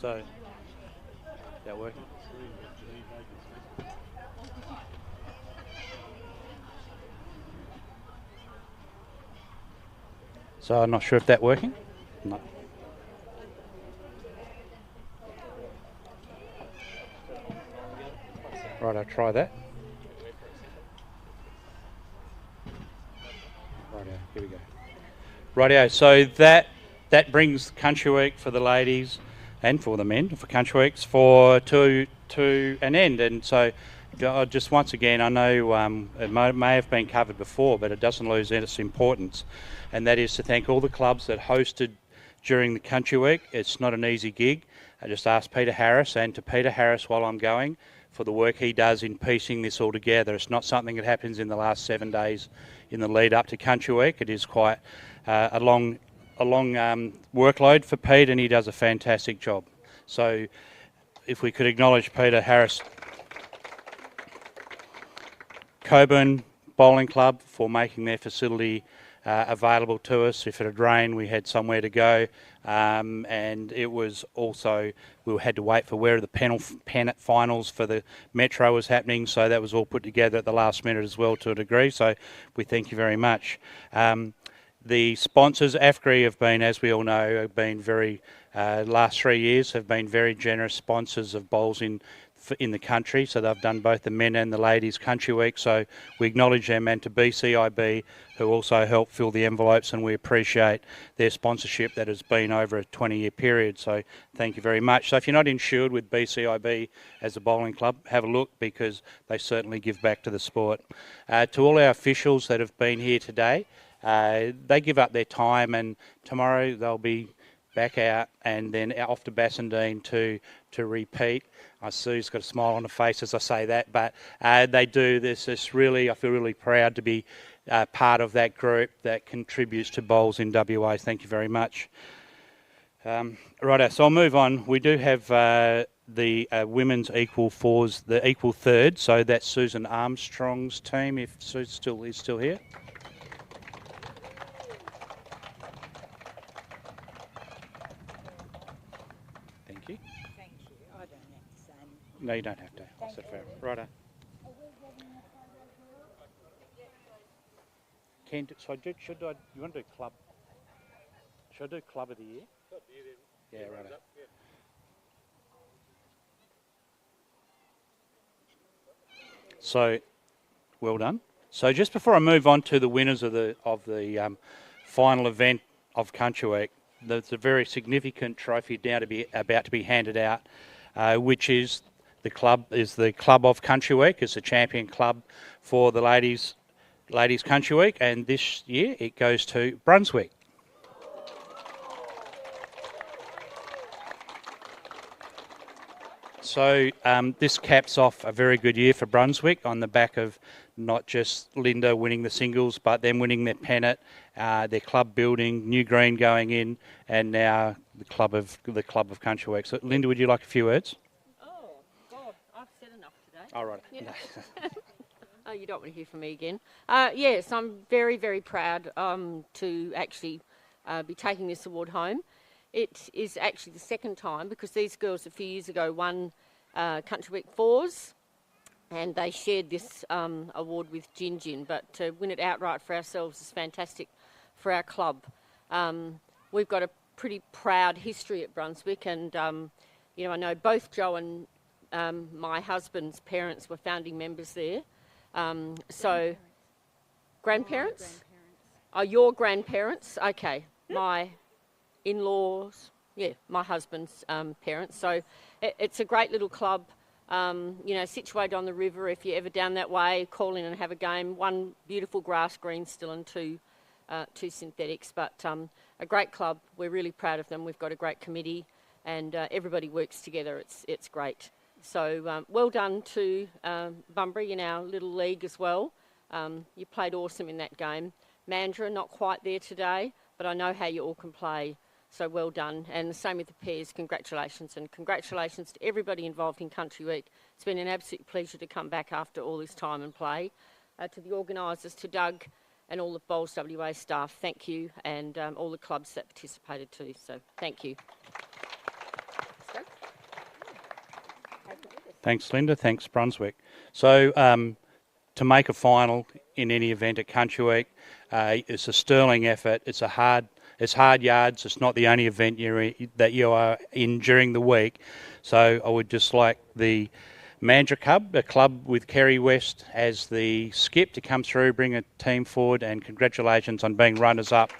So, is that working? So I'm not sure if that's working. No. Right, I'll try that. Rightio, here we go. Rightio, so that brings Country Week for the ladies and for the men, for Country Weeks, to an end. And so just once again, I know it may have been covered before, but it doesn't lose its importance. And that is to thank all the clubs that hosted during the Country Week. It's not an easy gig. I just asked Peter Harris, and to Peter Harris while I'm going, for the work he does in piecing this all together. It's not something that happens in the last 7 days in the lead up to Country Week. It is quite a long workload for Pete, and he does a fantastic job. So if we could acknowledge Peter Harris, Coburn Bowling Club, for making their facility available to us. If it had rained, we had somewhere to go, and it was also, we had to wait for where the pennant finals for the Metro was happening, so that was all put together at the last minute as well to a degree, so we thank you very much. The sponsors, AFGRI, have been, as we all know, have been very, last 3 years have been very generous sponsors of bowls in the country, so they've done both the men and the ladies Country Week, so we acknowledge them, and to BCIB, who also helped fill the envelopes, and we appreciate their sponsorship that has been over a 20-year period, so thank you very much. So if you're not insured with BCIB as a bowling club, have a look, because they certainly give back to the sport. To all our officials that have been here today, they give up their time, and tomorrow they'll be back out and then off to Bassendean to repeat. Sue's got a smile on her face as I say that, but they do this really, I feel really proud to be part of that group that contributes to bowls in WA. Thank you very much. Righto, so I'll move on. We do have the women's equal fours, the equal third, so that's Susan Armstrong's team, if Sue is still here. Thank you. Thank you. I don't have to say anything. No, you don't have to. That's fair. Righto. You want to do club? Should I do club of the year? Yeah, right. So, well done. So just before I move on to the winners of the final event of Country Week, there's a very significant trophy now about to be handed out, which is the Club of Country Week. It's the champion club for the ladies Country Week, and this year it goes to Brunswick. So this caps off a very good year for Brunswick on the back of not just Linda winning the singles, but them winning their pennant, their club building, new green going in, and now the club of Country Week. So Linda, would you like a few words? Oh God, I've said enough today. All right. Yeah. Oh, you don't want to hear from me again. Yes, I'm very, very proud to actually be taking this award home. It is actually the second time, because these girls a few years ago won Country Week Fours, and they shared this award with Gin Gin, but to win it outright for ourselves is fantastic for our club. We've got a pretty proud history at Brunswick, and I know both Joe and my husband's parents were founding members there. So, grandparents? Oh, your grandparents? Okay. My in-laws, my husband's parents. So it's a great little club, situated on the river. If you're ever down that way, call in and have a game. One beautiful grass green still and two synthetics, but a great club. We're really proud of them. We've got a great committee, and everybody works together. It's great. So well done to Bunbury in our little league as well. You played awesome in that game. Mandurah, not quite there today, but I know how you all can play. So well done. And the same with the pairs. Congratulations. And congratulations to everybody involved in Country Week. It's been an absolute pleasure to come back after all this time and play. To the organisers, to Doug and all the Bowls WA staff, thank you. And all the clubs that participated too. So thank you. Let's go. Thanks, Linda. Thanks, Brunswick. So to make a final in any event at Country Week, it's a sterling effort. It's hard yards. It's not the only event that you are in during the week. So I would just like the Mandurah Club, a club with Kerry West as the skip, to come through, bring a team forward, and congratulations on being runners-up.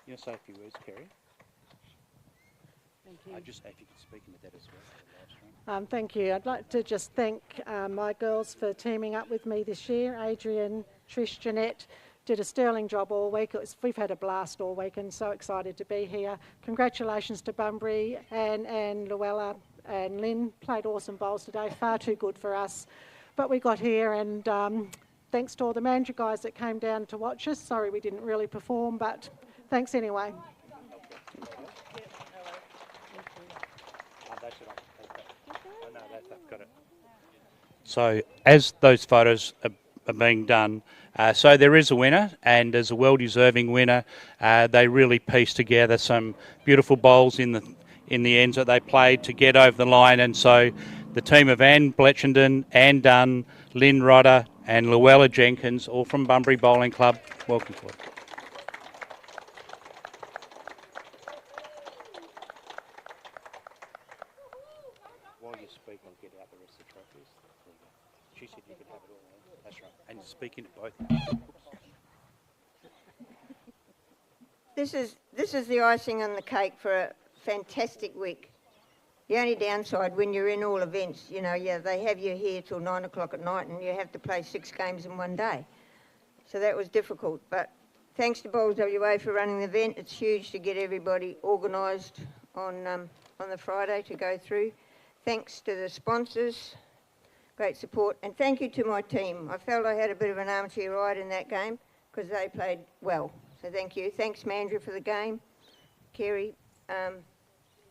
You'll say a few words, Kerry. Thank you. Just if you could speak into that as well. Thank you. I'd like to just thank my girls for teaming up with me this year. Adrian, Trish, Jeanette did a sterling job all week. We've had a blast all week and so excited to be here. Congratulations to Bunbury and Luella and Lynn. Played awesome bowls today, far too good for us. But we got here, and thanks to all the Mandurah guys that came down to watch us. Sorry we didn't really perform, but thanks anyway. So as those photos are being done, so there is a winner, and as a well-deserving winner, they really pieced together some beautiful bowls in the ends that they played to get over the line. And so the team of Anne Bletchenden, Anne Dunn, Lynn Rodder and Luella Jenkins, all from Bunbury Bowling Club, welcome forward. While you speak, I'll get out the rest of the trophies. She said you could have it all. That's right. And speaking to both. This is the icing on the cake for a fantastic week. The only downside when you're in all events, you know, they have you here till 9 o'clock at night and you have to play 6 games in one day. So that was difficult. But thanks to Bowls WA for running the event. It's huge to get everybody organised on the Friday to go through. Thanks to the sponsors, great support. And thank you to my team. I felt I had a bit of an armchair ride in that game because they played well. So thank you. Thanks, Mandurah, for the game. Kerry,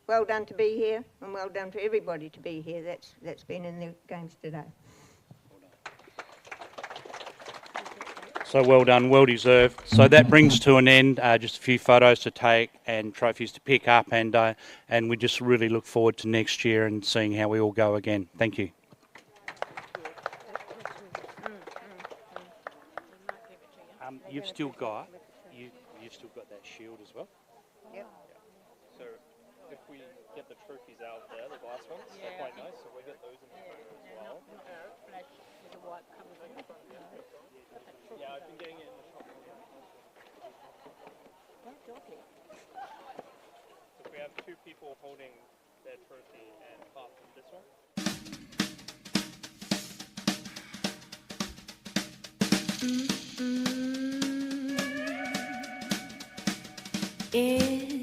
well done to be here, and well done to everybody to be here that's been in the games today. So well done, well deserved. So that brings to an end just a few photos to take and trophies to pick up, and we just really look forward to next year and seeing how we all go again. Thank you. You've still got that shield as well. Yep. So if we get the trophies out there, the glass ones, they're quite nice. So we get those in the photo as well. Yeah, I've been getting it in the shop. If we have 2 people holding their trophy and apart from this one. It's